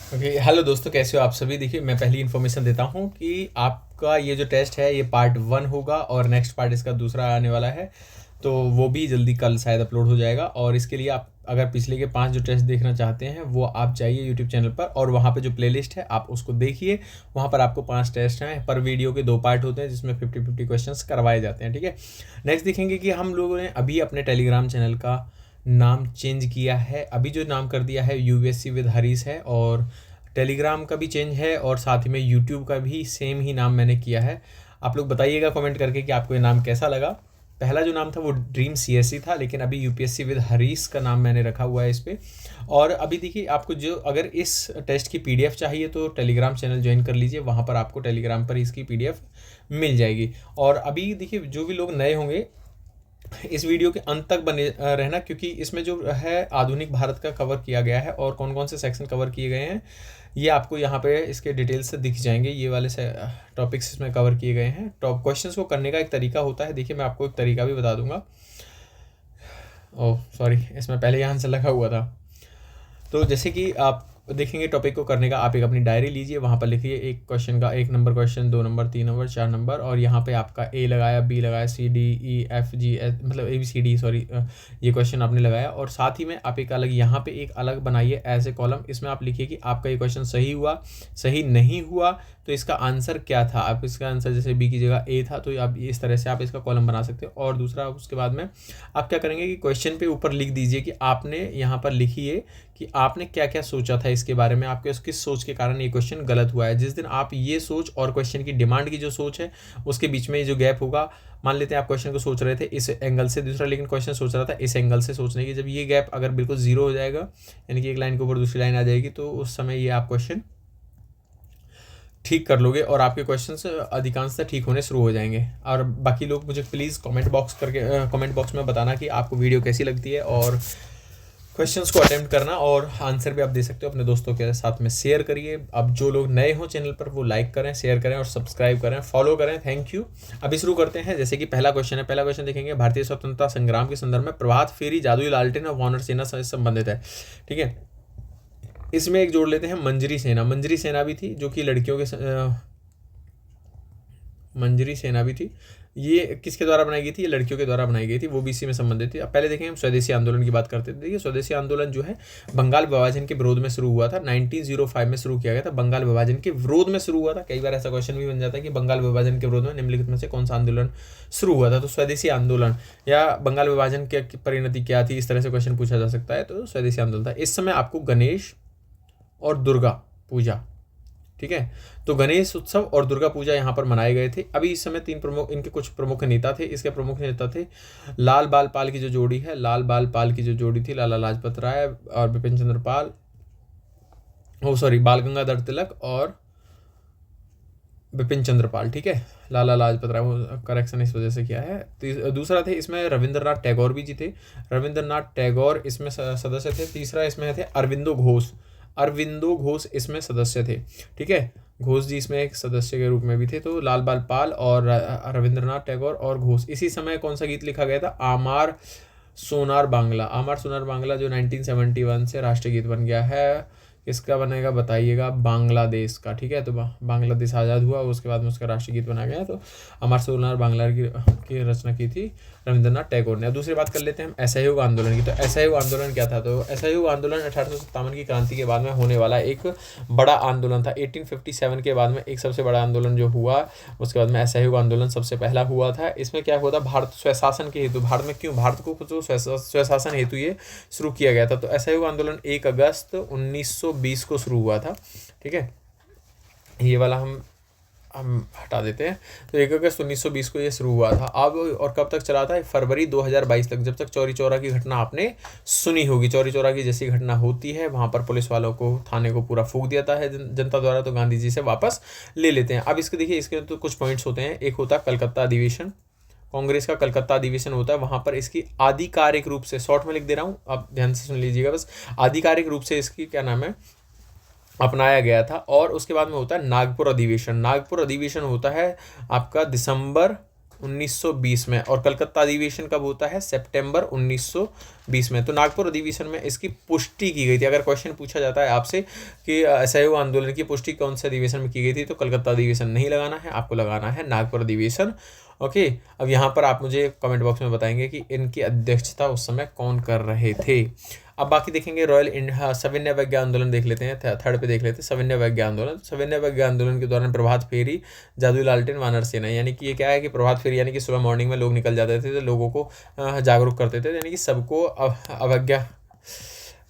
Okay, hello दोस्तों, कैसे हो आप सभी। देखिए, मैं पहली इन्फॉर्मेशन देता हूँ कि आपका ये जो टेस्ट है ये पार्ट 1 होगा और नेक्स्ट पार्ट इसका दूसरा आने वाला है। तो वो भी जल्दी कल शायद अपलोड हो जाएगा। और इसके लिए आप अगर पिछले के 5 जो टेस्ट देखना चाहते हैं वो आप जाइए यूट्यूब चैनल पर और वहाँ पे जो प्लेलिस्ट है आप उसको देखिए। वहाँ पर आपको 5 टेस्ट हैं, पर वीडियो के 2 पार्ट होते हैं जिसमें 50-50 क्वेश्चंस करवाए जाते हैं। ठीक है। नेक्स्ट देखेंगे कि हम लोगों ने अभी अपने टेलीग्राम चैनल का नाम चेंज किया है। अभी जो नाम कर दिया है यूएससी विद हरीश है, और टेलीग्राम का भी चेंज है, और साथ ही में यूट्यूब का भी सेम ही नाम मैंने किया है। आप लोग बताइएगा कमेंट करके कि आपको ये नाम कैसा लगा। पहला जो नाम था वो ड्रीम सीएससी था, लेकिन अभी यूपीएससी विद हरीश का नाम मैंने रखा हुआ है इस पर। और अभी देखिए, आपको जो अगर इस टेस्ट की पीडीएफ चाहिए तो टेलीग्राम चैनल ज्वाइन कर लीजिए, वहाँ पर आपको टेलीग्राम पर इसकी पीडीएफ मिल जाएगी। और अभी देखिए, जो भी लोग नए होंगे इस वीडियो के अंत तक बने रहना, क्योंकि इसमें जो है आधुनिक भारत का कवर किया गया है और कौन कौन से सेक्शन कवर किए गए हैं ये आपको यहाँ पे इसके डिटेल्स से दिख जाएंगे। ये वाले टॉपिक्स इसमें कवर किए गए हैं। टॉप क्वेश्चंस को करने का एक तरीका होता है। देखिए, मैं आपको एक तरीका भी बता दूंगा। ओह सॉरी, इसमें पहले यहाँ से लगा हुआ था। तो जैसे कि आप देखेंगे टॉपिक को करने का, आप एक अपनी डायरी लीजिए, वहाँ पर लिखिए एक क्वेश्चन का 1 number question, 2 number, 3 number, 4 number, और यहाँ पे आपका ए लगाया, बी लगाया, C D E F G H, मतलब A B C D, sorry, ये क्वेश्चन आपने लगाया। और साथ ही में आप एक अलग यहाँ पे एक अलग बनाइए एज ए कॉलम। इसमें आप लिखिए कि आपका ये क्वेश्चन सही हुआ, सही नहीं हुआ, तो इसका आंसर क्या था। आप इसका आंसर जैसे बी की जगह ए था, तो आप इस तरह से आप इसका कॉलम बना सकते हो। और दूसरा, उसके बाद में आप क्या करेंगे कि क्वेश्चन पे ऊपर लिख दीजिए कि आपने यहाँ पर लिखिए कि आपने क्या क्या सोचा था इसके बारे में, आपके किस सोच के कारण ये क्वेश्चन गलत हुआ है। जिस दिन आप ये सोच और क्वेश्चन की डिमांड की जो सोच है उसके बीच में ये जो गैप होगा, मान लेते हैं आप क्वेश्चन को सोच रहे थे इस एंगल से, दूसरा लेकिन क्वेश्चन सोच रहा था इस एंगल से सोचने की, जब ये गैप अगर बिल्कुल जीरो हो जाएगा, यानी कि एक लाइन के ऊपर दूसरी लाइन आ जाएगी, तो उस समय ये आप क्वेश्चन ठीक कर लोगे और आपके क्वेश्चंस अधिकांशतः ठीक होने शुरू हो जाएंगे। और बाकी लोग मुझे प्लीज़ कमेंट बॉक्स में बताना कि आपको वीडियो कैसी लगती है, और क्वेश्चंस को अटेम्प्ट करना, और आंसर भी आप दे सकते हो। अपने दोस्तों के साथ में शेयर करिए। अब जो लोग नए हो चैनल पर वो लाइक करें, शेयर करें और सब्सक्राइब करें, फॉलो करें। Thank you. अभी शुरू करते हैं। जैसे कि पहला क्वेश्चन है, पहला क्वेश्चन देखेंगे, भारतीय स्वतंत्रता संग्राम के संदर्भ में प्रभात फेरी, जादुई लालटेन और वानर सेना से संबंधित है। ठीक है, इसमें एक जोड़ लेते हैं मंजरी सेना। मंजरी सेना भी थी जो कि लड़कियों के मंजरी सेना भी थी। ये किसके द्वारा बनाई गई थी? ये लड़कियों के द्वारा बनाई गई थी, वो भी इसी में संबंधित थी। अब पहले देखें, हम स्वदेशी आंदोलन की बात करते थे। देखिए, स्वदेशी आंदोलन जो है बंगाल विभाजन के विरोध में शुरू हुआ था। 1905 में शुरू किया गया था, बंगाल विभाजन के विरोध में शुरू हुआ था। कई बार ऐसा क्वेश्चन भी बन जाता है कि बंगाल विभाजन के विरोध में निम्नलिखित में से कौन सा आंदोलन शुरू हुआ था। तो स्वदेशी आंदोलन या बंगाल विभाजन की परिणति क्या थी, इस तरह से क्वेश्चन पूछा जा सकता है। तो स्वदेशी आंदोलन था। इस समय आपको गणेश और दुर्गा पूजा, ठीक है, तो गणेश उत्सव और दुर्गा पूजा यहाँ पर मनाए गए थे। अभी इस समय इनके कुछ प्रमुख नेता थे। इसके प्रमुख नेता थे लाल बाल पाल की जो जोड़ी है, लाल बाल पाल की जो जोड़ी थी, लाला लाजपत राय और बिपिन चंद्र पाल, बाल गंगाधर तिलक और बिपिन चंद्र पाल। ठीक है, लाला लाजपत राय, वो करेक्शन इस वजह से किया है। दूसरा थे इसमें रविंद्रनाथ टैगोर भी जी थे। रविंद्रनाथ टैगोर इसमें सदस्य थे। तीसरा इसमें थे अरविंदो घोष। अरविंदो घोष इसमें सदस्य थे। ठीक है, घोष जी इसमें एक सदस्य के रूप में भी थे। तो लाल बाल पाल और रविंद्रनाथ टैगोर और घोष। इसी समय कौन सा गीत लिखा गया था? आमार सोनार बांग्ला। आमार सोनार बांग्ला जो 1971 से राष्ट्रीय गीत बन गया है। किसका बनेगा बताइएगा? बांग्लादेश का। ठीक है, तो बांग्लादेश आज़ाद हुआ, उसके बाद में उसका राष्ट्रीय गीत बना गया। तो अमर सोनार बांग्ला की रचना की थी रविंद्रनाथ टैगोर ने। अब दूसरी बात कर लेते हैं हम असहयोग आंदोलन की। तो असहयोग आंदोलन क्या था? तो असहयोग आंदोलन 1857 की क्रांति के बाद में होने वाला एक बड़ा आंदोलन था। 1857 के बाद में एक सबसे बड़ा आंदोलन जो हुआ, उसके बाद में असहयोग आंदोलन सबसे पहला हुआ था। इसमें क्या हुआ था? भारत स्वशासन के हेतु, भारत में क्यों, भारत को कुछ स्वशासन हेतु ये शुरू किया गया था। तो असहयोग आंदोलन 1 अगस्त 1920 को शुरू हुआ था। ठीक है, ये वाला हम हटा देते हैं। तो 1 अगस्त 1920 को ये शुरू हुआ था। अब और कब तक चला था? फरवरी 2022 तक, जब तक चौरी चौरा की घटना आपने सुनी होगी। चौरी चौरा की जैसी घटना होती है, वहाँ पर पुलिस वालों को, थाने को पूरा फूंक दिया है जनता द्वारा, तो गांधी जी से वापस ले लेते हैं। अब इसके देखिए, इसके तो कुछ पॉइंट्स होते हैं। एक होता है कलकत्ता अधिवेशन, कांग्रेस का कलकत्ता अधिवेशन होता है। वहाँ पर इसकी आधिकारिक रूप से, शॉर्ट में लिख दे रहा हूँ, आप ध्यान से सुन लीजिएगा बस, आधिकारिक रूप से इसकी क्या नाम है, अपनाया गया था। और उसके बाद में होता है नागपुर अधिवेशन। नागपुर अधिवेशन होता है आपका दिसंबर 1920 में, और कलकत्ता अधिवेशन कब होता है? सितंबर 1920 में। तो नागपुर अधिवेशन में इसकी पुष्टि की गई थी। अगर क्वेश्चन पूछा जाता है आपसे कि असहयोग आंदोलन की पुष्टि कौन से अधिवेशन में की गई थी, तो कलकत्ता अधिवेशन नहीं लगाना है, आपको लगाना है नागपुर अधिवेशन। ओके, अब यहाँ पर आप मुझे कमेंट बॉक्स में बताएंगे कि इनकी अध्यक्षता उस समय कौन कर रहे थे। अब बाकी देखेंगे रॉयल इंडिया सविनय अवज्ञा आंदोलन देख लेते हैं, थर्ड पे देख लेते हैं सविनय अवज्ञा आंदोलन। सविनय अवज्ञा आंदोलन के दौरान प्रभात फेरी, जादुई लालटेन, वानर सेना, यानी कि ये क्या है कि प्रभात फेरी यानी कि सुबह मॉर्निंग में लोग निकल जाते थे, तो लोगों को जागरूक करते थे, यानी कि सबको अवज्ञा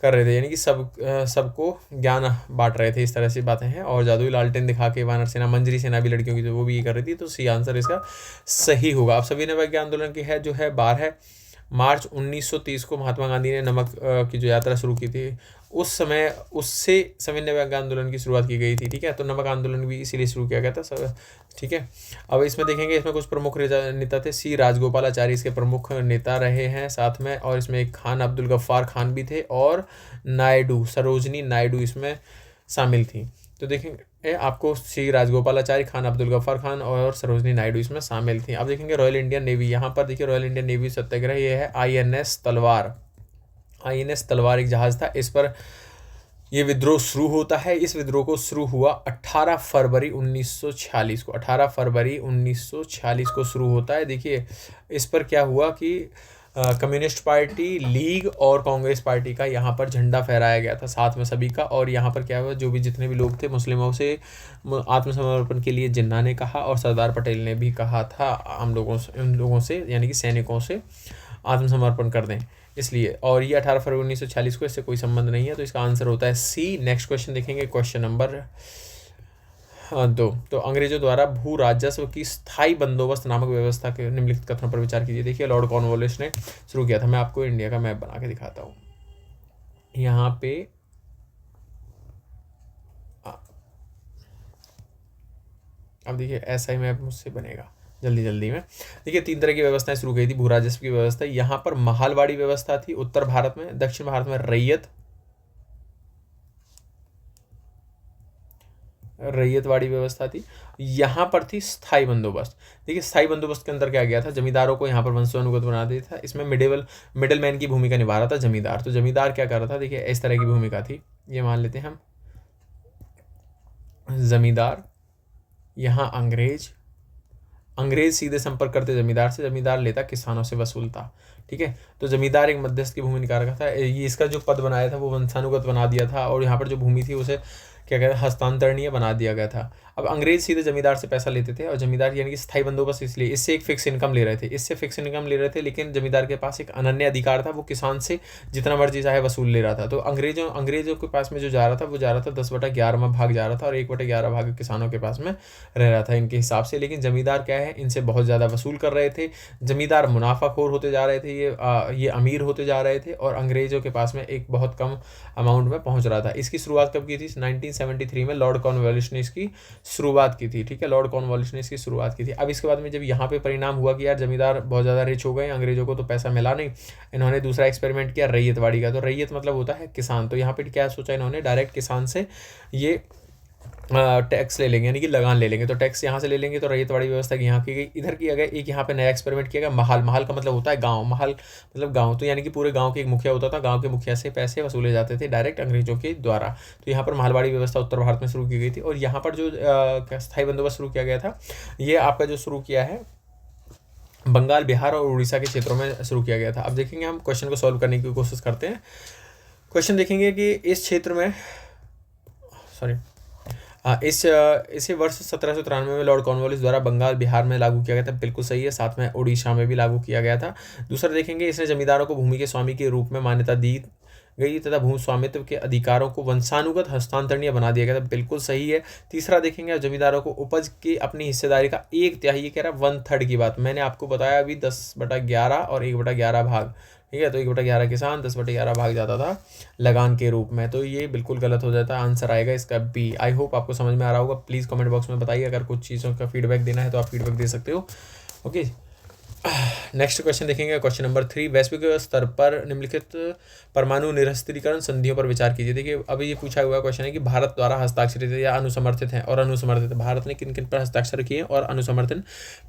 कर रहे थे, यानी कि सबको ज्ञान बांट रहे थे, इस तरह से बातें हैं। और जादुई लालटेन दिखा के वानर सेना, मंजरी सेना भी लड़कियों की, तो वो भी ये कर रही थी। तो सी आंसर इसका सही होगा। अब सविनय अवज्ञा आंदोलन की है जो है 12 मार्च 1930 को महात्मा गांधी ने नमक की जो यात्रा शुरू की थी, उस समय उससे सविनय अवज्ञा आंदोलन की शुरुआत की गई थी। ठीक है, तो नमक आंदोलन भी इसीलिए शुरू किया गया था सब। ठीक है, अब इसमें देखेंगे, इसमें कुछ प्रमुख नेता थे। सी राजगोपालाचारी इसके प्रमुख नेता रहे हैं साथ में, और इसमें एक खान अब्दुल गफ्फार खान भी थे, और नायडू, सरोजनी नायडू इसमें शामिल थी। तो देखेंगे आपको सी राजगोपालाचारी, खान अब्दुल गफ्फार खान और सरोजनी नायडू इसमें शामिल थी। अब देखेंगे रॉयल इंडियन नेवी, यहाँ पर देखिए रॉयल इंडियन नेवी सत्याग्रह, ये है INS तलवार। INS तलवार एक जहाज था, इस पर ये विद्रोह शुरू होता है। इस विद्रोह को शुरू हुआ 18 फरवरी 1946 को, 18 फरवरी 1946 को शुरू होता है। देखिए इस पर क्या हुआ कि कम्युनिस्ट पार्टी, लीग और कांग्रेस पार्टी का यहाँ पर झंडा फहराया गया था साथ में सभी का। और यहाँ पर क्या हुआ, जो भी जितने भी लोग थे मुस्लिमों से आत्मसमर्पण के लिए जिन्ना ने कहा, और सरदार पटेल ने भी कहा था हम लोगों से, उन लोगों से यानी कि सैनिकों से आत्मसमर्पण कर दें, इसलिए। और ये 18 फरवरी 1946 को, इससे कोई संबंध नहीं है, तो इसका आंसर होता है सी। नेक्स्ट क्वेश्चन देखेंगे, क्वेश्चन नंबर 2। तो अंग्रेजों द्वारा भू राजस्व की स्थायी बंदोबस्त नामक व्यवस्था के निम्नलिखित कथनों पर विचार कीजिए। देखिए लॉर्ड कॉर्नवालिस ने शुरू किया था। मैं आपको इंडिया का मैप बना के दिखाता हूँ। यहाँ पे अब देखिए ऐसा ही मैप मुझसे बनेगा जल्दी में। देखिए 3 तरह की व्यवस्थाएं शुरू की थी भू राजस्व की व्यवस्था। यहाँ पर महालवाड़ी व्यवस्था थी उत्तर भारत में, दक्षिण भारत में रैयतवाड़ी व्यवस्था थी। यहाँ पर थी स्थायी बंदोबस्त। देखिए स्थायी बंदोबस्त के अंदर क्या गया था, जमींदारों को यहाँ पर वंशानुगत बना दिया था। इसमें मिडिल मैन की भूमिका निभा रहा था जमींदार। तो जमींदार क्या कर रहा था, देखिए इस तरह की भूमिका थी, ये मान लेते हैं हम जमींदार, यहाँ अंग्रेज सीधे संपर्क करते जमींदार से, जमींदार लेता किसानों से वसूलता। ठीक है, तो जमींदार एक मध्यस्थ की भूमि निकाल रखा था। ये इसका जो पद बनाया था वो वंशानुगत बना दिया था, और यहाँ पर जो भूमि थी उसे क्या कहते हैं, हस्तांतरणीय बना दिया गया था। अब अंग्रेज सीधे जमींदार से पैसा लेते थे, और जमींदार यानी कि स्थायी बंदोबस्त, इसलिए इससे एक फिक्स इनकम ले रहे थे, लेकिन जमींदार के पास एक अनन्य अधिकार था, वो किसान से जितना मर्जी चाहे वसूल ले रहा था। तो अंग्रेजों के पास में जो जा रहा था वो जा रहा था 10/11 में भाग जा रहा था, और 1/11 भाग किसानों के पास में रह रहा था इनके हिसाब से। लेकिन जमींदार क्या है, इनसे बहुत ज़्यादा वसूल कर रहे थे। जमींदार मुनाफाखोर होते जा रहे थे, ये अमीर होते जा रहे थे, और अंग्रेजों के पास में एक बहुत कम अमाउंट में पहुंच रहा था। इसकी शुरुआत कब की थी, 1973 में लॉर्ड कॉर्नवालिस ने इसकी शुरुआत की थी। ठीक है, लॉर्ड कॉर्नवालिस ने इसकी शुरुआत की थी। अब इसके बाद में जब यहाँ पे परिणाम हुआ कि यार जमींदार बहुत ज़्यादा रिच हो गए, अंग्रेजों को तो पैसा मिला नहीं, इन्होंने दूसरा एक्सपेरिमेंट किया रैयतवाड़ी का। तो रैयत मतलब होता है किसान। तो यहाँ पे क्या सोचा इन्होंने, डायरेक्ट किसान से ये टैक्स ले लेंगे, यानी कि लगान ले लेंगे। तो टैक्स यहाँ से ले लेंगे, तो रैयतवाड़ी व्यवस्था की यहाँ की गई। इधर किया गया एक यहाँ पे नया एक्सपेरिमेंट किया गया, महाल का मतलब होता है गांव, महाल मतलब गांव। तो यानी कि पूरे गांव के एक मुखिया होता था, गांव के मुखिया से पैसे वसूले जाते थे डायरेक्ट अंग्रेजों के द्वारा। तो यहाँ पर महालवाड़ी व्यवस्था उत्तर भारत में शुरू की गई थी। और यहाँ पर जो स्थायी बंदोबस्त शुरू किया गया था, ये आपका जो शुरू किया है बंगाल, बिहार और उड़ीसा के क्षेत्रों में शुरू किया गया था। अब देखेंगे हम क्वेश्चन को सॉल्व करने की कोशिश करते हैं। क्वेश्चन देखेंगे कि इस क्षेत्र में इसे वर्ष 1793 में लॉर्ड कॉर्नवालिस द्वारा बंगाल, बिहार में लागू किया गया था। बिल्कुल सही है, साथ में उड़ीसा में भी लागू किया गया था। दूसरा देखेंगे, इसने जमींदारों को भूमि के स्वामी के रूप में मान्यता दी गई तथा भू स्वामित्व के अधिकारों को वंशानुगत हस्तांतरणीय बना दिया गया था। बिल्कुल सही है। तीसरा देखेंगे, जमींदारों को उपज की अपनी हिस्सेदारी का 1/3, ये कह रहा है 1/3 की बात मैंने आपको बताया अभी, 10/11 और 1/11 भाग। ठीक है, तो 1/11 किसान, 10/11 भाग जाता था लगान के रूप में। तो ये बिल्कुल गलत हो जाता है, आंसर आएगा इसका बी। आई होप आपको समझ में आ रहा होगा। प्लीज़ कमेंट बॉक्स में बताइए, अगर कुछ चीज़ों का फीडबैक देना है तो आप फीडबैक दे सकते हो। ओके, नेक्स्ट क्वेश्चन देखेंगे, क्वेश्चन नंबर 3। वैश्विक स्तर पर निम्नलिखित परमाणु निरस्त्रीकरण संधियों पर विचार कीजिए। देखिए अभी ये पूछा हुआ क्वेश्चन है कि भारत द्वारा हस्ताक्षरित या अनुसमर्थित है और अनुसमर्थित है, भारत ने किन किन पर हस्ताक्षर किए और अनुसमर्थन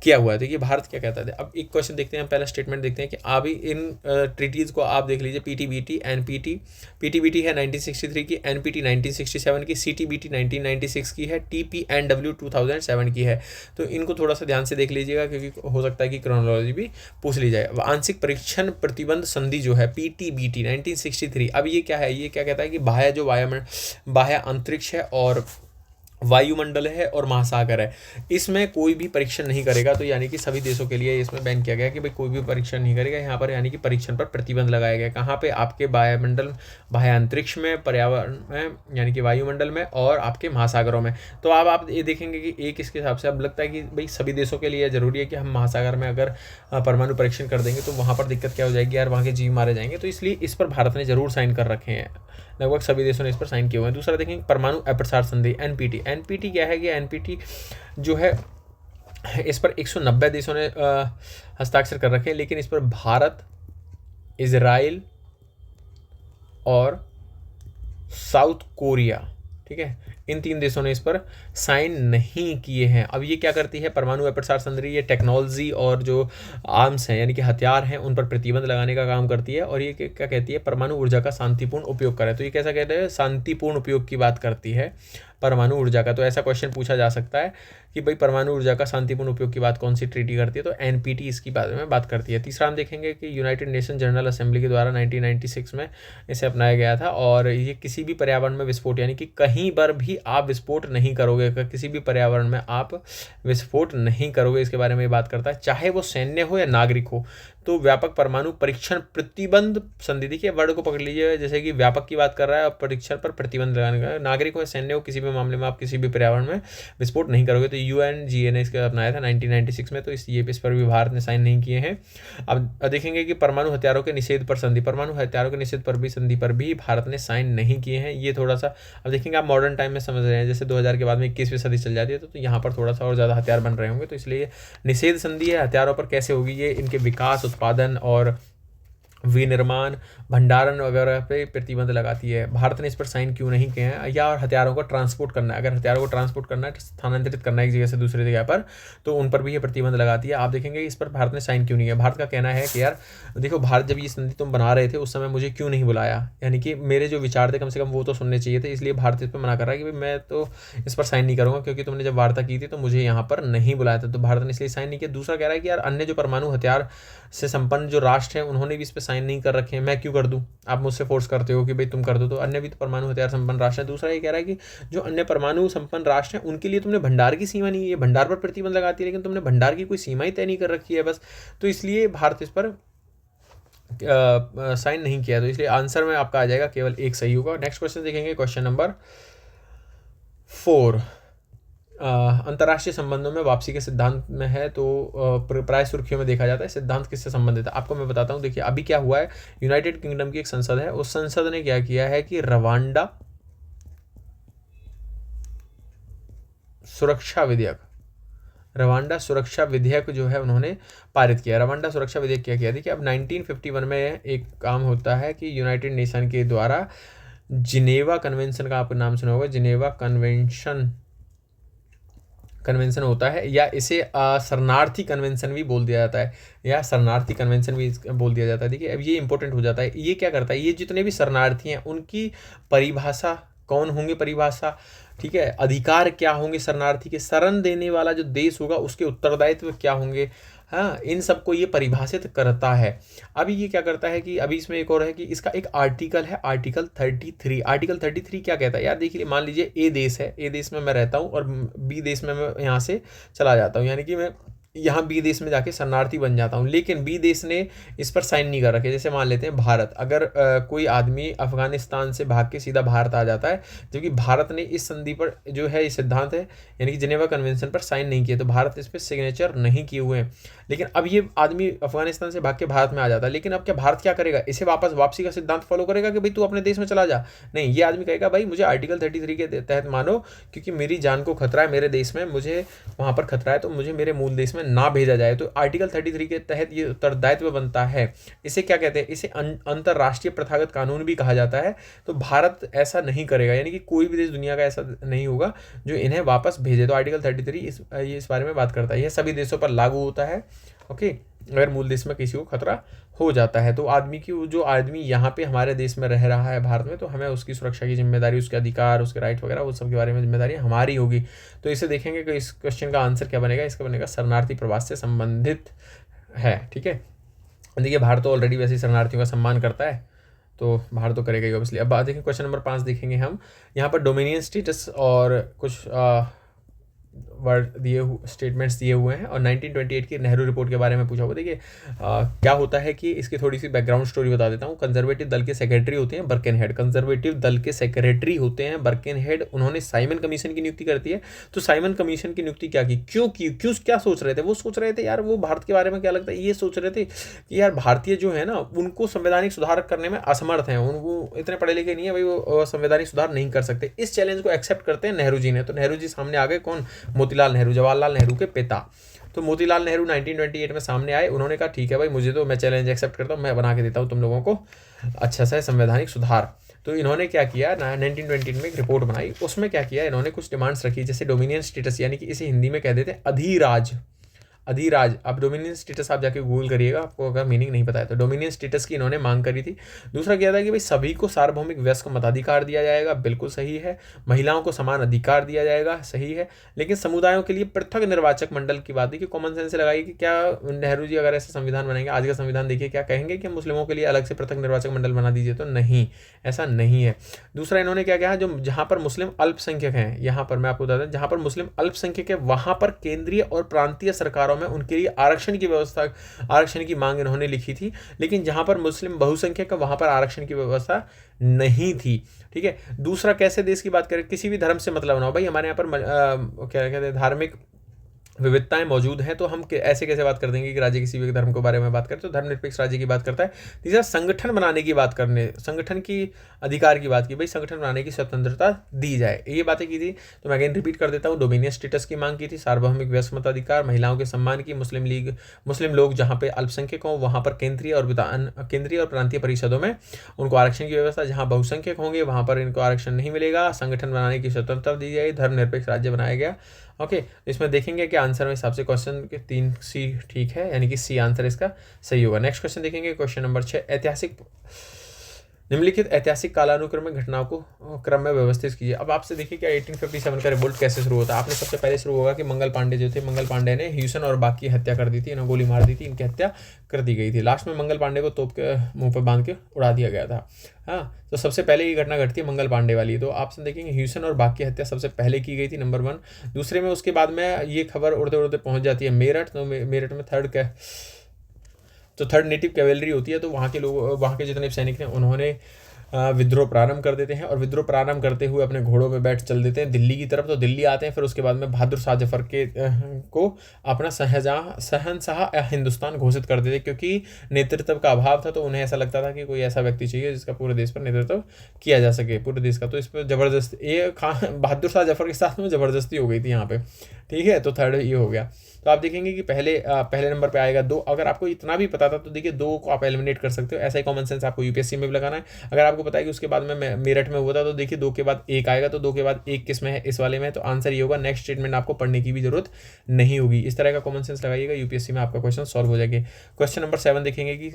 किया हुआ है। देखिए भारत क्या कहता है। अब एक क्वेश्चन देखते हैं, पहला स्टेटमेंट देखते हैं कि अभी इन ट्रीटीज़ को आप देख लीजिए, पीटीबीटी, एनपीटी। पीटीबीटी है 1963 की, एनपीटी 1967 की, सीटीबीटी 1996 की है, टीपीएनडब्ल्यू 2007 की है। तो इनको थोड़ा सा ध्यान से देख लीजिएगा क्योंकि हो सकता है कि क्रोनोलॉजी भी पूछ ली जाए। आंशिक परीक्षण प्रतिबंध संधि जो है पीटीबीटी 1963, अब ये क्या है, ये क्या कहता है कि बाह्य अंतरिक्ष है और वायुमंडल है और महासागर है, इसमें कोई भी परीक्षण नहीं करेगा। तो यानी कि सभी देशों के लिए इसमें बैन किया गया कि भाई कोई भी परीक्षण नहीं करेगा यहाँ पर, यानी कि परीक्षण पर प्रतिबंध लगाया गया। कहाँ पे, आपके वायुमंडल, बाह्य अंतरिक्ष में, पर्यावरण में यानी कि वायुमंडल में, और आपके महासागरों में। तो अब आप ये देखेंगे कि एक इसके हिसाब से अब लगता है कि भाई सभी देशों के लिए ज़रूरी है कि हम महासागर में अगर परमाणु परीक्षण कर देंगे तो वहाँ पर दिक्कत क्या हो जाएगी यार, वहाँ के जीव मारे जाएंगे। तो इसलिए इस पर भारत ने जरूर साइन कर रखे हैं, लगभग सभी देशों ने इस पर साइन किए हुए हैं। दूसरा देखेंगे परमाणु अप्रसार संधि एनपीटी। एनपीटी क्या है कि एनपीटी जो है इस पर 190 देशों ने हस्ताक्षर कर रखे हैं, लेकिन इस पर भारत, इजराइल और साउथ कोरिया, ठीक है, इन 3 देशों ने इस पर साइन नहीं किए हैं। अब ये क्या करती है, परमाणु अप्रसार संधि, ये टेक्नोलॉजी और जो आर्म्स हैं यानी कि हथियार हैं उन पर प्रतिबंध लगाने का काम करती है। और ये क्या कहती है, परमाणु ऊर्जा का शांतिपूर्ण उपयोग करे। तो ये कैसा कहते हैं, शांतिपूर्ण उपयोग की बात करती है परमाणु ऊर्जा का। तो ऐसा क्वेश्चन पूछा जा सकता है कि भाई परमाणु ऊर्जा का शांतिपूर्ण उपयोग की बात कौन सी ट्रीटी करती है, तो एनपीटी इसकी बारे में बात करती है। तीसरा हम देखेंगे कि यूनाइटेड नेशन जनरल असेंबली के द्वारा 1996 में इसे अपनाया गया था, और ये किसी भी पर्यावरण में विस्फोट, यानी कि कहीं पर भी आप विस्फोट नहीं करोगे, किसी भी पर्यावरण में आप विस्फोट नहीं करोगे, इसके बारे में बात करता है, चाहे वो सैन्य हो या नागरिक हो। तो व्यापक परमाणु परीक्षण प्रतिबंध संधि, देखिए वर्ड को पकड़ लीजिए, जैसे कि व्यापक की बात कर रहा है और परीक्षण पर प्रतिबंध लगाने का, नागरिक हो या सैन्य हो, किसी भी मामले में आप किसी भी पर्यावरण में विस्फोट नहीं करोगे। तो यूएनजीए ने इसका अपनाया था 1996 में, तो इस पर भी भारत ने साइन नहीं किए हैं। अब देखेंगे कि परमाणु हथियारों के निषेध पर संधि, परमाणु हथियारों के निषेध पर भी संधि पर भी भारत ने साइन नहीं किए हैं। ये थोड़ा सा अब देखेंगे, आप मॉडर्न टाइम में समझ रहे हैं, जैसे 2000 के बाद में 21वीं सदी चल जाती है, तो यहाँ पर थोड़ा सा और ज़्यादा हथियार बन रहे होंगे, तो इसलिए निषेध संधि है हथियारों पर कैसे होगी, ये इनके विकास, उत्पादन और विनिर्माण, भंडारण वगैरह पे प्रतिबंध लगाती है। भारत ने इस पर साइन क्यों नहीं किए हैं, या और हथियारों को ट्रांसपोर्ट करना है, अगर हथियारों को ट्रांसपोर्ट करना है, स्थानांतरित करना है एक जगह से दूसरी जगह पर, तो उन पर भी ये प्रतिबंध लगाती है। आप देखेंगे इस पर भारत ने साइन क्यों नहीं किया। भारत का कहना है कि यार देखो, भारत जब ये संधि तुम बना रहे थे उस समय मुझे क्यों नहीं बुलाया, यानी कि मेरे जो विचार थे कम से कम वो तो सुनने चाहिए थे, इसलिए भारत इस पर मना कर रहा है कि भाई मैं तो इस पर साइन नहीं करूँगा, क्योंकि तुमने जब वार्ता की थी तो मुझे यहाँ पर नहीं बुलाया था, तो भारत ने इसलिए साइन नहीं किया। दूसरा कह रहा है कि यार अन्य जो परमाणु हथियार से संपन्न जो राष्ट्र हैं उन्होंने भी इस पर साइन नहीं कर रखे हैं, मैं क्यों कर दूं, आप मुझसे फोर्स करते हो कि भाई तुम कर दो, तो अन्य भी तो परमाणु हथियार संपन्न राष्ट्र हैं। दूसरा ये कह रहा है कि जो अन्य परमाणु संपन्न राष्ट्र हैं उनके लिए तुमने भंडार की सीमा नहीं है, भंडार पर प्रतिबंध लगाती है, लेकिन तुमने भंडार की कोई सीमा ही तय नहीं कर रखी है बस, तो इसलिए भारत इस पर साइन नहीं किया। तो इसलिए आंसर में आपका आ जाएगा केवल एक सही होगा। नेक्स्ट क्वेश्चन देखेंगे, क्वेश्चन नंबर 4, अंतर्राष्ट्रीय संबंधों में वापसी के सिद्धांत में है, तो प्राय सुर्खियों में देखा जाता है। सिद्धांत किससे संबंधित है, आपको मैं बताता हूँ। देखिए अभी क्या हुआ है, यूनाइटेड किंगडम की एक संसद है, उस संसद ने क्या किया है कि रवांडा सुरक्षा विधेयक जो है उन्होंने पारित किया। रवांडा सुरक्षा विधेयक क्या किया, देखिए अब 1951 में एक काम होता है कि यूनाइटेड नेशन के द्वारा जिनेवा कन्वेंशन का आपको नाम सुना होगा, जिनेवा कन्वेंशन होता है, या इसे शरणार्थी कन्वेंशन भी बोल दिया जाता है, या शरणार्थी कन्वेंशन भी बोल दिया जाता है। देखिए अब ये इंपॉर्टेंट हो जाता है, ये क्या करता है, ये जितने भी शरणार्थी हैं उनकी परिभाषा कौन होंगे, परिभाषा ठीक है, अधिकार क्या होंगे शरणार्थी के, शरण देने वाला जो देश होगा उसके उत्तरदायित्व क्या होंगे, हाँ, इन सबको ये परिभाषित करता है। अभी ये क्या करता है कि अभी इसमें एक और है कि इसका एक आर्टिकल है, आर्टिकल 33। आर्टिकल 33 क्या कहता है यार, देखिए मान लीजिए ए देश है, ए देश में मैं रहता हूँ और बी देश में मैं यहाँ से चला जाता हूँ, यानी कि मैं यहाँ बी देश में जाके शरणार्थी बन जाता हूँ, लेकिन बी देश ने इस पर साइन नहीं कर रखे। जैसे मान लेते हैं भारत, अगर कोई आदमी अफगानिस्तान से भाग के सीधा भारत आ जाता है, जबकि भारत ने इस संधि पर जो है ये सिद्धांत है यानी कि जिनेवा कन्वेंशन पर साइन नहीं किया, तो भारत इस पर सिग्नेचर नहीं किए हुए हैं। लेकिन अब ये आदमी अफगानिस्तान से भाग के भारत में आ जाता है, लेकिन अब क्या भारत क्या करेगा, इसे वापसी का सिद्धांत फॉलो करेगा कि भाई तू अपने देश में चला जा, नहीं, ये आदमी कहेगा भाई मुझे आर्टिकल 33 के तहत मानो, क्योंकि मेरी जान को खतरा है, मेरे देश में मुझे वहाँ पर खतरा है, तो मुझे मेरे मूल देश में में ना भेजा जाए तो आर्टिकल 33 के तहत ये उत्तरदायित्व बनता है। इसे क्या कहते हैं, इसे अंतरराष्ट्रीय प्रथागत कानून भी कहा जाता है। तो भारत ऐसा नहीं करेगा, यानी कि कोई भी देश दुनिया का ऐसा नहीं होगा जो इन्हें वापस भेजे। तो आर्टिकल 33 इस बारे में बात करता है। यह सभी देशों पर लागू होता है। ओके, अगर मूल देश में किसी को खतरा हो जाता है तो आदमी की, जो आदमी यहाँ पे हमारे देश में रह रहा है भारत में, तो हमें उसकी सुरक्षा की जिम्मेदारी, उसके अधिकार, उसके राइट वगैरह वो सब के बारे में जिम्मेदारी हमारी होगी। तो इसे देखेंगे कि इस क्वेश्चन का आंसर क्या बनेगा। इसका बनेगा शरणार्थी प्रवास से संबंधित है। ठीक है, देखिए भारत तो ऑलरेडी वैसे ही शरणार्थियों का सम्मान करता है, तो भारत तो करेगा ही ऑब्वियसली। अब बात देखें क्वेश्चन नंबर 5 देखेंगे हम। यहाँ पर डोमिनियन स्टेटस और कुछ वर्ड स्टेटमेंट्स दिए हुए हैं और 1928 की नेहरू रिपोर्ट के बारे में पूछा हुआ। देखिए क्या होता है कि इसकी थोड़ी सी बैकग्राउंड स्टोरी बता देता हूँ। कंजर्वेटिव दल के सेक्रेटरी होते हैं बर्किनहेड, कंजर्वेटिव दल के सेक्रेटरी होते हैं बर्किनहेड। उन्होंने साइमन कमीशन की नियुक्ति करती है। तो साइमन कमीशन की नियुक्ति क्या की, क्यों क्या सोच रहे थे? वो सोच रहे थे यार, वो भारत के बारे में क्या लगता है, ये सोच रहे थे कि यार भारतीय जो है ना, उनको संवैधानिक सुधार करने में असमर्थ हैं, उनको इतने पढ़े लिखे नहीं है भाई, वो संवैधानिक सुधार नहीं कर सकते। इस चैलेंज को एक्सेप्ट करते हैं नेहरू जी ने। तो नेहरू जी सामने आ गए, कौन? मोतीलाल नेहरू, जवाहरलाल नेहरू के पिता। तो मोतीलाल नेहरू 1928 में सामने आए। उन्होंने कहा ठीक है भाई, मुझे तो, मैं चैलेंज एक्सेप्ट करता हूँ, मैं बना के देता हूँ तुम लोगों को अच्छा सा संवैधानिक सुधार। तो इन्होंने क्या किया, 1928 में एक रिपोर्ट बनाई। उसमें क्या किया, इन्होंने कुछ डिमांड्स रखी, जैसे डोमिनियन स्टेटस, यानी कि इसे हिंदी में कह देते हैं अधिराज। अधिराज, अब डोमिनियन स्टेटस आप जाके गूगल करिएगा, आपको अगर मीनिंग नहीं पता है तो। डोमिनियन स्टेटस की इन्होंने मांग करी थी। दूसरा क्या था कि भाई सभी को सार्वभौमिक वयस्क मताधिकार दिया जाएगा, बिल्कुल सही है। महिलाओं को समान अधिकार दिया जाएगा, सही है। लेकिन समुदायों के लिए पृथक निर्वाचक मंडल की बात, देखिए कॉमन सेंस से लगाई कि क्या नेहरू जी अगर ऐसा संविधान बनाएंगे, आज का संविधान देखिए क्या कहेंगे कि मुस्लिमों के लिए अलग से पृथक निर्वाचक मंडल बना दीजिए, तो नहीं, ऐसा नहीं है। दूसरा इन्होंने क्या कहा, जो जहां पर मुस्लिम अल्पसंख्यक हैं, यहाँ पर मैं आपको बता दें, जहां पर मुस्लिम अल्पसंख्यक है वहां पर केंद्रीय और प्रांतीय सरकारों में उनके लिए आरक्षण की व्यवस्था, आरक्षण की मांग इन्होंने लिखी थी। लेकिन जहां पर मुस्लिम बहुसंख्यक है वहां पर आरक्षण की व्यवस्था नहीं थी। ठीक है, दूसरा कैसे देश की बात करें, किसी भी धर्म से मतलब ना हो भाई, हमारे यहाँ पर क्या कहते हैं, धार्मिक विविधताएं मौजूद हैं, तो हम ऐसे कैसे बात कर देंगे कि राज्य किसी भी धर्म के बारे में बात करें। तो धर्मनिरपेक्ष राज्य की बात करता है। तीसरा संगठन बनाने की बात करने, संगठन की अधिकार की बात की, भाई संगठन बनाने की स्वतंत्रता दी जाए, ये बातें की थी। तो मैं अगेन रिपीट कर देता हूँ, डोमिनियन स्टेटस की मांग की थी, सार्वभौमिक वयस्क मताधिकार, महिलाओं के सम्मान की, मुस्लिम लोग जहाँ पे अल्पसंख्यक हों वहाँ पर केंद्रीय और प्रांतीय परिषदों में उनको आरक्षण की व्यवस्था, जहाँ बहुसंख्यक होंगे वहाँ पर इनको आरक्षण नहीं मिलेगा, संगठन बनाने की स्वतंत्रता दी जाए, धर्मनिरपेक्ष राज्य बनाया गया। ओके, इसमें देखेंगे कि आंसर में हिसाब से क्वेश्चन के 3 सी ठीक है, यानी कि सी आंसर इसका सही होगा। नेक्स्ट क्वेश्चन देखेंगे, क्वेश्चन नंबर 6, निम्नलिखित ऐतिहासिक कालानुक्रम में घटनाओं को क्रम में व्यवस्थित कीजिए। अब आपसे देखिए क्या 1857 का रिवोल्ट कैसे शुरू होता है। आपने सबसे पहले शुरू होगा कि मंगल पांडे जो थे, मंगल पांडे ने ह्यूसन और बाकी हत्या कर दी थी, इन्हें गोली मार दी थी, इनकी हत्या कर दी गई थी। लास्ट में मंगल पांडे को तोप के मुंह पर बांध के उड़ा दिया गया था। हाँ, तो सबसे पहले ये घटना घटती है मंगल पांडे वाली। तो आपसे देखेंगे ह्यूसन और बाकी हत्या सबसे पहले की गई थी, नंबर 1। दूसरे में उसके बाद में ये खबर उड़ते उड़ते पहुंच जाती है मेरठ। तो मेरठ में थर्ड नेटिव कैवेलरी होती है। तो वहाँ के लोग, वहाँ के जितने सैनिक हैं उन्होंने विद्रोह प्रारंभ कर देते हैं और विद्रोह प्रारंभ करते हुए अपने घोड़ों में बैठ चल देते हैं दिल्ली की तरफ। तो दिल्ली आते हैं। फिर उसके बाद में बहादुर शाह जफर को अपना शहंशाह हिंदुस्तान घोषित कर देते, क्योंकि नेतृत्व का अभाव था। तो उन्हें ऐसा लगता था कि कोई ऐसा व्यक्ति चाहिए जिसका पूरे देश पर नेतृत्व किया जा सके, पूरे देश का। तो इस पर जबरदस्ती, ये बहादुर शाह जफर के साथ में जबरदस्ती हो गई थी यहाँ पे। ठीक है, तो थर्ड ये हो गया। तो आप देखेंगे कि पहले नंबर पे आएगा 2। अगर आपको इतना भी पता था तो देखिए 2 को आप एलिमिनेट कर सकते हो। ऐसा ही कॉमन सेंस आपको यूपीएससी में भी लगाना है। अगर आपको पता है कि उसके बाद में मेरठ में हुआ था, तो देखिए 2 के बाद 1 आएगा। तो 2 के बाद 1 किस में है, इस वाले में। तो आंसर ये होगा। नेक्स्ट स्टेटमेंट आपको पढ़ने की भी जरूरत नहीं होगी। इस तरह का कॉमन सेंस लगाइएगा, यूपीएससी में आपका क्वेश्चन सॉल्व हो जाएगा। क्वेश्चन नंबर 7 देखेंगे कि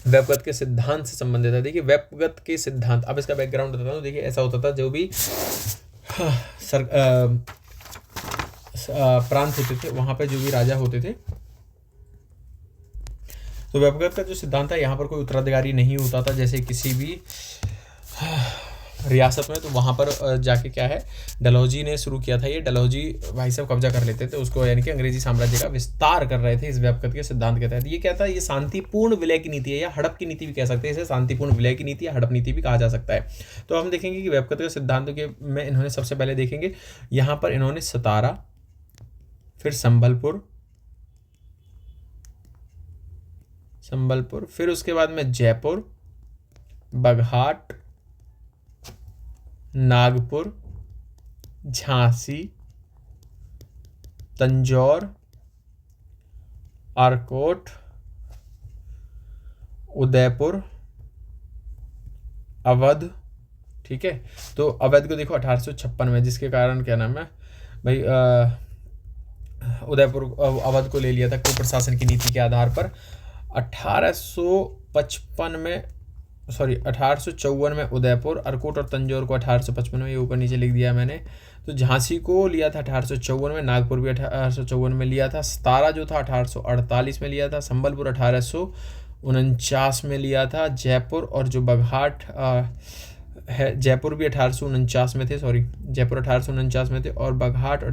वेबगत के सिद्धांत से संबंधित है। देखिए वेबगत के सिद्धांत, अब इसका बैकग्राउंड बताता हूँ। देखिए ऐसा होता था, जो भी प्रांत होते थे वहां पे जो भी राजा होते थे, तो वेबगत का जो सिद्धांत है, यहाँ पर कोई उत्तराधिकारी नहीं होता था जैसे किसी भी रियासत में। तो वहाँ पर जाके क्या है, डलहौजी ने शुरू किया था। ये डलहौजी भाई साहब कब्जा कर लेते थे उसको, यानी कि अंग्रेजी साम्राज्य का विस्तार कर रहे थे इस वेबगत के सिद्धांत के तहत। ये क्या था, ये शांतिपूर्ण विलय की नीति है, या हड़प की नीति भी कह सकते हैं इसे। शांतिपूर्ण विलय की नीति या हड़प नीति भी कहा जा सकता है। तो हम देखेंगे कि वेबगत के सिद्धांतों के में इन्होंने सबसे पहले देखेंगे, यहाँ पर इन्होंने सतारा, फिर संबलपुर, फिर उसके बाद में जयपुर, बघाट, नागपुर, झांसी, तंजौर, आरकोट, उदयपुर, अवध। ठीक है, तो अवध को देखो 1856 में, जिसके कारण क्या नाम है भाई उदयपुर अवध को ले लिया था कुप्रशासन की नीति के आधार पर। 1855 में 1854 में उदयपुर, अर्कोट और तंजौर को 1855 में, ये ऊपर नीचे लिख दिया मैंने। तो झांसी को लिया था 1854 में, नागपुर भी 1854 में लिया था, सतारा जो था 1848 में लिया था, संबलपुर 1849 में लिया था, जयपुर और जो बघाट है, जयपुर भी 1849 में थे, जयपुर 1849 में थे, और बघाट और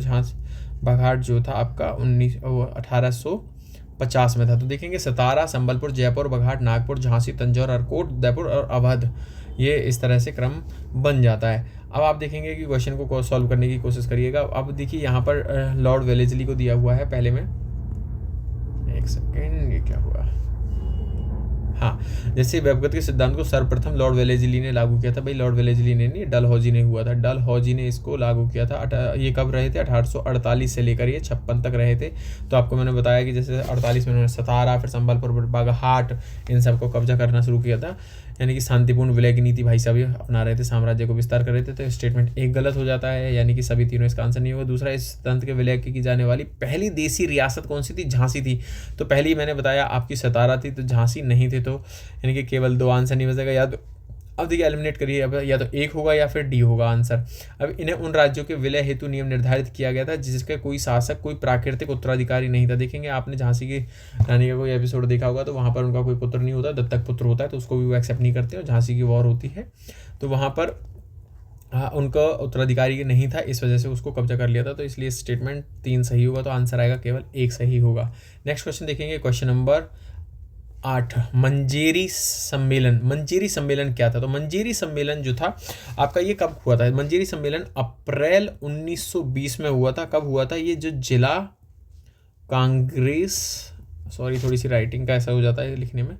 बघाट जो था आपका 1850 में था। तो देखेंगे सतारा, संबलपुर, जयपुर, बघाट, नागपुर, झांसी, तंजौर, अर्कोट, उदयपुर और अवध, ये इस तरह से क्रम बन जाता है। अब आप देखेंगे कि क्वेश्चन को सॉल्व करने की कोशिश करिएगा। अब देखिए यहाँ पर लॉर्ड वेलेस्ली को दिया हुआ है पहले में, एक सेकेंड, ये क्या हुआ, हाँ, जैसे वेबगत के सिद्धांत को सर्वप्रथम लॉर्ड वेलेस्ली ने लागू किया था। भाई लॉर्ड वेलेस्ली ने नहीं, डलहौजी ने हुआ था, डलहौजी ने इसको लागू किया था। ये कब रहे थे? 1848 से लेकर ये 56 तक रहे थे। तो आपको मैंने बताया कि जैसे 48 में उन्होंने सतारा, फिर संबलपुर, बागहाट, इन सबको कब्जा करना शुरू किया था, यानी कि शांतिपूर्ण विलय की नीति भाई साहब अपना रहे थे, साम्राज्य को विस्तार कर रहे थे। तो स्टेटमेंट एक गलत हो जाता है, यानी कि सभी तीनों इसका आंसर नहीं होगा। दूसरा, इस तंत्र के विलय की जाने वाली पहली देसी रियासत कौन सी थी? झांसी थी। तो पहली मैंने बताया आपकी सतारा थी, तो झांसी नहीं थे, तो यानी कि केवल 2 आंसर नहीं बचेगा। या तो अब देखिए एलिमिनेट करिए, अब या तो एक होगा या फिर डी होगा आंसर। अब इन्हें उन राज्यों के विलय हेतु नियम निर्धारित किया गया था जिसका कोई शासक, कोई प्राकृतिक उत्तराधिकारी नहीं था। देखेंगे आपने झांसी की रानी का कोई एपिसोड देखा होगा, तो वहाँ पर उनका कोई पुत्र नहीं होता, दत्तक पुत्र होता है, तो उसको भी वो एक्सेप्ट नहीं करते, और झांसी की वॉर होती है तो वहाँ पर उनका उत्तराधिकारी नहीं था, इस वजह से उसको कब्जा कर लिया था। तो इसलिए स्टेटमेंट 3 सही होगा, तो आंसर आएगा केवल 1 सही होगा। नेक्स्ट क्वेश्चन देखेंगे, क्वेश्चन नंबर 8, मंजेरी सम्मेलन। मंजेरी सम्मेलन क्या था? तो मंजेरी सम्मेलन जो था आपका, ये कब हुआ था? मंजेरी सम्मेलन अप्रैल 1920 में हुआ था। कब हुआ था? ये जो जिला कांग्रेस, थोड़ी सी राइटिंग का ऐसा हो जाता है लिखने में,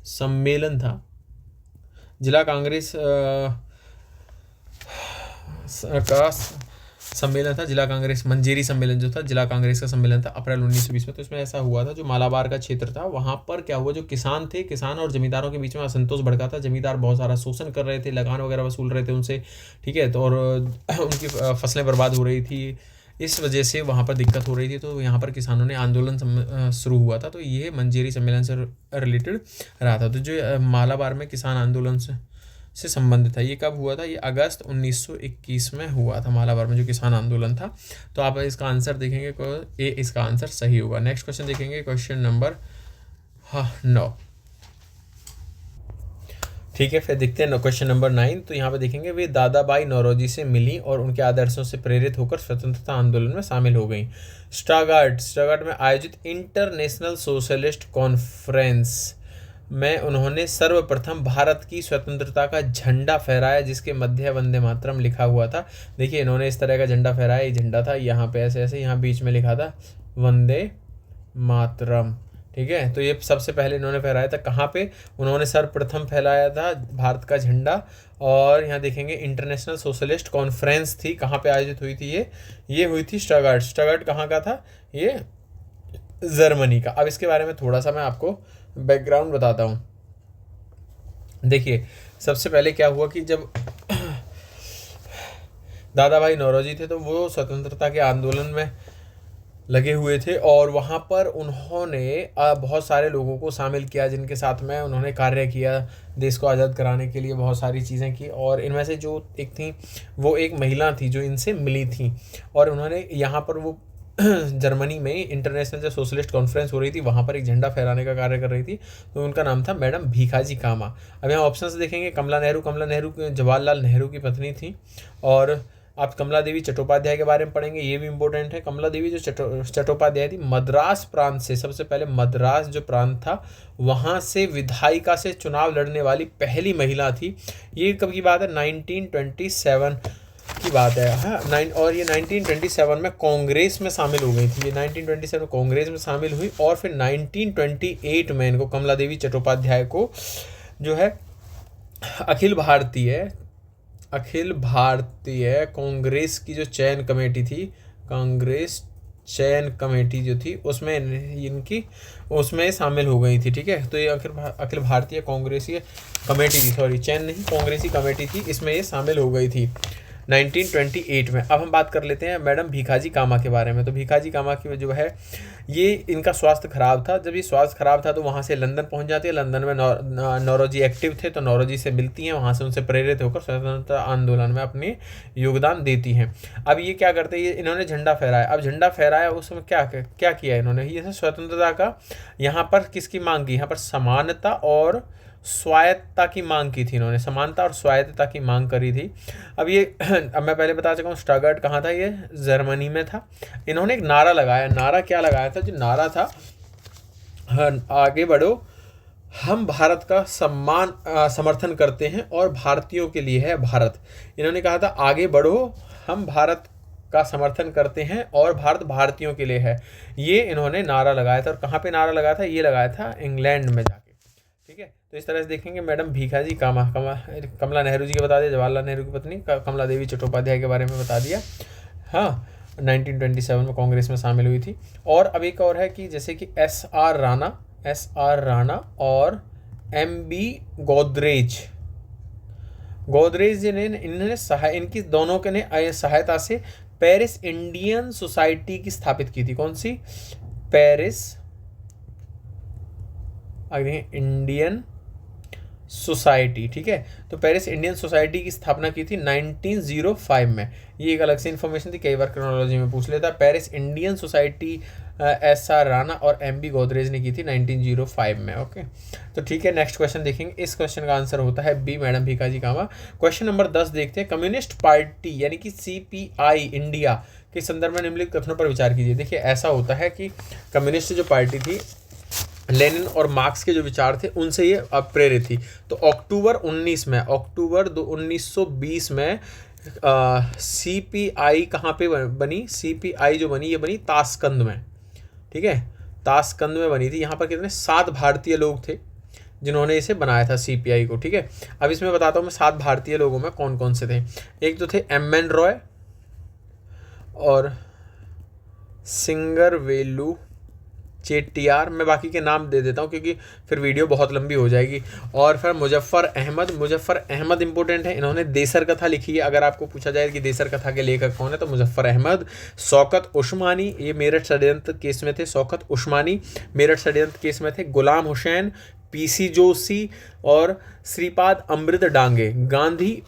सम्मेलन था, जिला कांग्रेस का सम्मेलन था, जिला कांग्रेस मंजेरी सम्मेलन जो था, जिला कांग्रेस का सम्मेलन था अप्रैल 1920 में। तो इसमें ऐसा हुआ था, जो मालाबार का क्षेत्र था वहाँ पर क्या हुआ, जो किसान थे, किसान और जमींदारों के बीच में असंतोष भड़का था। जमींदार बहुत सारा शोषण कर रहे थे, लगान वगैरह वसूल रहे थे उनसे, ठीक है, तो और उनकी फसलें बर्बाद हो रही थी, इस वजह से वहाँ पर दिक्कत हो रही थी। तो यहाँ पर किसानों ने आंदोलन शुरू हुआ था। तो ये मंजेरी सम्मेलन से रिलेटेड रहा था। तो जो मालाबार में किसान आंदोलन से संबंधित था, ये कब हुआ था? ये अगस्त 1921 में हुआ था, मालाबार में जो किसान आंदोलन था। तो आप इसका आंसर देखेंगे, ए इसका आंसर सही होगा। नेक्स्ट क्वेश्चन देखेंगे, क्वेश्चन नंबर 9। ठीक है, फिर देखते हैं क्वेश्चन नंबर 9। तो यहाँ पे देखेंगे, वे दादा भाई नौरोजी से मिली और उनके आदर्शों से प्रेरित होकर स्वतंत्रता आंदोलन में शामिल हो गई। स्टटगार्ट में आयोजित इंटरनेशनल सोशलिस्ट कॉन्फ्रेंस में उन्होंने सर्वप्रथम भारत की स्वतंत्रता का झंडा फहराया, जिसके मध्य वंदे मातरम लिखा हुआ था। देखिए इन्होंने इस तरह का झंडा फहराया, ये झंडा था यहाँ पे ऐसे ऐसे, यहाँ बीच में लिखा था वंदे मातरम, ठीक है। तो ये सबसे पहले इन्होंने फहराया था। कहाँ पे? उन्होंने सर्वप्रथम फैलाया था भारत का झंडा। और यहाँ देखेंगे इंटरनेशनल सोशलिस्ट कॉन्फ्रेंस थी, कहाँ पे आयोजित हुई थी? ये हुई थी स्टटगार्ट कहाँ का था? ये जर्मनी का। अब इसके बारे में थोड़ा सा मैं आपको बैकग्राउंड बताता हूँ। देखिए सबसे पहले क्या हुआ कि जब दादा भाई नौरोजी थे, तो वो स्वतंत्रता के आंदोलन में लगे हुए थे, और वहाँ पर उन्होंने बहुत सारे लोगों को शामिल किया, जिनके साथ में उन्होंने कार्य किया, देश को आज़ाद कराने के लिए बहुत सारी चीज़ें की। और इनमें से जो एक थी, वो एक महिला थी जो इनसे मिली थी, और उन्होंने यहाँ पर वो जर्मनी में इंटरनेशनल जो सोशलिस्ट कॉन्फ्रेंस हो रही थी, वहाँ पर एक झंडा फहराने का कार्य कर रही थी। तो उनका नाम था मैडम भीखाजी कामा। अब यहाँ ऑप्शंस देखेंगे, कमला नेहरू जवाहरलाल नेहरू की पत्नी थी। और आप कमला देवी चट्टोपाध्याय के बारे में पढ़ेंगे, ये भी इंपॉर्टेंट है। कमला देवी जो चट्टोपाध्याय थी, मद्रास प्रांत से, सबसे पहले मद्रास जो प्रांत था वहाँ से विधायिका से चुनाव लड़ने वाली पहली महिला थी। ये कब की बात है? 1927 की बात है। हाँ, और ये 1927 में कांग्रेस में शामिल हो गई थी। ये 1927 में कांग्रेस में शामिल हुई, और फिर 1928 में इनको कमला देवी चट्टोपाध्याय को जो है अखिल भारतीय कांग्रेस की जो चयन कमेटी थी, कांग्रेस चयन कमेटी जो थी उसमें इनकी उसमें शामिल हो गई थी। ठीक है, तो ये अखिल भारतीय कांग्रेसी कमेटी थी, सॉरी चयन नहीं, कांग्रेसी कमेटी थी, इसमें ये शामिल हो गई थी 1928 में। अब हम बात कर लेते हैं मैडम भीखाजी कामा के बारे में। तो भीखाजी कामा की जो है ये इनका स्वास्थ्य खराब था। जब ये स्वास्थ्य खराब था तो वहाँ से लंदन पहुँच जाती है। लंदन में नौरोजी एक्टिव थे, तो नौरोजी से मिलती हैं, वहाँ से उनसे प्रेरित होकर स्वतंत्रता आंदोलन में अपनी योगदान देती हैं। अब ये क्या करते हैं, ये इन्होंने झंडा फहराया। अब झंडा फहराया उस समय क्या किया इन्होंने, ये स्वतंत्रता का यहाँ पर किसकी मांग की, यहाँ पर समानता और स्वायत्तता की मांग की थी इन्होंने, समानता और स्वायत्तता की मांग करी थी। अब ये अब मैं पहले बता चुका हूँ स्टटगार्ट कहाँ था, ये जर्मनी में था। इन्होंने एक नारा लगाया, नारा क्या लगाया था, जो नारा था आगे बढ़ो हम भारत का समर्थन करते हैं और भारतीयों के लिए है भारत। इन्होंने कहा था आगे बढ़ो हम भारत का समर्थन करते हैं और भारत भारतीयों के लिए है। ये इन्होंने नारा लगाया था। और कहाँ पे नारा लगाया था, ये लगाया था इंग्लैंड में जाके। ठीक है, तो इस तरह से देखेंगे मैडम भीखाजी कमला नेहरू जी के बता दिया, जवाहरलाल नेहरू की पत्नी कमला देवी चट्टोपाध्याय के बारे में बता दिया। हाँ, 1927 में कांग्रेस में शामिल हुई थी। और अब एक और है कि जैसे कि एस आर राणा और MB गोदरेज ने इन्होंने इनकी दोनों के ने सहायता से पेरिस इंडियन सोसाइटी की स्थापित की थी। कौन सी, पेरिस इंडियन सोसाइटी। ठीक है, तो पेरिस इंडियन सोसाइटी की स्थापना की थी 1905 में। ये एक अलग से इन्फॉर्मेशन थी, कई बार क्रोनोलॉजी में पूछ लेता। Paris Indian society SR Rana और MB गोदरेज ने की थी 1905 में। ओके, तो ठीक है, नेक्स्ट क्वेश्चन देखेंगे। इस क्वेश्चन का आंसर होता है बी, मैडम भीखाजी कामा। क्वेश्चन नंबर 10 देखते हैं। कम्युनिस्ट पार्टी यानी कि CPI इंडिया के संदर्भ में निम्नलिखित कथनों पर विचार कीजिए। देखिए ऐसा होता है कि कम्युनिस्ट जो पार्टी थी, लेनिन और मार्क्स के जो विचार थे उनसे ये प्रेरित थी। तो अक्टूबर 1920 में CPI कहाँ पे बनी, CPI जो बनी ये बनी ताशकंद में। ठीक है, ताशकंद में बनी थी। यहाँ पर कितने 7 भारतीय लोग थे जिन्होंने इसे बनाया था CPI को। ठीक है, अब इसमें बताता हूँ मैं 7 भारतीय लोगों में कौन कौन से थे। एक तो थे MN रॉय और सिंगरवेलू चेट्टियार, मैं बाकी के नाम दे देता हूँ क्योंकि फिर वीडियो बहुत लंबी हो जाएगी। और फिर मुजफ्फर अहमद इंपॉर्टेंट है, इन्होंने देसर कथा लिखी है। अगर आपको पूछा जाए कि देसर कथा के लेखक कौन है तो मुजफ्फर अहमद। शौकत उस्मानी, ये मेरठ षड्यंत्र केस में थे। शौकत उस्मानी मेरठ षड्यंत्र केस में थे। गुलाम हुसैन, PC जोशी और श्रीपाद अमृत डांगे। गांधी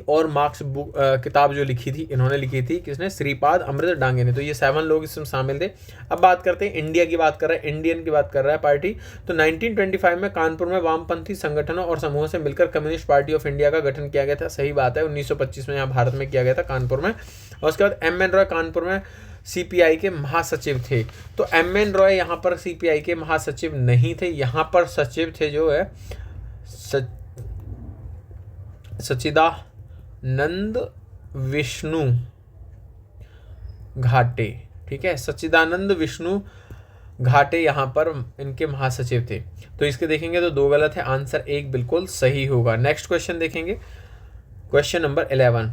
और मार्क्स बुक किताब जो लिखी थी इन्होंने लिखी थी, किसने, श्रीपाद अमृत डांगे ने। तो ये 7 लोग इसमें शामिल थे। अब बात करते हैं इंडिया की, बात कर रहा है इंडियन की बात कर रहा है पार्टी। तो 1925 में कानपुर में वामपंथी संगठनों और समूहों से मिलकर कम्युनिस्ट पार्टी ऑफ इंडिया का गठन किया गया था। सही बात है, 1925 में यहाँ भारत में किया गया था, कानपुर में। और उसके बाद MN रॉय कानपुर में CPI के महासचिव थे। तो MN रॉय यहाँ पर CPI के महासचिव नहीं थे, यहाँ पर सचिव थे जो है सच्चिदानंद विष्णु घाटे। ठीक है, सच्चिदानंद विष्णु घाटे यहाँ पर इनके महासचिव थे। तो इसके देखेंगे तो 2 गलत है, आंसर 1 बिल्कुल सही होगा। नेक्स्ट क्वेश्चन देखेंगे, क्वेश्चन नंबर 11।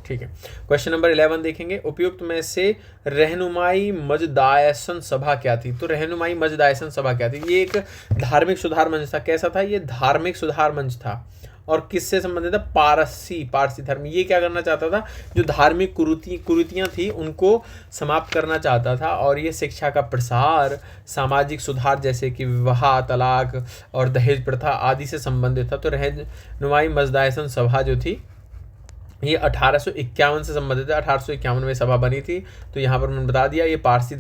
ठीक है, क्वेश्चन नंबर 11 देखेंगे। उपयुक्त में से रहनुमाई मजदायसन सभा क्या थी। तो रहनुमाई मजदायसन सभा क्या थी, ये एक धार्मिक सुधार मंच था। कैसा था ये, धार्मिक सुधार मंच था। और किससे संबंधित था, पारसी धर्म। ये क्या करना चाहता था, जो धार्मिक कुरीतियाँ थी उनको समाप्त करना चाहता था। और ये शिक्षा का प्रसार, सामाजिक सुधार जैसे कि विवाह, तलाक और दहेज प्रथा आदि से संबंधित था। तो रहनुमाई मजदायसन सभा जो थी ये 1851 से संबंधित है। 1851 में सभा बनी थी। तो यहाँ पर मैंने बता दिया ये पारसी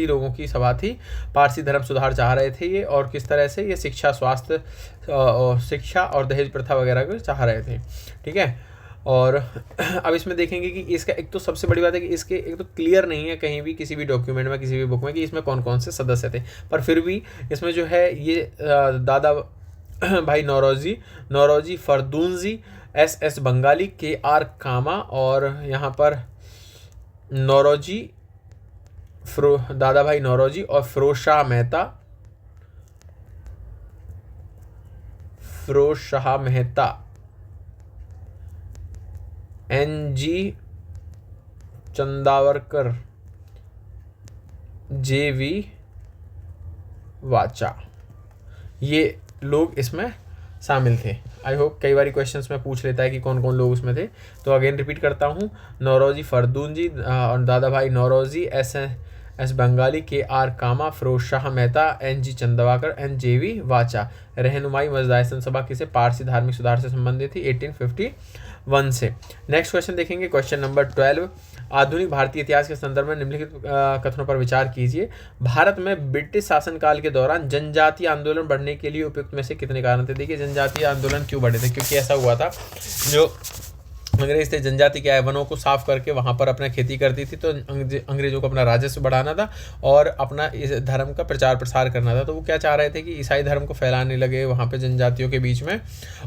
लोगों की सभा थी। पारसी धर्म सुधार चाह रहे थे ये, और किस तरह से, ये शिक्षा, स्वास्थ्य, शिक्षा और दहेज प्रथा वगैरह को चाह रहे थे। ठीक है, और अब इसमें देखेंगे कि इसका एक तो सबसे बड़ी बात है कि इसके एक तो क्लियर नहीं है कहीं भी किसी भी डॉक्यूमेंट में, किसी भी बुक में, कि इसमें कौन कौन से सदस्य थे। पर फिर भी इसमें जो है ये दादा भाई नौरोजी फरदूनजी, SS बंगाली, KR कामा, और यहाँ पर दादा भाई नौरोजी और फिरोज शाह मेहता NG चंदावरकर, JV वाचा, ये लोग इसमें शामिल थे। आई होप कई बार क्वेश्चंस में पूछ लेता है कि कौन कौन लोग उसमें थे। तो अगेन रिपीट करता हूँ, नौरोजी फरदून जी और दादा भाई नौरोजी, एस बंगाली, KR कामा, फिरोज शाह मेहता, NG चंदावरकर, JV वाचा। रहनुमाई मजदा हसन सभा किसे? पारसी धार्मिक सुधार से संबंधित थी 1851 से। नेक्स्ट क्वेश्चन देखेंगे, क्वेश्चन नंबर 12। आधुनिक भारतीय इतिहास के संदर्भ में निम्नलिखित कथनों पर विचार कीजिए। भारत में ब्रिटिश शासनकाल के दौरान जनजातीय आंदोलन बढ़ने के लिए उपयुक्त में से कितने कारण थे? देखिए, जनजातीय आंदोलन क्यों बढ़े थे? क्योंकि ऐसा हुआ था, जो अंग्रेज थे, जनजाति क्या है, वनों को साफ करके वहाँ पर अपना खेती करती थी, तो अंग्रेजों को अपना राजस्व बढ़ाना था और अपना इस धर्म का प्रचार प्रसार करना था। तो वो क्या चाह रहे थे कि ईसाई धर्म को फैलाने लगे वहाँ पे जनजातियों के बीच में,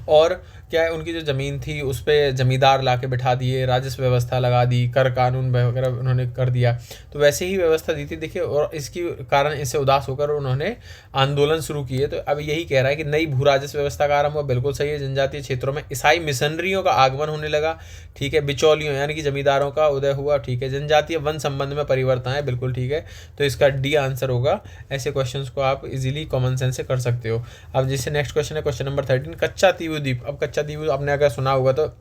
और क्या है, उनकी जो ज़मीन थी उस पर जमींदार ला के बिठा दिए, राजस्व व्यवस्था लगा दी, कर कानून वगैरह उन्होंने कर दिया। तो वैसे ही व्यवस्था दी थी, देखिए, और इसकी कारण इससे उदास होकर उन्होंने आंदोलन शुरू किए। तो अब यही कह रहा है कि नई भू राजस्व व्यवस्था का आरंभ हुआ, बिल्कुल सही है। जनजातीय क्षेत्रों में ईसाई मिशनरियों का आगमन होने लगा, ठीक है। बिचौलियों यानी कि जमींदारों का उदय हुआ, ठीक है। जनजातीय वन संबंध में परिवर्तन है, बिल्कुल ठीक है। तो इसका डी आंसर होगा। ऐसे क्वेश्चंस को आप इजीली कॉमन सेंस से कर सकते हो। अब जैसे नेक्स्ट क्वेश्चन है, क्वेश्चन नंबर 13, कच्चा तीवु द्वीप। अब कच्चा तीवु आपने अगर सुना होगा तो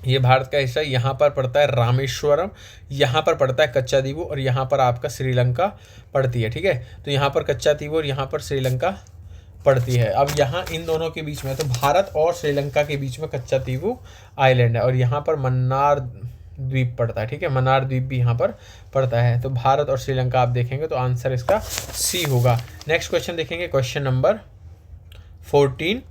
ये भारत का हिस्सा, यहाँ पर पड़ता है रामेश्वरम, यहाँ पर पड़ता है कच्चा द्वीप, और यहाँ पर आपका श्रीलंका पड़ती है, ठीक है। तो यहाँ पर कच्चा द्वीप और यहाँ पर श्रीलंका पड़ती है। अब यहाँ इन दोनों के बीच में, तो भारत और श्रीलंका के बीच में कच्चा तीवु आइलैंड है, और यहाँ पर मन्नार द्वीप पड़ता है, ठीक है। मन्नार द्वीप भी यहाँ पर पड़ता है। तो भारत और श्रीलंका आप देखेंगे तो आंसर इसका सी होगा। नेक्स्ट क्वेश्चन देखेंगे, क्वेश्चन नंबर 14।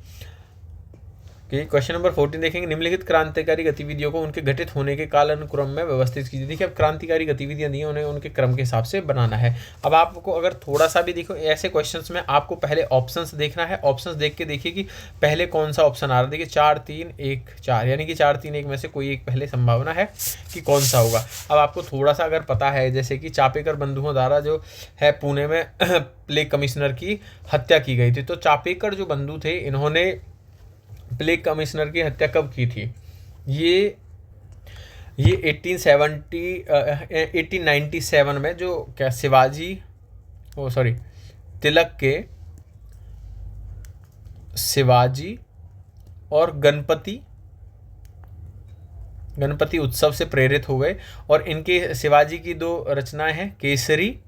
क्वेश्चन नंबर 14 देखेंगे, निम्नलिखित क्रांतिकारी गतिविधियों को उनके घटित होने के कालानुक्रम में व्यवस्थित कीजिए। देखिए, अब क्रांतिकारी गतिविधियां दी हैं, उन्हें उनके क्रम के हिसाब से बनाना है। अब आपको अगर थोड़ा सा भी देखो, ऐसे क्वेश्चंस में आपको पहले ऑप्शंस देखना है। ऑप्शंस देख के देखिए कि पहले कौन सा ऑप्शन आ रहा है। देखिए, 4 3 1 4, यानी कि 4 3 1 में से कोई एक पहले संभावना है कि कौन सा होगा। अब आपको थोड़ा सा अगर पता है, जैसे कि चापेकर बंधुओं द्वारा जो है पुणे में प्लेग कमिश्नर की हत्या की गई थी। तो चापेकर जो बंधु थे, इन्होंने प्लेग कमिश्नर की हत्या कब की थी? ये 1897 में, जो क्या तिलक के शिवाजी और गणपति उत्सव से प्रेरित हो गए। और इनके शिवाजी की 2 रचनाएं हैं, केसरी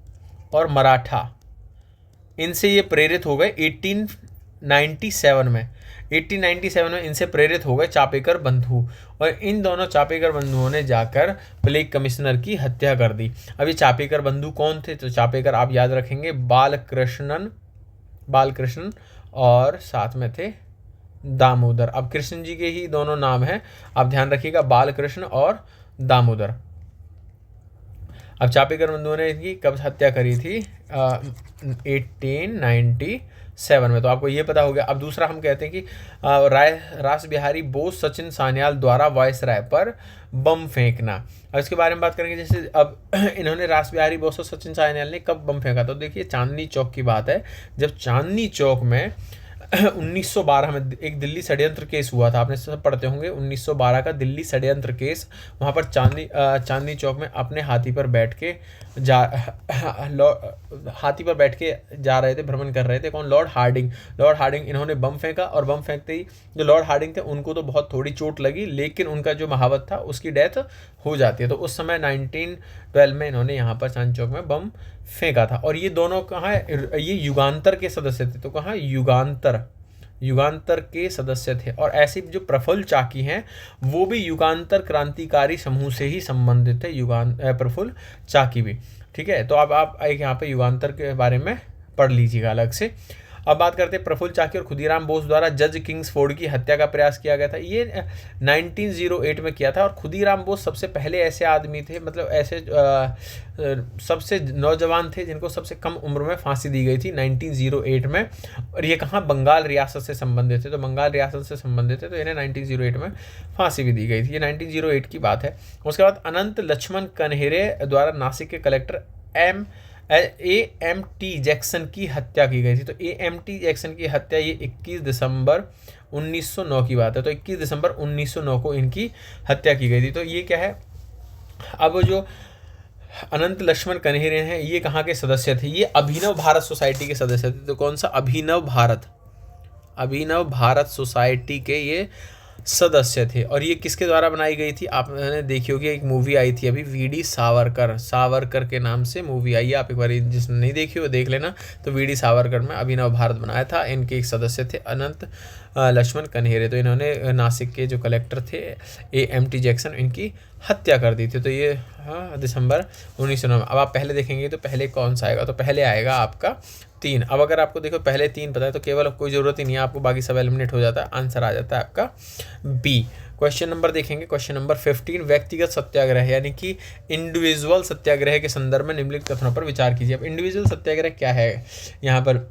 और मराठा, इनसे ये प्रेरित हो गए 1897 में। 1897 में इनसे प्रेरित हो गए चापेकर बंधु, और इन दोनों चापेकर बंधुओं ने जाकर प्लेग कमिश्नर की हत्या कर दी। अभी चापेकर बंधु कौन थे? तो चापेकर आप याद रखेंगे, बालकृष्णन और साथ में थे दामोदर। अब कृष्ण जी के ही दोनों नाम हैं, आप ध्यान रखिएगा, बालकृष्ण और दामोदर। अब चापेकर बंधुओं ने इनकी कब हत्या करी थी? 1897 में। तो आपको ये पता हो गया। अब दूसरा हम कहते हैं कि रास बिहारी बोस सचिन सान्याल द्वारा वायसराय पर बम फेंकना। अब इसके बारे में बात करेंगे। जैसे अब इन्होंने रास बिहारी बोस और सचिन सान्याल ने कब बम फेंका? तो देखिए, चांदनी चौक की बात है, जब चांदनी चौक में 1912 में एक दिल्ली षड्यंत्र केस हुआ था। आपने सब पढ़ते होंगे, 1912 का दिल्ली षड्यंत्र केस। वहाँ पर चांदनी चौक में अपने हाथी पर बैठ के जा रहे थे, भ्रमण कर रहे थे। कौन? Lord Hardinge. इन्होंने बम फेंका, और बम फेंकते ही जो लॉर्ड हार्डिंग थे उनको तो बहुत थोड़ी चोट लगी, लेकिन उनका जो महावत था उसकी डेथ हो जाती है। तो उस समय 1912 में इन्होंने यहाँ पर चांदनी चौक में बम फेंका था। और ये दोनों कहाँ है? ये युगांतर के सदस्य थे। तो कहाँ? युगांतर के सदस्य थे। और ऐसे जो प्रफुल्ल चाकी हैं, वो भी युगांतर क्रांतिकारी समूह से ही संबंधित थे, प्रफुल्ल चाकी भी, ठीक है। तो अब आप एक यहाँ पे युगांतर के बारे में पढ़ लीजिएगा अलग से। अब बात करते हैं, प्रफुल्ल चाकी और खुदीराम बोस द्वारा जज किंग्सफोर्ड की हत्या का प्रयास किया गया था। ये 1908 में किया था। और खुदीराम बोस सबसे पहले ऐसे आदमी थे, मतलब ऐसे सबसे नौजवान थे जिनको सबसे कम उम्र में फांसी दी गई थी 1908 में। और ये कहाँ? बंगाल रियासत से संबंधित थे। तो बंगाल रियासत से संबंधित थे, तो इन्हें 1908 में फांसी भी दी गई थी। ये 1908 की बात है। उसके बाद अनंत लक्ष्मण कन्हेरे द्वारा नासिक के कलेक्टर AMT जैक्सन की हत्या की गई थी। तो AMT जैक्सन की हत्या ये 21 दिसंबर 1909 की बात है। तो 21 दिसंबर 1909 को इनकी हत्या की गई थी। तो ये क्या है, अब जो अनंत लक्ष्मण कन्हेरे हैं ये कहाँ के सदस्य थे, ये अभिनव भारत सोसाइटी के सदस्य थे। तो कौन सा, अभिनव भारत सोसाइटी के ये सदस्य थे। और ये किसके द्वारा बनाई गई थी, आपने देखी होगी एक मूवी आई थी अभी, VD सावरकर के नाम से मूवी आई है, आप एक बार जिसने नहीं देखी वो देख लेना। तो VD सावरकर में अभिनव भारत बनाया था। इनके एक सदस्य थे अनंत लक्ष्मण कन्हेरे। तो इन्होंने नासिक के जो कलेक्टर थे AMT जैक्सन, इनकी हत्या कर दी थी। तो ये दिसंबर 1909 में। अब आप पहले देखेंगे तो पहले कौन सा आएगा, तो पहले आएगा आपका 3। अब अगर आपको देखो पहले 3 पता है तो केवल कोई ज़रूरत ही नहीं है आपको, बाकी सब एलिमिनेट हो जाता है, आंसर आ जाता है आपका B। क्वेश्चन नंबर देखेंगे, क्वेश्चन नंबर 15, व्यक्तिगत सत्याग्रह यानी कि इंडिविजुअल सत्याग्रह के संदर्भ में निम्नलिखित कथनों पर विचार कीजिए। अब इंडिविजुअल सत्याग्रह क्या है, यहाँ पर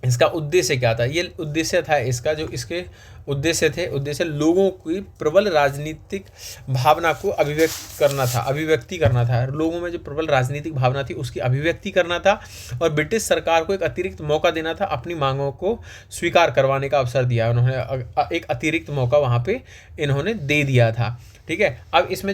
इसका उद्देश्य क्या था, ये उद्देश्य था इसका, जो इसके उद्देश्य लोगों की प्रबल राजनीतिक भावना को अभिव्यक्ति करना था। लोगों में जो प्रबल राजनीतिक भावना थी उसकी अभिव्यक्ति करना था, और ब्रिटिश सरकार को एक अतिरिक्त मौका देना था, अपनी मांगों को स्वीकार करवाने का अवसर दिया उन्होंने, एक अतिरिक्त मौका वहाँ पे इन्होंने दे दिया था। ठीक है। अब इसमें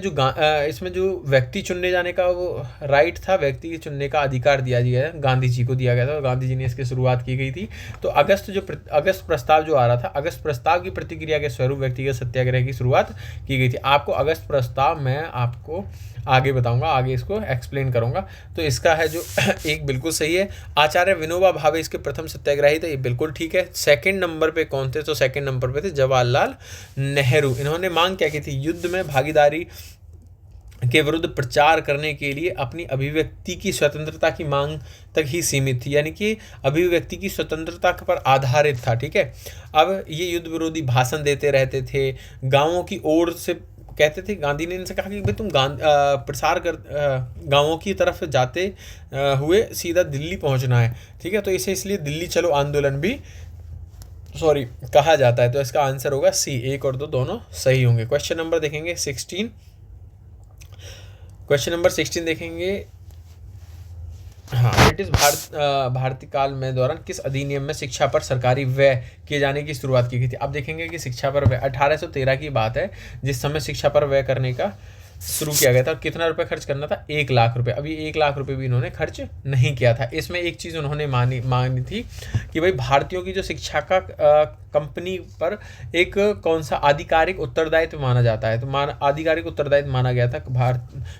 जो व्यक्ति चुनने जाने का वो राइट था, व्यक्ति के चुनने का अधिकार दिया गया है, गांधी जी को दिया गया था, और गांधी जी ने इसकी शुरुआत की गई थी। तो अगस्त प्रस्ताव जो आ रहा था, अगस्त प्रस्ताव की प्रतिक्रिया के स्वरूप व्यक्तिगत सत्याग्रह की शुरुआत की गई थी। आपको अगस्त प्रस्ताव मैं आपको आगे बताऊंगा, आगे इसको एक्सप्लेन करूंगा। तो इसका है जो एक बिल्कुल सही है, आचार्य विनोबा भावे इसके प्रथम सत्याग्रही थे, ये बिल्कुल ठीक है। सेकंड नंबर पे कौन थे, तो सेकंड नंबर पे थे जवाहरलाल नेहरू। इन्होंने मांग क्या की थी, युद्ध में भागीदारी के विरुद्ध प्रचार करने के लिए अपनी अभिव्यक्ति की स्वतंत्रता की मांग तक ही सीमित थी, यानी कि अभिव्यक्ति की स्वतंत्रता पर आधारित था। ठीक है। अब ये युद्ध विरोधी भाषण देते रहते थे, गांवों की ओर से कहते थे, गांधी ने इनसे कहा कि भाई तुम प्रसार कर गांवों की तरफ जाते हुए सीधा दिल्ली पहुंचना है। ठीक है। तो इसे इसलिए दिल्ली चलो आंदोलन भी कहा जाता है। तो इसका आंसर होगा C, 1 और 2 दोनों सही होंगे। क्वेश्चन नंबर देखेंगे 16, क्वेश्चन नंबर 16 देखेंगे। हाँ, ब्रिटिश भारतीय काल में दौरान किस अधिनियम में शिक्षा पर सरकारी व्यय किए जाने की शुरुआत की गई थी। अब देखेंगे कि शिक्षा पर व्यय 1813 की बात है, जिस समय शिक्षा पर व्यय करने का शुरू किया गया था। कितना रुपए खर्च करना था, 1 लाख रुपए। अभी 1 लाख रुपए भी इन्होंने खर्च नहीं किया था। इसमें एक चीज़ उन्होंने मानी थी कि भाई भारतीयों की जो शिक्षा का कंपनी पर एक कौन सा आधिकारिक उत्तरदायित्व माना जाता है, तो आधिकारिक उत्तरदायित्व माना गया था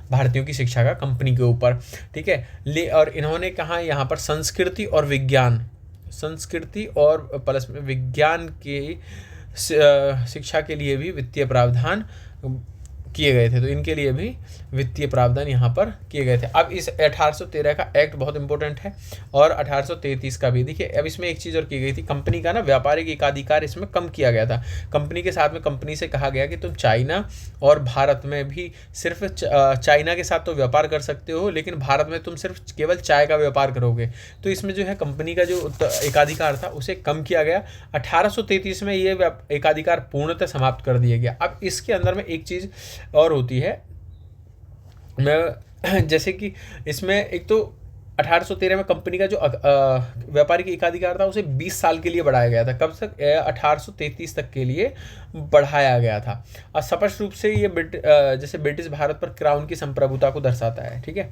भारतीयों की शिक्षा का कंपनी के ऊपर। ठीक है। और इन्होंने कहा यहाँ पर संस्कृति और प्लस में विज्ञान की शिक्षा के लिए भी वित्तीय प्रावधान किए गए थे। तो इनके लिए भी वित्तीय प्रावधान यहाँ पर किए गए थे। अब इस 1813 का एक्ट बहुत इंपॉर्टेंट है, और 1833 का भी। देखिए अब इसमें एक चीज़ और की गई थी, कंपनी का ना व्यापारिक एकाधिकार इसमें कम किया गया था। कंपनी के साथ में कंपनी से कहा गया कि तुम चाइना और भारत में भी सिर्फ चाइना के साथ तो व्यापार कर सकते हो, लेकिन भारत में तुम सिर्फ केवल चाय का व्यापार करोगे। तो इसमें जो है कंपनी का जो एकाधिकार था उसे कम किया गया। 1833 में ये एकाधिकार पूर्णतः समाप्त कर दिया गया। अब इसके अंदर में एक चीज़ और होती है, मैं जैसे कि इसमें एक तो 1813 में कंपनी का जो व्यापारिक एकाधिकार था उसे 20 साल के लिए बढ़ाया गया था। कब तक, 1833 तक के लिए बढ़ाया गया था। और स्पष्ट रूप से ये जैसे ब्रिटिश भारत पर क्राउन की संप्रभुता को दर्शाता है। ठीक है।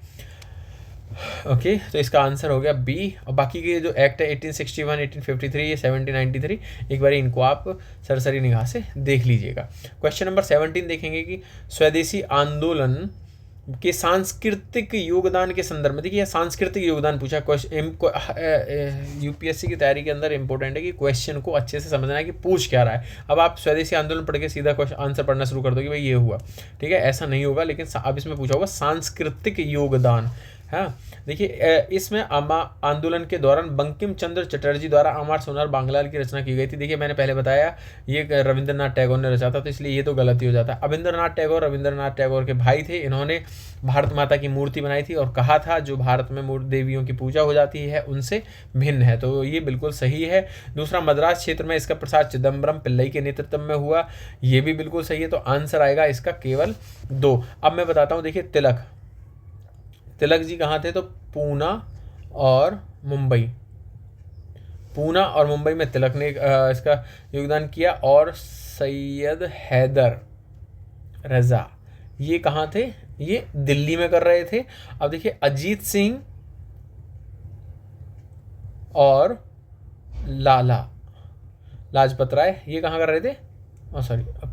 ओके, तो इसका आंसर हो गया B। और बाकी के जो एक्ट है 1861, 1853, ये 1793, एक बार इनको आप सरसरी निगाह से देख लीजिएगा। क्वेश्चन नंबर 17 देखेंगे कि स्वदेशी आंदोलन के सांस्कृतिक योगदान के संदर्भ में। देखिए सांस्कृतिक योगदान पूछा, यूपीएससी की तैयारी के अंदर इंपॉर्टेंट है कि क्वेश्चन को अच्छे से समझना है कि पूछ क्या रहा है। अब आप स्वदेशी आंदोलन पढ़ के सीधा आंसर पढ़ना शुरू कर दो कि भाई ये हुआ, ठीक है, ऐसा नहीं होगा। लेकिन अब इसमें पूछा होगा सांस्कृतिक योगदान। हाँ, देखिए इसमें आंदोलन के दौरान बंकिम चंद्र चटर्जी द्वारा अमर सोनार बांग्लाल की रचना की गई थी। देखिए मैंने पहले बताया ये रविंद्रनाथ टैगोर ने रचा था, तो इसलिए ये तो गलती हो जाता है। रविंद्रनाथ टैगोर के भाई थे। इन्होंने भारत माता की मूर्ति बनाई थी और कहा था जो भारत में देवियों की पूजा हो जाती है उनसे भिन्न है, तो ये बिल्कुल सही है। दूसरा, मद्रास क्षेत्र में इसका प्रसार चिदम्बरम पिल्लई के नेतृत्व में हुआ, ये भी बिल्कुल सही है। तो आंसर आएगा इसका केवल 2। अब मैं बताता हूँ, देखिए तिलक जी कहाँ थे? तो पूना और मुंबई, पूना और मुंबई में तिलक ने इसका योगदान किया। और सैयद हैदर रजा ये कहाँ थे? ये दिल्ली में कर रहे थे। अब देखिए अजीत सिंह और लाला लाजपत राय ये कहाँ कर रहे थे?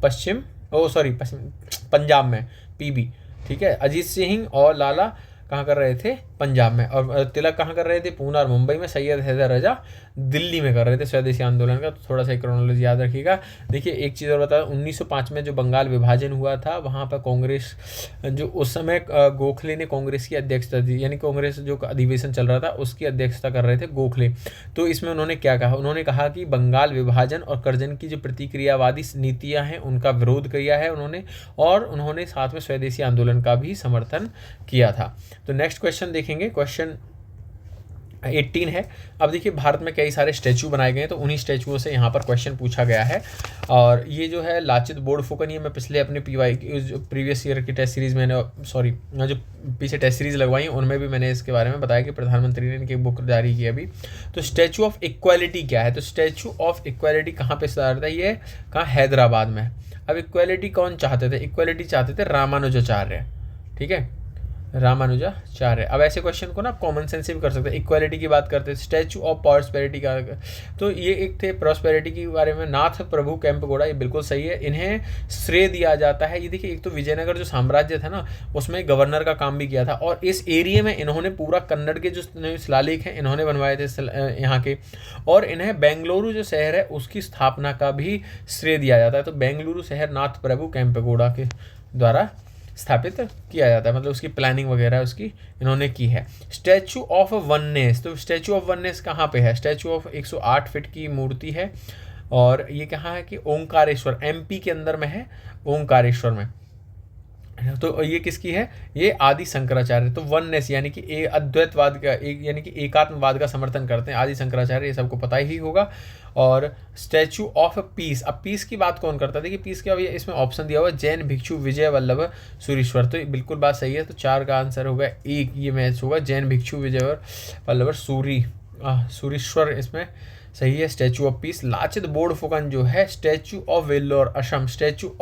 पश्चिम पंजाब में, पीबी। ठीक है, अजीत सिंह और लाला कहाँ कर रहे थे? पंजाब में। और तिलक कहाँ कर रहे थे? पूना और मुंबई में। सैयद हैदर रजा दिल्ली में कर रहे थे स्वदेशी आंदोलन का। तो थोड़ा सा क्रोनोलॉजी याद रखिएगा। देखिए एक चीज़ और बता, 1905 में जो बंगाल विभाजन हुआ था वहाँ पर कांग्रेस, जो उस समय गोखले ने कांग्रेस की अध्यक्षता दी, यानी कांग्रेस जो अधिवेशन चल रहा था उसकी अध्यक्षता कर रहे थे गोखले। तो इसमें उन्होंने क्या कहा? उन्होंने कहा कि बंगाल विभाजन और कर्जन की जो प्रतिक्रियावादी नीतियाँ हैं उनका विरोध किया है उन्होंने, और उन्होंने साथ में स्वदेशी आंदोलन का भी समर्थन किया था। तो नेक्स्ट क्वेश्चन देखेंगे, क्वेश्चन 18 है। अब देखिए भारत में कई सारे स्टैचू बनाए गए हैं, तो उन्हीं स्टैचुओं से यहाँ पर क्वेश्चन पूछा गया है। और ये जो है लाचित बोरफुकन, ये मैं पिछले अपने प्रीवियस ईयर की टेस्ट सीरीज़ मैंने जो पीछे टेस्ट सीरीज़ लगवाई हैं उनमें भी मैंने इसके बारे में बताया कि प्रधानमंत्री ने इनकी बुक जारी की अभी। तो स्टैचू ऑफ इक्वालिटी क्या है? तो स्टैचू ऑफ इक्वालिटी कहाँ पर स्टार्ट था? ये कहाँ? हैदराबाद में। अब इक्वालिटी कौन चाहते थे? इक्वालिटी चाहते थे रामानुजाचार्य। ठीक है, रामानुजाचार्य। अब ऐसे क्वेश्चन को ना कॉमन सेंस से भी कर सकते हैं। इक्वालिटी की बात करते हैं, स्टैचू ऑफ प्रॉस्पेरिटी का, तो ये एक थे प्रॉस्पेरिटी के बारे में, नाथ प्रभु कैंपगौड़ा, ये बिल्कुल सही है। इन्हें श्रेय दिया जाता है। ये देखिए एक तो विजयनगर जो साम्राज्य था ना उसमें गवर्नर का काम भी किया था, और इस एरिया में इन्होंने पूरा कन्नड़ के जो शिलालेख हैं इन्होंने बनवाए थे यहाँ के। और इन्हें बेंगलुरु जो शहर है उसकी स्थापना का भी श्रेय दिया जाता है। तो बेंगलुरु शहर नाथ प्रभु कैंपगौड़ा के द्वारा स्थापित किया जाता है, मतलब उसकी प्लानिंग वगैरह उसकी इन्होंने की है। स्टैचू ऑफ वननेस, तो स्टैचू ऑफ वननेस कहाँ पे है? स्टैचू ऑफ 108 फीट की मूर्ति है, और ये कहाँ है? कि ओंकारेश्वर, एमपी के अंदर में है, ओंकारेश्वर में। तो ये किसकी है? ये आदि शंकराचार्य। तो वननेस यानी कि अद्वैतवाद का, यानी कि एकात्मवाद का समर्थन करते हैं आदि शंकराचार्य, ये सबको पता ही होगा। और स्टैचू ऑफ पीस, अब पीस की बात कौन करता है? देखिए पीस क्या हुआ, इसमें ऑप्शन दिया हुआ जैन भिक्षु विजय वल्लभ सूरीश्वर, तो बिल्कुल बात सही है। तो 4 का आंसर होगा 1, ये मैच होगा जैन भिक्षु विजय वल्लभ सूरीश्वर, इसमें सही है statue of peace. Lachit Borphukan जो है statue of Vellore Assam, statue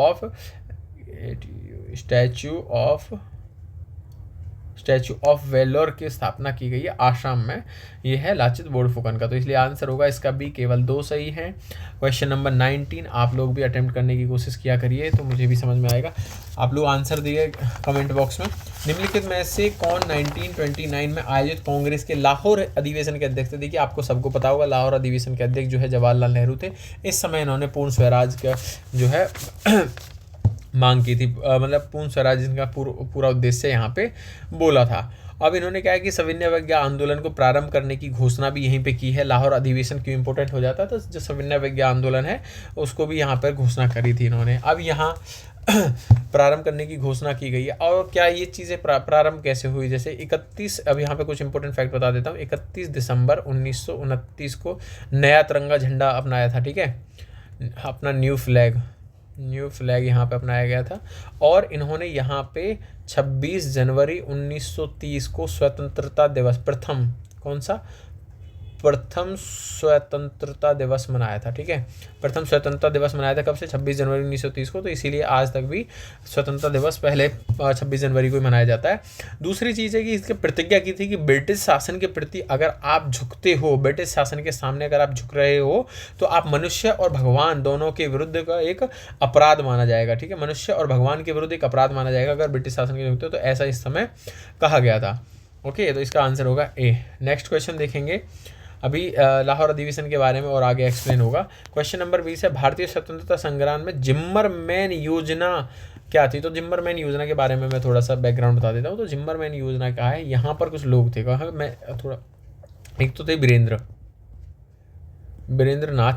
of Vellore की स्थापना की गई है आसाम में, ये है लाचित बोरफुकन का। तो इसलिए आंसर होगा इसका भी, केवल 2 सही है। क्वेश्चन नंबर 19 आप लोग भी अटेम्प्ट करने की कोशिश किया करिए, तो मुझे भी समझ में आएगा। आप लोग आंसर दिए कमेंट बॉक्स में। निम्नलिखित में से कौन 1929 में आयोजित कांग्रेस के लाहौर अधिवेशन के अध्यक्ष थे? देखिए आपको सबको पता होगा लाहौर अधिवेशन के अध्यक्ष जो है जवाहरलाल नेहरू थे। इस समय इन्होंने पूर्ण स्वराज का जो है मांग की थी, मतलब पूर्ण स्वराज जिनका पूरा उद्देश्य यहाँ पे बोला था। अब इन्होंने क्या है कि सविनय अवज्ञा आंदोलन को प्रारंभ करने की घोषणा भी यहीं पे की है। लाहौर अधिवेशन क्यों इंपॉर्टेंट हो जाता है? तो जो सविनय अवज्ञा आंदोलन है उसको भी यहाँ पर घोषणा करी थी इन्होंने। अब यहाँ प्रारंभ करने की घोषणा की गई है। और क्या ये चीज़ें प्रारंभ कैसे हुई? जैसे 31, अब यहाँ पे कुछ इंपॉर्टेंट फैक्ट बता देता हूँ। 31 दिसंबर 1929 को नया तिरंगा झंडा अपनाया था। ठीक है, अपना न्यू फ्लैग यहाँ पे अपनाया गया था। और इन्होंने यहाँ पे 26 जनवरी 1930 को स्वतंत्रता दिवस, प्रथम स्वतंत्रता दिवस मनाया था। ठीक है, प्रथम स्वतंत्रता दिवस मनाया था कब से? 26 जनवरी 1930 को। तो इसीलिए आज तक भी स्वतंत्रता दिवस पहले 26 जनवरी को ही मनाया जाता है। दूसरी चीज़ है कि इसकी प्रतिज्ञा की थी कि ब्रिटिश शासन के प्रति अगर आप झुकते हो, ब्रिटिश शासन के सामने अगर आप झुक रहे हो, तो आप मनुष्य और भगवान दोनों के विरुद्ध का एक अपराध माना जाएगा। ठीक है, मनुष्य और भगवान के विरुद्ध एक अपराध माना जाएगा अगर ब्रिटिश शासन के झुकते हो, तो ऐसा इस समय कहा गया था। ओके, तो इसका आंसर होगा ए। नेक्स्ट क्वेश्चन देखेंगे, अभी लाहौर अधिवेशन के बारे में और आगे एक्सप्लेन होगा। क्वेश्चन नंबर 20 है, भारतीय स्वतंत्रता संग्राम में जिम्मरमैन योजना क्या थी? तो जिम्मरमैन योजना के बारे में मैं थोड़ा सा बैकग्राउंड बता देता हूँ। तो जिम्मरमैन योजना क्या है? यहाँ पर कुछ लोग थे, कहाँ मैं थोड़ा, एक तो थे वीरेंद्रनाथ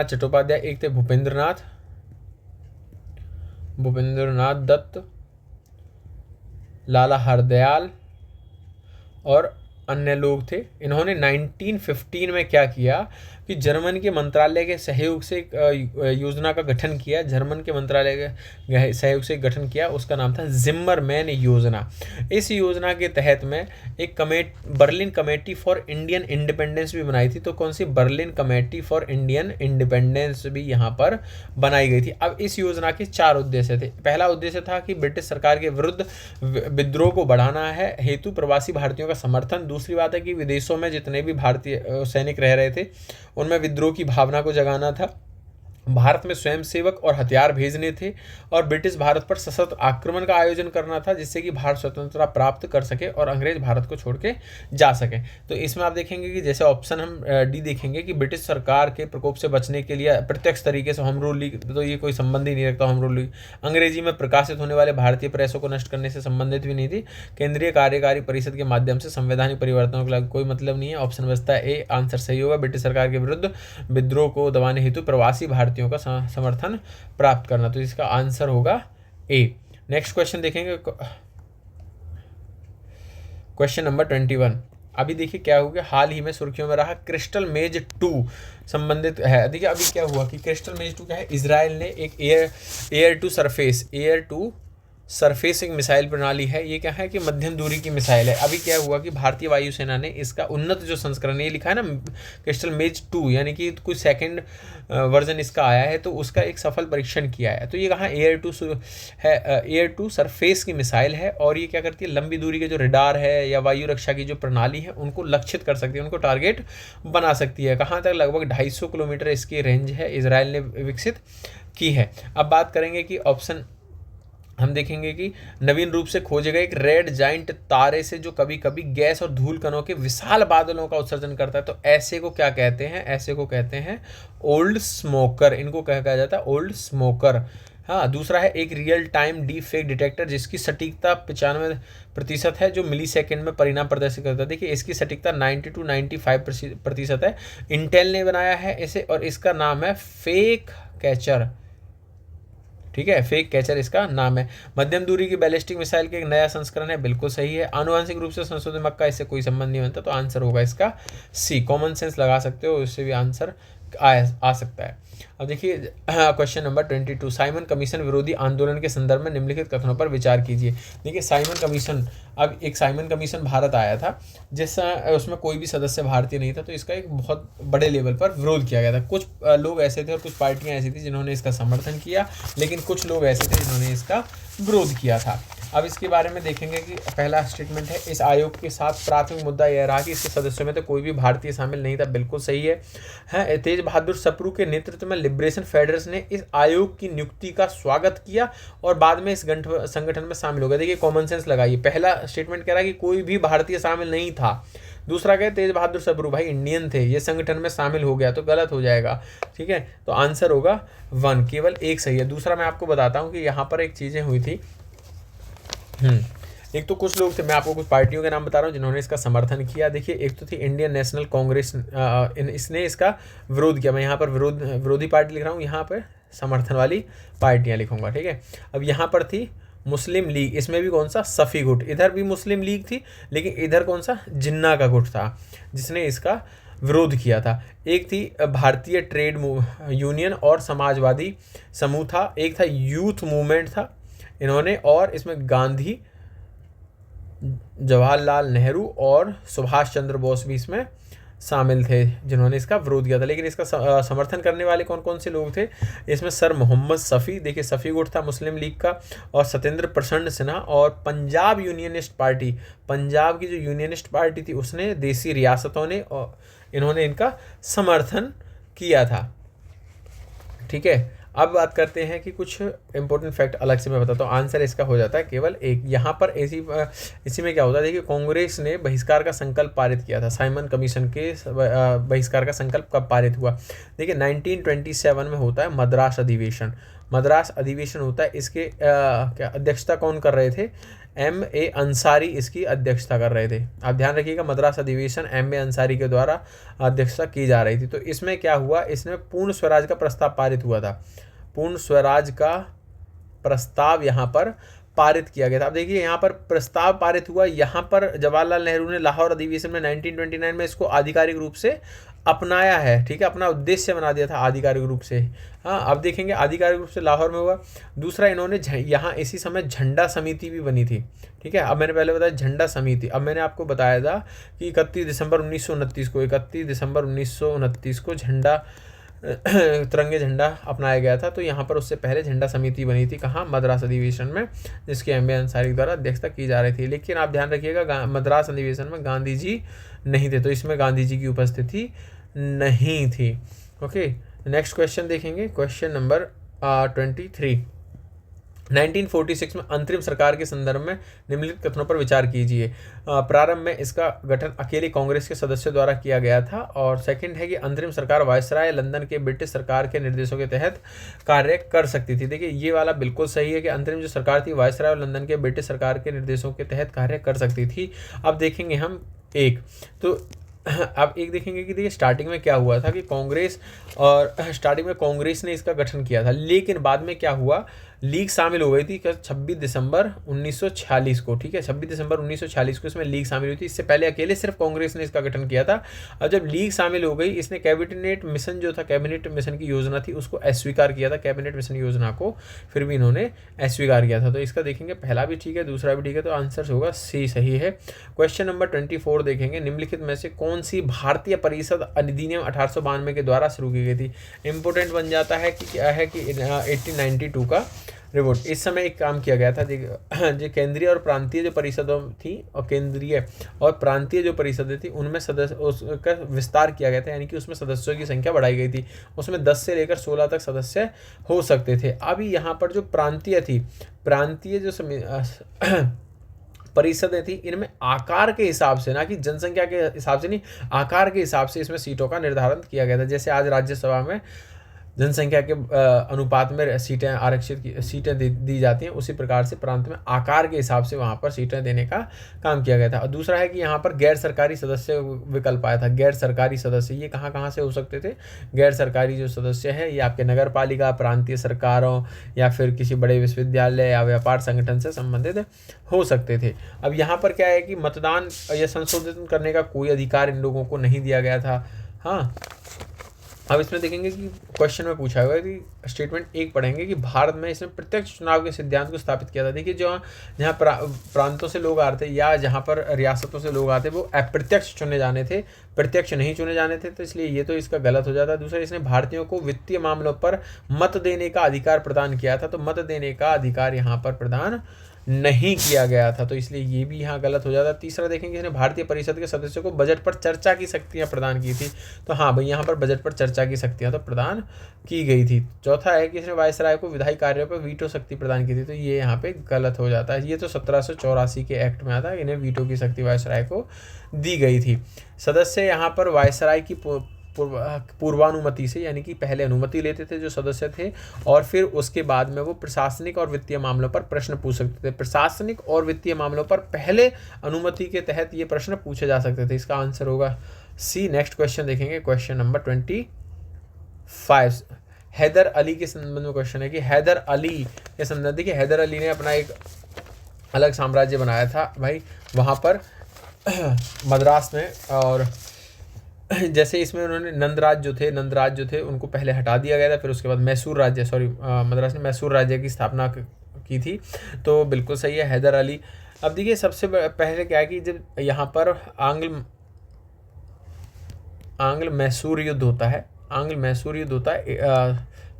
चट्टोपाध्याय, एक थे भूपेंद्रनाथ दत्त, लाला हरदयाल और अन्य लोग थे। इन्होंने 1915 में क्या किया कि जर्मन के मंत्रालय के सहयोग से एक योजना का गठन किया। जर्मन के मंत्रालय के सहयोग से गठन किया, उसका नाम था जिम्मरमैन योजना। इस योजना के तहत में एक Berlin committee for Indian independence भी बनाई थी। तो कौन सी? Berlin committee for Indian independence भी यहाँ पर बनाई गई थी। अब इस योजना के 4 उद्देश्य थे। पहला उद्देश्य था कि ब्रिटिश सरकार के विरुद्ध विद्रोह को बढ़ाना है हेतु प्रवासी भारतीयों का समर्थन। दूसरी बात है कि विदेशों में जितने भी भारतीय सैनिक रह रहे थे उनमें विद्रोह की भावना को जगाना था। भारत में स्वयंसेवक और हथियार भेजने थे और ब्रिटिश भारत पर सशस्त्र आक्रमण का आयोजन करना था, जिससे कि भारत स्वतंत्रता प्राप्त कर सके और अंग्रेज भारत को छोड़ के जा सके। तो इसमें आप देखेंगे कि जैसे ऑप्शन हम डी देखेंगे कि ब्रिटिश सरकार के प्रकोप से बचने के लिए प्रत्यक्ष तरीके से होम रूल लीग, तो ये कोई संबंध ही नहीं रखता। होम रूल लीग अंग्रेजी में प्रकाशित होने वाले भारतीय प्रेसों को नष्ट करने से संबंधित भी नहीं थी। केंद्रीय कार्यकारी परिषद के माध्यम से संवैधानिक परिवर्तनों का कोई मतलब नहीं है। ऑप्शन बचता है ए, आंसर सही होगा। ब्रिटिश सरकार के विरुद्ध विद्रोह को दबाने हेतु प्रवासी भारतीयों का समर्थन प्राप्त करना, तो इसका आंसर होगा ए। नेक्स्ट क्वेश्चन देखेंगे, क्वेश्चन नंबर 21। अभी देखिए क्या हो गया, हाल ही में सुर्खियों में रहा क्रिस्टल मेज 2 संबंधित है। देखिए अभी क्या हुआ कि क्रिस्टल मेज 2 क्या है, इजराइल ने एक एयर टू सरफेस एक मिसाइल प्रणाली है। ये क्या है कि मध्यम दूरी की मिसाइल है। अभी क्या हुआ कि भारतीय वायुसेना ने इसका उन्नत जो संस्करण, ये लिखा है ना क्रिस्टल मेज 2, यानी कि कुछ सेकंड वर्जन इसका आया है, तो उसका एक सफल परीक्षण किया है। तो ये कहाँ एयर टू सरफेस की मिसाइल है और ये क्या करती है, लंबी दूरी के जो रडार है या वायु रक्षा की जो प्रणाली है उनको लक्षित कर सकती है, उनको टारगेट बना सकती है। कहाँ तक? लगभग 250 किलोमीटर इसकी रेंज है, इजराइल ने विकसित की है। अब बात करेंगे कि ऑप्शन हम देखेंगे कि नवीन रूप से खोजे गए एक रेड जाइंट तारे से जो कभी कभी गैस और धूल कणों के विशाल बादलों का उत्सर्जन करता है, तो ऐसे को क्या कहते हैं? ऐसे को कहते हैं ओल्ड स्मोकर। इनको क्या कहा जाता है? Old smoker. हाँ, दूसरा है एक real time deep fake detector जिसकी सटीकता 95% है, जो मिली सेकेंड में परिणाम प्रदर्शित करता है। देखिए इसकी सटीकता 90 to 95% है। इंटेल ने बनाया है इसे और इसका नाम है फेक कैचर। ठीक है, फेक कैचर इसका नाम है। मध्यम दूरी की बैलिस्टिक मिसाइल के एक नया संस्करण है, बिल्कुल सही है। आनुवंशिक रूप से संशोधित मक्का, इससे कोई संबंध नहीं बनता, तो आंसर होगा इसका सी। कॉमन सेंस लगा सकते हो, इससे भी आंसर आ सकता है। अब देखिए क्वेश्चन नंबर 22, साइमन कमीशन विरोधी आंदोलन के संदर्भ में निम्नलिखित कथनों पर विचार कीजिए। देखिए साइमन कमीशन, अब एक साइमन कमीशन भारत आया था जिस उसमें कोई भी सदस्य भारतीय नहीं था, तो इसका एक बहुत बड़े लेवल पर विरोध किया गया था। कुछ लोग ऐसे थे और कुछ पार्टियां ऐसी थी जिन्होंने इसका समर्थन किया, लेकिन कुछ लोग ऐसे थे जिन्होंने इसका विरोध किया था। अब इसके बारे में देखेंगे कि पहला स्टेटमेंट है, इस आयोग के साथ प्राथमिक मुद्दा यह रहा कि इसके सदस्यों में तो कोई भी भारतीय शामिल नहीं था, बिल्कुल सही है। तेज बहादुर सप्रू के नेतृत्व में लिबरेशन फेडरेशन ने इस आयोग की नियुक्ति का स्वागत किया और बाद में इस संगठन में शामिल हो गया। देखिए कॉमन सेंस लगाइए, पहला स्टेटमेंट कह रहा है कि कोई भी भारतीय शामिल नहीं था, दूसरा क्या, तेज बहादुर सप्रू भाई इंडियन थे, ये संगठन में शामिल हो गया, तो गलत हो जाएगा। ठीक है, तो आंसर होगा 1, केवल एक सही है। दूसरा मैं आपको बताता हूँ कि यहाँ पर एक चीज़ें हुई थी। एक तो कुछ लोग थे, मैं आपको कुछ पार्टियों के नाम बता रहा हूँ जिन्होंने इसका समर्थन किया। देखिए एक तो थी इंडियन नेशनल कांग्रेस, इसने इसका विरोध किया। मैं यहाँ पर विरोधी पार्टी लिख रहा हूँ, यहाँ पर समर्थन वाली पार्टियाँ लिखूंगा। ठीक है, अब यहाँ पर थी मुस्लिम लीग, इसमें भी कौन सा, सफ़ी गुट, इधर भी मुस्लिम लीग थी, लेकिन इधर कौन सा, जिन्ना का गुट था जिसने इसका विरोध किया था। एक थी भारतीय ट्रेड यूनियन और समाजवादी समूह था, एक था यूथ मूवमेंट था इन्होंने, और इसमें गांधी, जवाहरलाल नेहरू और सुभाष चंद्र बोस भी इसमें शामिल थे जिन्होंने इसका विरोध किया था। लेकिन इसका समर्थन करने वाले कौन कौन से लोग थे, इसमें सर मोहम्मद शफी, देखिए शफी गुट था मुस्लिम लीग का, और सत्येंद्र प्रसन्न सिन्हा, और पंजाब यूनियनिस्ट पार्टी, पंजाब की जो यूनियनिस्ट पार्टी थी उसने, देसी रियासतों ने, और इन्होंने इनका समर्थन किया था। ठीक है, अब बात करते हैं कि कुछ इंपॉर्टेंट फैक्ट अलग से मैं बताता हूँ। आंसर इसका हो जाता है केवल एक। यहाँ पर इसी में क्या होता है, देखिए कांग्रेस ने बहिष्कार का संकल्प पारित किया था। साइमन कमीशन के बहिष्कार का संकल्प कब पारित हुआ, देखिए 1927 में होता है मद्रास अधिवेशन। मद्रास अधिवेशन होता है, इसके क्या अध्यक्षता कौन कर रहे थे, M.A. अंसारी इसकी अध्यक्षता कर रहे थे। आप ध्यान रखिएगा, मद्रास अधिवेशन M.A. अंसारी के द्वारा अध्यक्षता की जा रही थी। तो इसमें क्या हुआ, इसमें पूर्ण स्वराज का प्रस्ताव पारित हुआ था। पूर्ण स्वराज का प्रस्ताव यहाँ पर पारित किया गया था। अब देखिए यहाँ पर प्रस्ताव पारित हुआ, यहाँ पर जवाहरलाल नेहरू ने लाहौर अधिवेशन में 1929 में इसको आधिकारिक रूप से अपनाया है, ठीक है, अपना उद्देश्य बना दिया था आधिकारिक रूप से। हाँ, अब देखेंगे आधिकारिक रूप से लाहौर में हुआ। दूसरा, इन्होंने यहाँ इसी समय झंडा समिति भी बनी थी, ठीक है। अब मैंने पहले बताया झंडा समिति, अब मैंने आपको बताया था कि 31 दिसंबर 1929 को झंडा तिरंगे झंडा अपनाया गया था। तो यहाँ पर उससे पहले झंडा समिति बनी थी, कहाँ, मद्रास अधिवेशन में, जिसकी एम ए अंसारी द्वारा अध्यक्षता की जा रही थी। लेकिन आप ध्यान रखिएगा मद्रास अधिवेशन में गांधी जी नहीं थे, तो इसमें गांधी जी की उपस्थिति नहीं थी। ओके, नेक्स्ट क्वेश्चन देखेंगे, क्वेश्चन नंबर 23। 1946 में अंतरिम सरकार के संदर्भ में निम्नलिखित कथनों पर विचार कीजिए। प्रारंभ में इसका गठन अकेले कांग्रेस के सदस्यों द्वारा किया गया था। और सेकंड है कि अंतरिम सरकार वायसराय लंदन के ब्रिटिश सरकार के निर्देशों के तहत कार्य कर सकती थी। देखिए ये वाला बिल्कुल सही है कि अंतरिम जो सरकार थी वायसराय और लंदन के ब्रिटिश सरकार के निर्देशों के तहत कार्य कर सकती थी। अब देखेंगे हम एक, तो आप एक देखेंगे कि देखिए स्टार्टिंग में क्या हुआ था कि स्टार्टिंग में कांग्रेस ने इसका गठन किया था, लेकिन बाद में क्या हुआ, लीग शामिल हो गई थी 26 दिसंबर 1946 को, ठीक है, 26 दिसंबर 1946 को इसमें लीग शामिल हुई थी। इससे पहले अकेले सिर्फ कांग्रेस ने इसका गठन किया था। और जब लीग शामिल हो गई, इसने कैबिनेट मिशन जो था, कैबिनेट मिशन की योजना थी, उसको अस्वीकार किया था। कैबिनेट मिशन योजना को फिर भी इन्होंने अस्वीकार किया था। तो इसका देखेंगे पहला भी ठीक है, दूसरा भी ठीक है, तो आंसर होगा सी सही है। क्वेश्चन नंबर 24 देखेंगे, निम्नलिखित में से कौन सी भारतीय परिषद अधिनियम 1892 के द्वारा शुरू की गई थी। इंपोर्टेंट बन जाता है कि क्या है कि 1892 का रिपोर्ट। इस समय एक काम किया गया था, जो केंद्रीय और प्रांतीय जो परिषदों थी, और केंद्रीय और प्रांतीय जो परिषदें थी, उनमें सदस्य उसका विस्तार किया गया था, यानी कि उसमें सदस्यों की संख्या बढ़ाई गई थी। उसमें 10 से लेकर 16 तक सदस्य हो सकते थे। अभी यहाँ पर जो प्रांतीय थी, प्रांतीय जो परिषदें थी, इनमें आकार के हिसाब से, ना कि जनसंख्या के हिसाब से नहीं, आकार के हिसाब से इसमें सीटों का निर्धारण किया गया था। जैसे आज राज्यसभा में जनसंख्या के अनुपात में सीटें आरक्षित सीटें दी जाती हैं, उसी प्रकार से प्रांत में आकार के हिसाब से वहाँ पर सीटें देने का काम किया गया था। और दूसरा है कि यहाँ पर गैर सरकारी सदस्य विकल्प आया था। गैर सरकारी सदस्य ये कहाँ कहाँ से हो सकते थे, गैर सरकारी जो सदस्य है ये आपके नगर पालिका, प्रांतीय सरकारों, या फिर किसी बड़े विश्वविद्यालय या व्यापार संगठन से संबंधित हो सकते थे। अब यहाँ पर क्या है कि मतदान या संशोधन करने का कोई अधिकार इन लोगों को नहीं दिया गया था। हाँ, अब इसमें देखेंगे कि क्वेश्चन में पूछा हुआ है कि स्टेटमेंट 1 पढ़ेंगे कि भारत में इसने प्रत्यक्ष चुनाव के सिद्धांत को स्थापित किया था। देखिए जहाँ प्रांतों से लोग आते या जहाँ पर रियासतों से लोग आते वो अप्रत्यक्ष चुने जाने थे, प्रत्यक्ष नहीं चुने जाने थे, तो इसलिए ये तो इसका गलत हो जाता है। दूसरा, इसने भारतीयों को वित्तीय मामलों पर मत देने का अधिकार प्रदान किया था, तो मत देने का अधिकार यहाँ पर प्रदान नहीं किया गया था, तो इसलिए ये भी यहाँ गलत हो जाता है। तीसरा देखेंगे, इसने भारतीय परिषद के सदस्यों को बजट पर चर्चा की शक्तियाँ प्रदान की थी, तो हाँ भाई यहाँ पर बजट पर चर्चा की शक्तियाँ तो प्रदान की गई थी। चौथा है कि इसने वायसराय को विधायी कार्यों पर वीटो शक्ति प्रदान की थी, तो ये यहाँ पे गलत हो जाता है। ये तो 1784 के एक्ट में आता है, इन्हें वीटो की शक्ति वायसराय को दी गई थी। सदस्य यहाँ पर वायसराय की पूर्वानुमति से, यानी कि पहले अनुमति लेते थे जो सदस्य थे, और फिर उसके बाद में वो प्रशासनिक और वित्तीय मामलों पर प्रश्न पूछ सकते थे। प्रशासनिक और वित्तीय मामलों पर पहले अनुमति के तहत ये प्रश्न पूछे जा सकते थे। इसका आंसर होगा सी। नेक्स्ट क्वेश्चन देखेंगे, क्वेश्चन नंबर 25। हैदर अली के संबंध में क्वेश्चन है कि हैदर अली के संबंध, देखिए हैदर अली ने अपना एक अलग साम्राज्य बनाया था भाई वहाँ पर मद्रास में, और जैसे इसमें उन्होंने नंदराज जो थे उनको पहले हटा दिया गया था, फिर उसके बाद मैसूर राज्य, मद्रास ने मैसूर राज्य की स्थापना की थी, तो बिल्कुल सही है हैदर अली। अब देखिए सबसे पहले क्या है कि जब यहाँ पर आंग्ल मैसूर युद्ध होता है,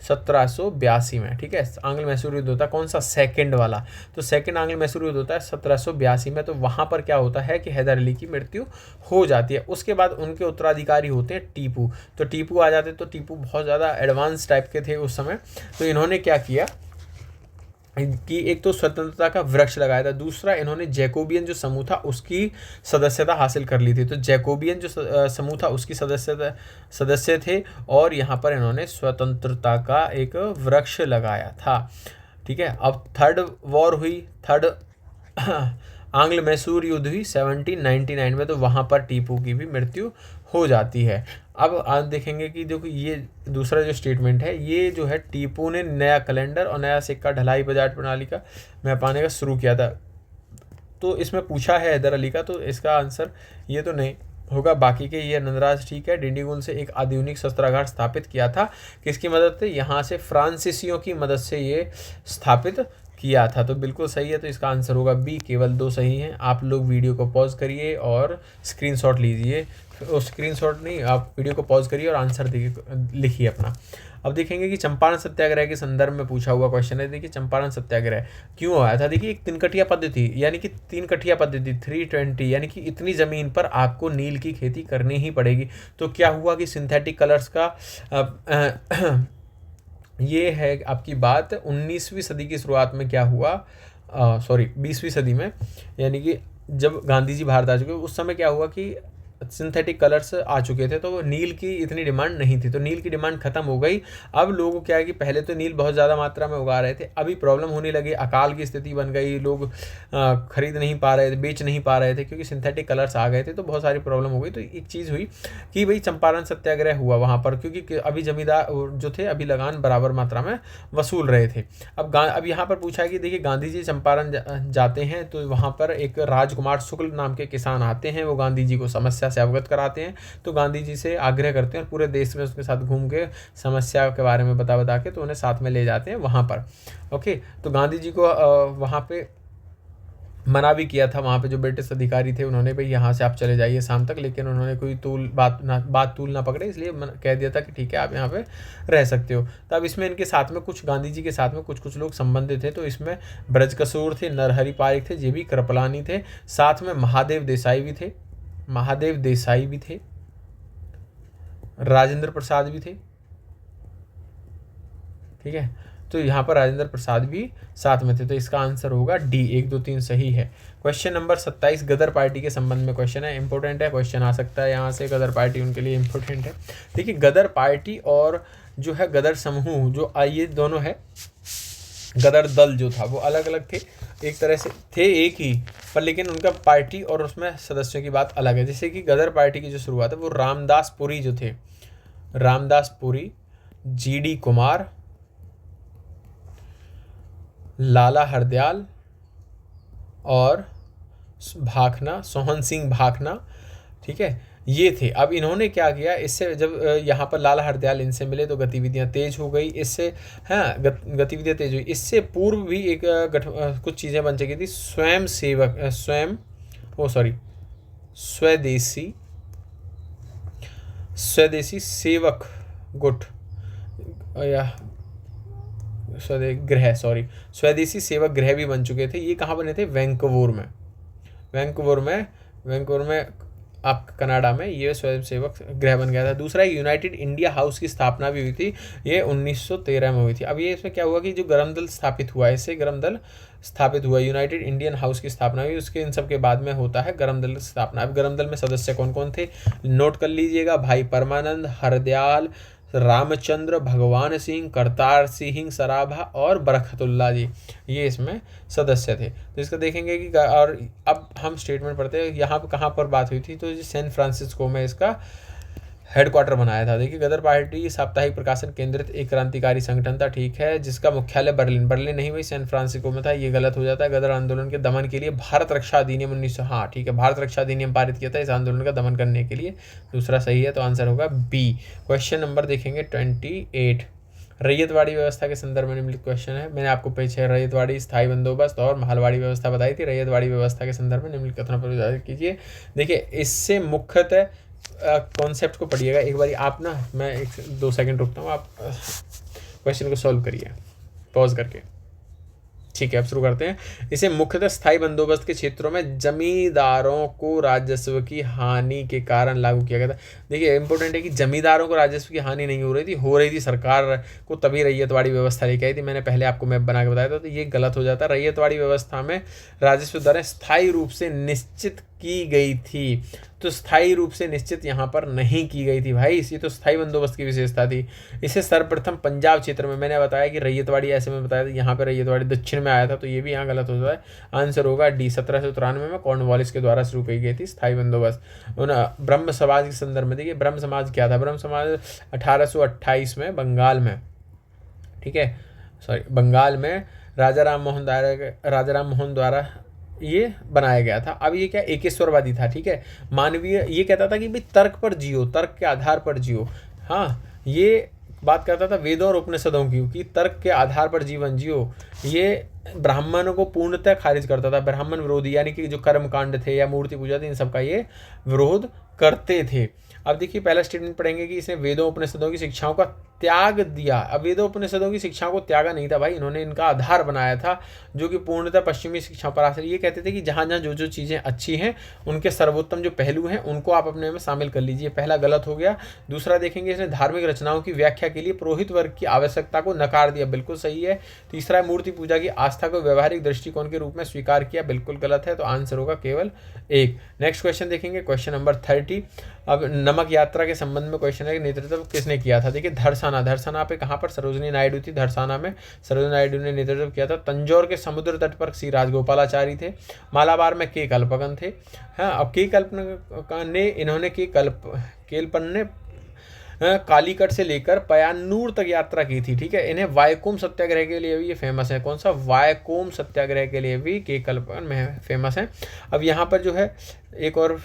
1782 में, ठीक है, आंग्ल मैसूर युद्ध होता है, कौन सा, सेकंड वाला, तो सेकंड आंग्ल मैसूर युद्ध होता है 1782 में। तो वहाँ पर क्या होता है कि हैदर अली की मृत्यु हो जाती है। उसके बाद उनके उत्तराधिकारी होते हैं टीपू, तो टीपू आ जाते, तो टीपू बहुत ज़्यादा एडवांस टाइप के थे उस समय, तो इन्होंने क्या किया कि एक तो स्वतंत्रता का वृक्ष लगाया था, दूसरा इन्होंने जैकोबियन जो समूह था उसकी सदस्यता हासिल कर ली थी, तो जैकोबियन जो समूह था उसकी सदस्य थे, और यहाँ पर इन्होंने स्वतंत्रता का एक वृक्ष लगाया था, ठीक है। अब थर्ड आंग्ल मैसूर युद्ध हुई 1799 में, तो वहाँ पर टीपू की भी मृत्यु हो जाती है। अब आज देखेंगे कि जो ये दूसरा जो स्टेटमेंट है, ये जो है टीपू ने नया कैलेंडर और नया सिक्का ढलाई बजाट प्रणाली का में पाने का शुरू किया था। तो इसमें पूछा है हैदर अली का, तो इसका आंसर ये तो नहीं होगा। बाकी के ये नंदराज ठीक है। डिंडीगुल से एक आधुनिक शस्त्रागार स्थापित किया था, किसकी मदद से? यहाँ से फ्रांसीसियों की मदद से ये स्थापित किया था, तो बिल्कुल सही है। तो इसका आंसर होगा बी, केवल 2 सही हैं। आप लोग वीडियो को पॉज करिए और स्क्रीनशॉट लीजिए, स्क्रीनशॉट नहीं, आप वीडियो को पॉज करिए और आंसर लिखिए अपना। अब देखेंगे कि चंपारण सत्याग्रह के संदर्भ में पूछा हुआ क्वेश्चन है। देखिए चंपारण सत्याग्रह क्यों आया था? देखिए एक तिनकटिया पद्धति, यानी कि 3 कठिया पद्धति 320, यानी कि इतनी ज़मीन पर आपको नील की खेती करनी ही पड़ेगी। तो क्या हुआ कि सिंथेटिक कलर्स का ये है आपकी बात 19वीं सदी की शुरुआत में क्या हुआ, 20वीं सदी में, यानी कि जब गांधी जी भारत आ चुके उस समय क्या हुआ कि सिंथेटिक कलर्स आ चुके थे, तो नील की इतनी डिमांड नहीं थी, तो नील की डिमांड खत्म हो गई। अब लोगों को क्या है कि पहले तो नील बहुत ज़्यादा मात्रा में उगा रहे थे, अभी प्रॉब्लम होने लगी, अकाल की स्थिति बन गई, लोग खरीद नहीं पा रहे थे, बेच नहीं पा रहे थे, क्योंकि सिंथेटिक कलर्स आ गए थे, तो बहुत सारी प्रॉब्लम हो गई। तो एक चीज़ हुई कि भाई चंपारण सत्याग्रह हुआ वहाँ पर, क्योंकि अभी जमींदार जो थे अभी लगान बराबर मात्रा में वसूल रहे थे। अब यहाँ पर पूछा है कि देखिए गांधी जी चंपारण जाते हैं, तो वहाँ पर एक राजकुमार शुक्ल नाम के किसान आते हैं, वो गांधी जी को समस्या से अवगत कराते हैं, तो गांधी जी से आग्रह करते हैं और पूरे देश में उसके साथ घूम के समस्या के बारे में बता के तो उन्हें साथ में ले जाते हैं वहाँ पर। ओके, तो गांधी जी को वहाँ पे मना भी किया था, वहाँ पे जो ब्रिटिश अधिकारी थे उन्होंने भाई यहाँ से आप चले जाइए शाम तक, लेकिन उन्होंने कोई बात तूल ना पकड़े, इसलिए कह दिया था कि ठीक है आप यहाँ पे रह सकते हो। तो अब इसमें इनके साथ में कुछ गांधी जी के साथ में कुछ लोग संबंधित थे, तो इसमें ब्रजकिशोर थे, नरहरि पारिक थे, जेबी कृपलानी थे, साथ में महादेव देसाई भी थे, राजेंद्र प्रसाद भी थे। ठीक है, तो यहाँ पर राजेंद्र प्रसाद भी साथ में थे, तो इसका आंसर होगा डी, 1 2 3 सही है। क्वेश्चन नंबर 27 गदर पार्टी के संबंध में क्वेश्चन है, इंपॉर्टेंट है, क्वेश्चन आ सकता है यहाँ से, गदर पार्टी उनके लिए इंपॉर्टेंट है। देखिए गदर पार्टी और जो है गदर समूह, जो ये दोनों है, गदर दल जो था वो अलग अलग थे, एक तरह से थे एक ही, पर लेकिन उनका पार्टी और उसमें सदस्यों की बात अलग है। जैसे कि गदर पार्टी की जो शुरुआत है वो रामदास पुरी जो थे, रामदास पुरी, GD कुमार, लाला हरदयाल और भाखना, सोहन सिंह भाखना, ठीक है, ये थे। अब इन्होंने क्या किया, इससे जब यहाँ पर लाला हरदयाल इनसे मिले तो गतिविधियाँ तेज हो गई, इससे हाँ गतिविधियाँ तेज हुई। इससे पूर्व भी एक कुछ चीज़ें बन चुकी थी, स्वदेशी सेवक गुट या स्वदेशी सेवक गृह भी बन चुके थे। ये कहाँ बने थे? वैंकूवर में आप कनाडा में ये स्वयं सेवक गृह बन गया था। दूसरा यूनाइटेड इंडिया हाउस की स्थापना भी हुई थी, ये 1913 में हुई थी। अब ये इसमें क्या हुआ कि जो गरम दल स्थापित हुआ, इससे गरम दल स्थापित हुआ, यूनाइटेड इंडियन हाउस की स्थापना हुई, उसके इन सब के बाद में होता है गरम दल स्थापना। अब गरम दल में सदस्य कौन कौन थे नोट कर लीजिएगा, भाई परमानंद, हरदयाल, रामचंद्र, भगवान सिंह, करतार सिंह सराभा और बरकतुल्ला जी, ये इसमें सदस्य थे। तो इसका देखेंगे कि और अब हम स्टेटमेंट पढ़ते हैं, यहाँ पर कहाँ पर बात हुई थी, तो सैन फ्रांसिस्को में इसका हेडक्वार्टर बनाया था। देखिए गदर पार्टी साप्ताहिक प्रकाशन केंद्रित एक क्रांतिकारी संगठन था, ठीक है, जिसका मुख्यालय बर्लिन नहीं वही सैन फ्रांसिस्को में था, ये गलत हो जाता है। गदर आंदोलन के दमन के लिए भारत रक्षा अधिनियम 1900, हाँ ठीक है, भारत रक्षा अधिनियम पारित किया था इस आंदोलन का दमन करने के लिए, दूसरा सही है, तो आंसर होगा बी। क्वेश्चन नंबर देखेंगे 28, रैयतवाड़ी व्यवस्था के संदर्भ में निम्नलिखित क्वेश्चन है। मैंने आपको पीछे रैयतवाड़ी, स्थायी बंदोबस्त और महलवाड़ी व्यवस्था बताई थी। रैयतवाड़ी व्यवस्था के संदर्भ में निम्नलिखित कथनों पर विचार कीजिए। देखिए इससे मुख्यतः कॉन्सेप्ट को पढ़िएगा एक बार आप ना, मैं 1-2 सेकंड रुकता हूँ, आप क्वेश्चन को सॉल्व करिए पॉज करके। ठीक है, अब शुरू करते हैं। इसे मुख्यतः स्थायी बंदोबस्त के क्षेत्रों में जमींदारों को राजस्व की हानि के कारण लागू किया गया था। देखिए इंपॉर्टेंट है कि जमींदारों को राजस्व की हानि नहीं हो रही थी सरकार को, तभी रैयतवाड़ी व्यवस्था लेके आई थी। मैंने पहले आपको मैप बना के बताया था, तो ये गलत हो जाता है। रैयतवाड़ी व्यवस्था में राजस्व दरें स्थायी रूप से निश्चित की गई थी? तो स्थायी रूप से निश्चित यहाँ पर नहीं की गई थी भाई, इसी तो स्थायी बंदोबस्त की विशेषता थी। इसे सर्वप्रथम पंजाब क्षेत्र में, मैंने बताया कि रैयतवाड़ी ऐसे में बताया था, यहाँ पे रैयतवाड़ी दक्षिण में आया था, तो ये भी यहाँ गलत होता है। आंसर होगा डी, 1793 में कॉर्नवालिस के द्वारा शुरू की गई थी स्थायी बंदोबस्त। ब्रह्म समाज के संदर्भ में देखिए, ब्रह्म समाज क्या था? ब्रह्म समाज 1828 में बंगाल में, ठीक है, सॉरी, बंगाल में राजा राम मोहन द्वारा ये बनाया गया था। अब ये क्या एकेश्वरवादी था, ठीक है, मानवीय, ये कहता था कि भाई तर्क पर जियो, तर्क के आधार पर जियो। हाँ, ये बात करता था वेदों और उपनिषदों की कि तर्क के आधार पर जीवन जियो। ये ब्राह्मणों को पूर्णतः खारिज करता था, ब्राह्मण विरोधी, यानी कि जो कर्म कांड थे या मूर्ति पूजा थी, इन सब का ये विरोध करते थे। अब देखिए पहला स्टेटमेंट पढ़ेंगे कि इसने वेदों उपनिषदों की शिक्षाओं का त्याग दिया। अब वेदों उपनिषदों की शिक्षाओं को त्यागा नहीं था भाई, इन्होंने इनका आधार बनाया था, जो कि पूर्णतः पश्चिमी शिक्षा पर आश्रित। ये कहते थे कि जहाँ जहाँ जो जो चीज़ें अच्छी हैं, उनके सर्वोत्तम जो पहलू हैं, उनको आप अपने में शामिल कर लीजिए। पहला गलत हो गया। दूसरा देखेंगे, इसने धार्मिक रचनाओं की व्याख्या के लिए पुरोहित वर्ग की आवश्यकता को नकार दिया, बिल्कुल सही है। तीसरा है मूर्ति पूजा की आस्था को व्यवहारिक दृष्टिकोण के रूप में स्वीकार किया, बिल्कुल गलत है, तो आंसर होगा केवल एक। नेक्स्ट क्वेश्चन देखेंगे, क्वेश्चन नंबर 30। अब नमक यात्रा के संबंध में क्वेश्चन है, नेतृत्व किसने किया था? देखिए धरसाना पे कहाँ पर सरोजनी नायडू थी, धरसाना में सरोजनी नायडू ने नेतृत्व किया था। तंजौर के समुद्र तट पर श्री राजगोपालाचारी थे। मालाबार में के कल्पकन थे। हाँ, अब के कल्पकन ने, इन्होंने केलपन ने कालीकट से लेकर पयानूर तक यात्रा की थी, ठीक है। इन्हें वायकोम सत्याग्रह के लिए भी ये फेमस है। कौन सा? वायकोम सत्याग्रह के लिए भी के कल्पकन में फेमस है। अब यहाँ पर जो है एक और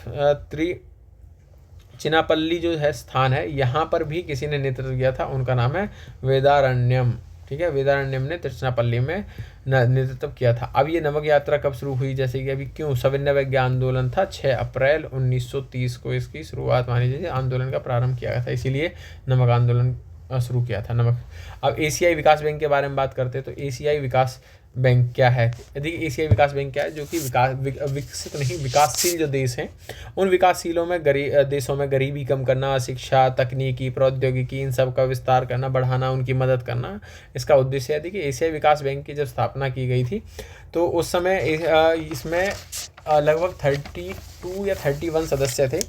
चिनापल्ली जो है स्थान है, यहाँ पर भी किसी ने नेतृत्व किया था, उनका नाम है वेदारण्यम, ठीक है। वेदारण्यम ने त्रिचनापल्ली में नेतृत्व किया था। अब ये नमक यात्रा कब शुरू हुई? जैसे कि अभी क्यों सविनय विज्ञान आंदोलन था, 6 अप्रैल 1930 को इसकी शुरुआत मानी जाती है, आंदोलन का प्रारंभ किया गया था, इसीलिए नमक आंदोलन शुरू किया था, नमक। अब एशियाई विकास बैंक के बारे में बात करते हैं, तो एशियाई विकास बैंक क्या है? यदि एशियाई विकास बैंक क्या है? जो कि विकसित नहीं, विकासशील जो देश हैं, उन विकासशीलों में देशों में गरीबी कम करना, शिक्षा, तकनीकी, प्रौद्योगिकी, इन सब का विस्तार करना, बढ़ाना, उनकी मदद करना, इसका उद्देश्य है। देखिए एशियाई विकास बैंक की जब स्थापना की गई थी, तो उस समय इसमें लगभग 32 या 31 सदस्य थे।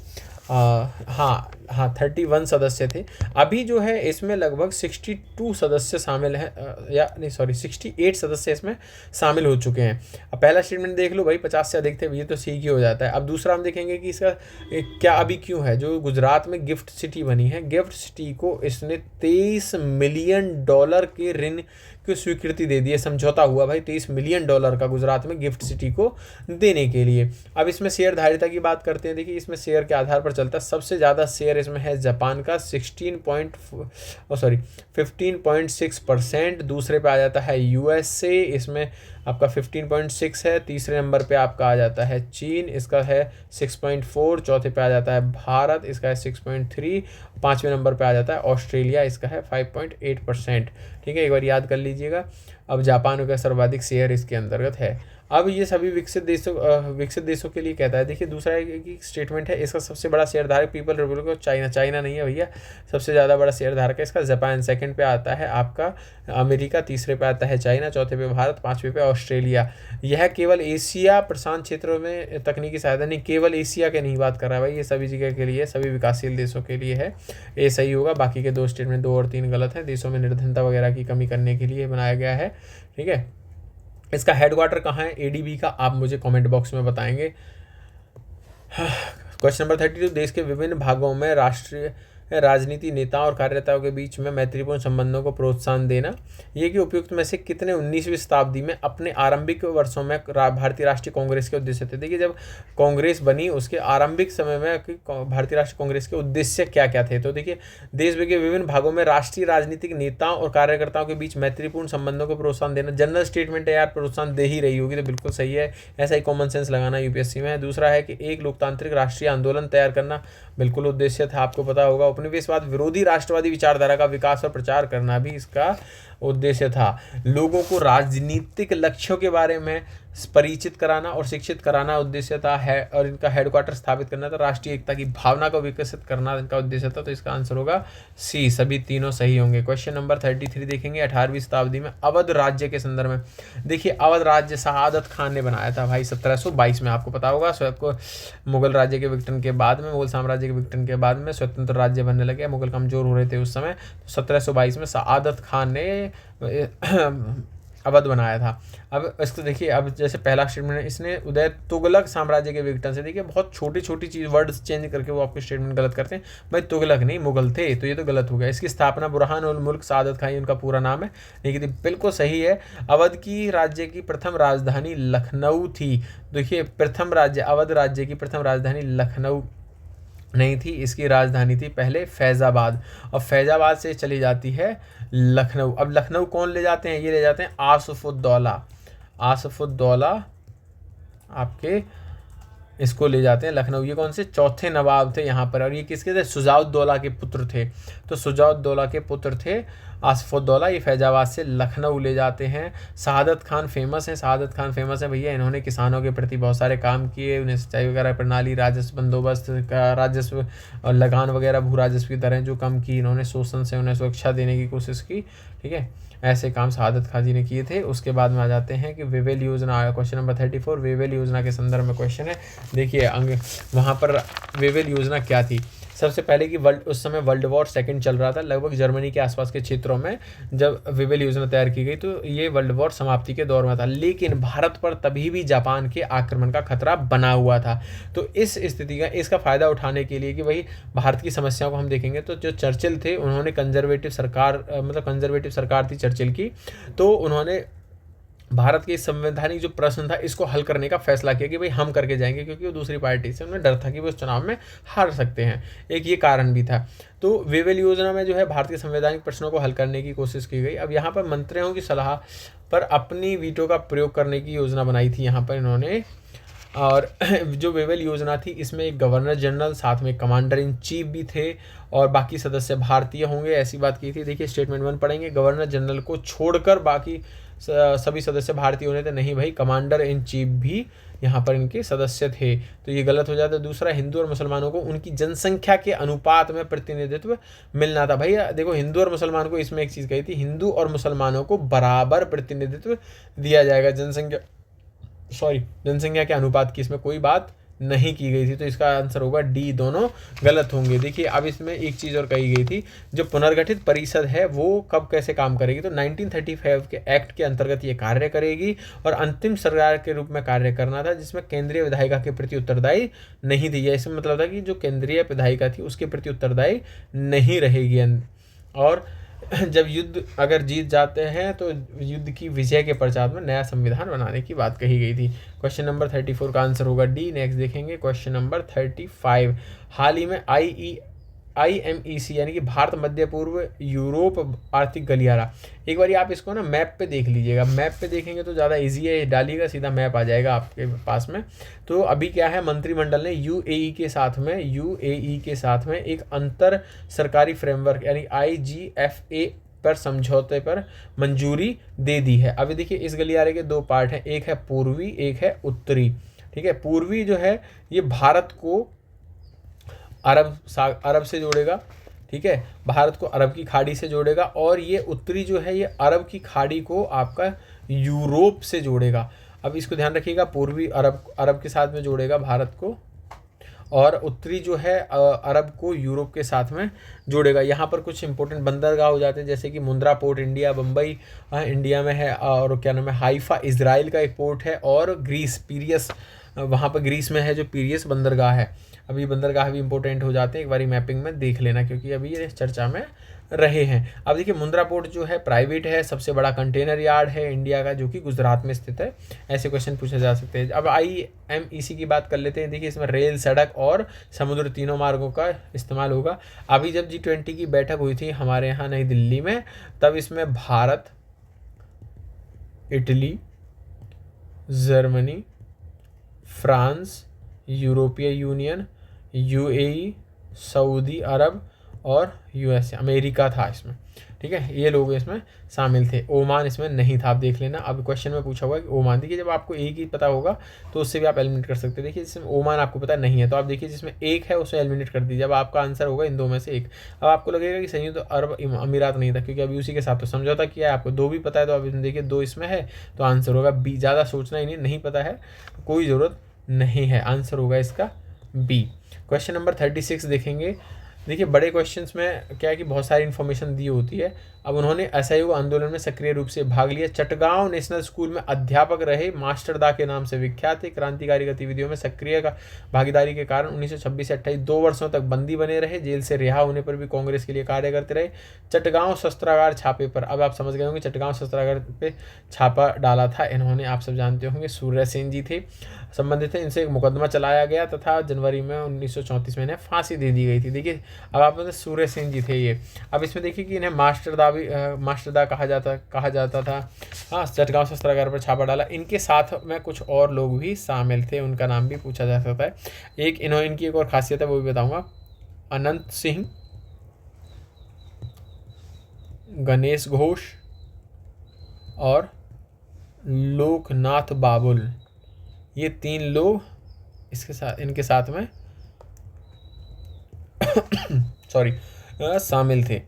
हाँ 31 सदस्य थे। अभी जो है इसमें लगभग 62 सदस्य शामिल हैं, या नहीं सॉरी 68 सदस्य इसमें शामिल हो चुके हैं। अब पहला स्टेटमेंट देख लो भाई, 50 से अधिक थे, ये तो ठीक ही हो जाता है। अब दूसरा हम देखेंगे कि इसका क्या अभी क्यों है। जो गुजरात में गिफ्ट सिटी बनी है, गिफ्ट सिटी को इसने $23 मिलियन के ऋण की स्वीकृति दे दी है, समझौता हुआ भाई $23 मिलियन का गुजरात में गिफ्ट सिटी को देने के लिए। अब इसमें शेयर धारिता की बात करते हैं। देखिए इसमें शेयर के आधार पर चलता है। सबसे ज़्यादा शेयर इसमें है जापान का 15.6%। दूसरे पे आ जाता है यूएसए, इसमें आपका 15.6 है। तीसरे नंबर पे आपका आ जाता है चीन, इसका है 6.4। चौथे पे आ जाता है भारत, इसका है 6.3। पाँचवें नंबर पे आ जाता है ऑस्ट्रेलिया, इसका है 5.8%, ठीक है, एक बार याद कर लीजिएगा। अब जापान का सर्वाधिक शेयर इसके अंतर्गत है। अब ये सभी विकसित देशों के लिए कहता है। देखिए दूसरा एक स्टेटमेंट है, इसका सबसे बड़ा शेयरधारक पीपल रिपब्लिक ऑफ चाइना नहीं है भैया, सबसे ज़्यादा बड़ा शेयरधारक है इसका जापान। सेकंड पे आता है आपका अमेरिका, तीसरे पे आता है चाइना, चौथे पे भारत, पाँचवें पे ऑस्ट्रेलिया। यह केवल एशिया प्रशांत क्षेत्रों में तकनीकी सहायता नहीं, केवल एशिया के नहीं बात कर रहा है भाई, ये सभी जगह के लिए, सभी विकासशील देशों के लिए है, ये सही होगा। बाकी के दो स्टेटमेंट 2 और 3 गलत हैं। देशों में निर्धनता वगैरह की कमी करने के लिए बनाया गया है, ठीक है। इसका हेडक्वार्टर कहाँ है एडीबी का, आप मुझे कमेंट बॉक्स में बताएंगे। क्वेश्चन नंबर 32, देश के विभिन्न भागों में राष्ट्रीय राजनीति नेताओं और कार्यकर्ताओं के बीच में मैत्रीपूर्ण संबंधों को प्रोत्साहन देना, ये कि उपयुक्त में से कितने 19वीं शताब्दी में अपने आरंभिक वर्षों में भारतीय राष्ट्रीय कांग्रेस के उद्देश्य थे। देखिए जब कांग्रेस बनी उसके आरंभिक समय में भारतीय राष्ट्रीय कांग्रेस के उद्देश्य क्या क्या थे, तो देखिए देश के विभिन्न भागों में राष्ट्रीय राजनीतिक नेताओं और कार्यकर्ताओं के बीच मैत्रीपूर्ण संबंधों को प्रोत्साहन देना। जनरल स्टेटमेंट है यार, प्रोत्साहन दे ही रही होगी, तो बिल्कुल सही है, ऐसा ही कॉमन सेंस लगाना यूपीएससी में। दूसरा है कि एक लोकतांत्रिक राष्ट्रीय आंदोलन तैयार करना, बिल्कुल उद्देश्य था, आपको पता होगा। उपनिवेशवाद विरोधी राष्ट्रवादी विचारधारा का विकास और प्रचार करना भी इसका उद्देश्य था लोगों को राजनीतिक लक्ष्यों के बारे में परिचित कराना और शिक्षित कराना उद्देश्य था है, और इनका हेडक्वार्टर स्थापित करना था। राष्ट्रीय एकता की भावना को विकसित करना इनका उद्देश्य था। तो इसका आंसर होगा सी, सभी तीनों सही होंगे। क्वेश्चन नंबर 33 देखेंगे, 18वीं शताब्दी में अवध राज्य के संदर्भ में। देखिए अवध राज्य शहादत खान ने बनाया था भाई 1722 में, आपको पता होगा। को मुगल राज्य के विघटन के बाद में, मुगल साम्राज्य के विघटन के बाद में स्वतंत्र राज्य बनने लगे, मुगल कमजोर हो रहे थे उस समय। तो 1722 में शहादत खान ने अवध बनाया था। अब इसको देखिए, अब जैसे पहला स्टेटमेंट है, इसने उदय तुगलक साम्राज्य के विघटन से, देखिए बहुत छोटी छोटी चीज वर्ड्स चेंज करके वो आपके स्टेटमेंट गलत करते हैं। भाई तुगलक नहीं, मुगल थे, तो ये तो गलत हो गया। इसकी स्थापना बुरहान उल मुल्क सादत खान, उनका पूरा नाम है, लेकिन बिल्कुल सही है। अवध की राज्य की प्रथम राजधानी लखनऊ थी। देखिए प्रथम राज्य, अवध राज्य की प्रथम राजधानी लखनऊ नहीं थी, इसकी राजधानी थी पहले फैज़ाबाद, और फैज़ाबाद से चली जाती है लखनऊ। अब लखनऊ कौन ले जाते हैं, ये ले जाते हैं आसफुद्दौला। आसफुद्दौला आपके इसको ले जाते हैं लखनऊ। ये कौन से चौथे नवाब थे यहाँ पर, और ये किसके थे, शुजाउद्दौला के पुत्र थे। तो शुजाउद्दौला के पुत्र थे आसफुद्दौला, ये फैजाबाद से लखनऊ ले जाते हैं। शहादत खान फेमस है, शहादत खान फेमस है भैया, इन्होंने किसानों के प्रति बहुत सारे काम किए, उन्हें सिंचाई वगैरह प्रणाली, राजस्व बंदोबस्त का, राजस्व और लगान वगैरह, भू राजस्व की दरें जो कम की, इन्होंने शोषण से उन्हें सुरक्षा देने की कोशिश की। ठीक है, ऐसे काम शहादत खान जी ने किए थे। उसके बाद में आ जाते हैं कि वेवेल योजना आया, क्वेश्चन नंबर 34 वेवेल योजना के संदर्भ में क्वेश्चन है। देखिए वहाँ पर वेवेल योजना क्या थी। सबसे पहले कि उस समय वर्ल्ड वॉर सेकंड चल रहा था, लगभग जर्मनी के आसपास के क्षेत्रों में जब वेवेल योजना तैयार की गई, तो ये वर्ल्ड वॉर समाप्ति के दौर में था, लेकिन भारत पर तभी भी जापान के आक्रमण का खतरा बना हुआ था। तो इस स्थिति का, इसका फायदा उठाने के लिए कि भाई भारत की समस्याओं को हम देखेंगे, तो जो चर्चिल थे उन्होंने कंजर्वेटिव सरकार थी चर्चिल की, तो उन्होंने भारत के संवैधानिक जो प्रश्न था इसको हल करने का फैसला किया कि भाई हम करके जाएंगे, क्योंकि वो दूसरी पार्टी से उन्हें डर था कि वो उस चुनाव में हार सकते हैं, एक ये कारण भी था। तो वेवेल योजना में जो है भारत के संवैधानिक प्रश्नों को हल करने की कोशिश की गई। अब यहाँ पर मंत्रियों की सलाह पर अपनी वीटो का प्रयोग करने की योजना बनाई थी यहाँ पर इन्होंने। और जो वेवेल योजना थी इसमें एक गवर्नर जनरल, साथ में कमांडर इन चीफ भी थे, और बाकी सदस्य भारतीय होंगे, ऐसी बात की थी। देखिए स्टेटमेंट 1 पढ़ेंगे, गवर्नर जनरल को छोड़कर बाकी सभी सदस्य भारतीय होने थे। नहीं भाई, कमांडर इन चीफ भी यहाँ पर इनके सदस्य थे, तो ये गलत हो जाता है। दूसरा, हिंदू और मुसलमानों को उनकी जनसंख्या के अनुपात में प्रतिनिधित्व मिलना था। भैया देखो, हिंदू और मुसलमान को, इसमें एक चीज़ कही थी, हिंदू और मुसलमानों को बराबर प्रतिनिधित्व दिया जाएगा, जनसंख्या के अनुपात की इसमें कोई बात नहीं की गई थी। तो इसका आंसर होगा डी, दोनों गलत होंगे। देखिए अब इसमें एक चीज़ और कही गई थी, जो पुनर्गठित परिषद है वो कब कैसे काम करेगी, तो 1935 के एक्ट के अंतर्गत ये कार्य करेगी, और अंतिम सरकार के रूप में कार्य करना था, जिसमें केंद्रीय विधायिका के प्रति उत्तरदायी नहीं थी। यह इसमें मतलब था कि जो केंद्रीय विधायिका थी उसके प्रति उत्तरदायी नहीं रहेगी। और जब युद्ध अगर जीत जाते हैं तो युद्ध की विजय के पश्चात में नया संविधान बनाने की बात कही गई थी। क्वेश्चन नंबर 34 का आंसर होगा डी। नेक्स्ट देखेंगे क्वेश्चन नंबर 35। हाल ही में IMEC यानी कि भारत मध्य पूर्व यूरोप आर्थिक गलियारा, एक बार आप इसको ना मैप पे देख लीजिएगा, मैप पे देखेंगे तो ज़्यादा इजी है, डालिएगा सीधा मैप आ जाएगा आपके पास में। तो अभी क्या है, मंत्रिमंडल ने UAE के साथ में एक अंतर सरकारी फ्रेमवर्क यानी IGFA पर समझौते पर मंजूरी दे दी है। अभी देखिए इस गलियारे के दो पार्ट हैं, एक है पूर्वी, एक है उत्तरी। ठीक है, पूर्वी जो है ये भारत को अरब से जोड़ेगा। ठीक है, भारत को अरब की खाड़ी से जोड़ेगा, और ये उत्तरी जो है ये अरब की खाड़ी को आपका यूरोप से जोड़ेगा। अब इसको ध्यान रखिएगा, पूर्वी अरब के साथ में जोड़ेगा भारत को, और उत्तरी जो है अरब को यूरोप के साथ में जोड़ेगा। यहाँ पर कुछ इंपॉर्टेंट बंदरगाह हो जाते हैं, जैसे कि Mundra port India Bombay India में है, और क्या नाम है, हाइफा इजराइल का एक पोर्ट है, और ग्रीस पीरियस वहाँ पर ग्रीस में है जो पीरियस बंदरगाह है। अभी बंदरगाह भी इंपॉर्टेंट हो जाते हैं, एक बारी मैपिंग में देख लेना, क्योंकि अभी ये चर्चा में रहे हैं। अब देखिए मुंद्रा पोर्ट जो है प्राइवेट है, सबसे बड़ा कंटेनर यार्ड है इंडिया का, जो कि गुजरात में स्थित है। ऐसे क्वेश्चन पूछे जा सकते हैं। अब IMEC की बात कर लेते हैं। देखिए इसमें रेल, सड़क और समुद्र तीनों मार्गों का इस्तेमाल होगा। अभी जब G20 की बैठक हुई थी हमारे यहाँ नई दिल्ली में, तब इसमें भारत, इटली, जर्मनी, फ्रांस, यूरोपीय यूनियन, UAE, सऊदी अरब और यूएसए, अमेरिका था इसमें, ठीक है, ये लोग इसमें शामिल थे। ओमान इसमें नहीं था, आप देख लेना। अब क्वेश्चन में पूछा हुआ है कि ओमान, देखिए जब आपको एक ही पता होगा तो उससे भी आप एलिमिनेट कर सकते हैं। देखिए जिसमें ओमान आपको पता नहीं है तो आप देखिए जिसमें एक है उसे एलिमिनेट कर दीजिए, अब आपका आंसर होगा इन दो में से एक। अब आपको लगेगा कि संयुक्त अरब अमीरात नहीं था, क्योंकि अभी उसी के साथ तो समझौता किया है, आपको दो भी पता है, तो अब इसमें देखिए दो इसमें है तो आंसर होगा बी। ज़्यादा सोचना ही नहीं पता है कोई ज़रूरत नहीं है, आंसर होगा इसका बी। क्वेश्चन नंबर 36 देखेंगे। देखिए बड़े क्वेश्चंस में क्या है कि बहुत सारी इन्फॉर्मेशन दी होती है। अब उन्होंने असहयोग आंदोलन में सक्रिय रूप से भाग लिया। चटगांव नेशनल स्कूल में अध्यापक रहे, मास्टर दा के नाम से विख्यात थे। क्रांतिकारी गतिविधियों में सक्रिय भागीदारी के कारण 1926 से 28 2 वर्षों तक बंदी बने रहे। जेल से रिहा होने पर भी कांग्रेस के लिए कार्य करते रहे। चटगांव शस्त्रागार छापे पर, अब आप समझ गए होंगे चटगांव शस्त्रागार पे छापा डाला था इन्होंने, आप सब जानते होंगे, सूर्य सेन जी थे संबंधित थे। इनसे एक मुकदमा चलाया गया तथा जनवरी में 1934 में इन्हें फांसी दे दी गई थी। देखिए अब आप सूर्य सेन जी थे ये। अब इसमें देखिए कि इन्हें मास्टरदा कहा जाता था। हाँ, चटगांव शस्त्रागार पर छापा डाला। इनके साथ में कुछ और लोग भी शामिल थे, उनका नाम भी पूछा जा सकता है। इनकी एक और खासियत है वो भी बताऊंगा। अनंत सिंह, गणेश घोष और लोकनाथ बाबुल, ये 3 लोग इनके साथ में शामिल थे।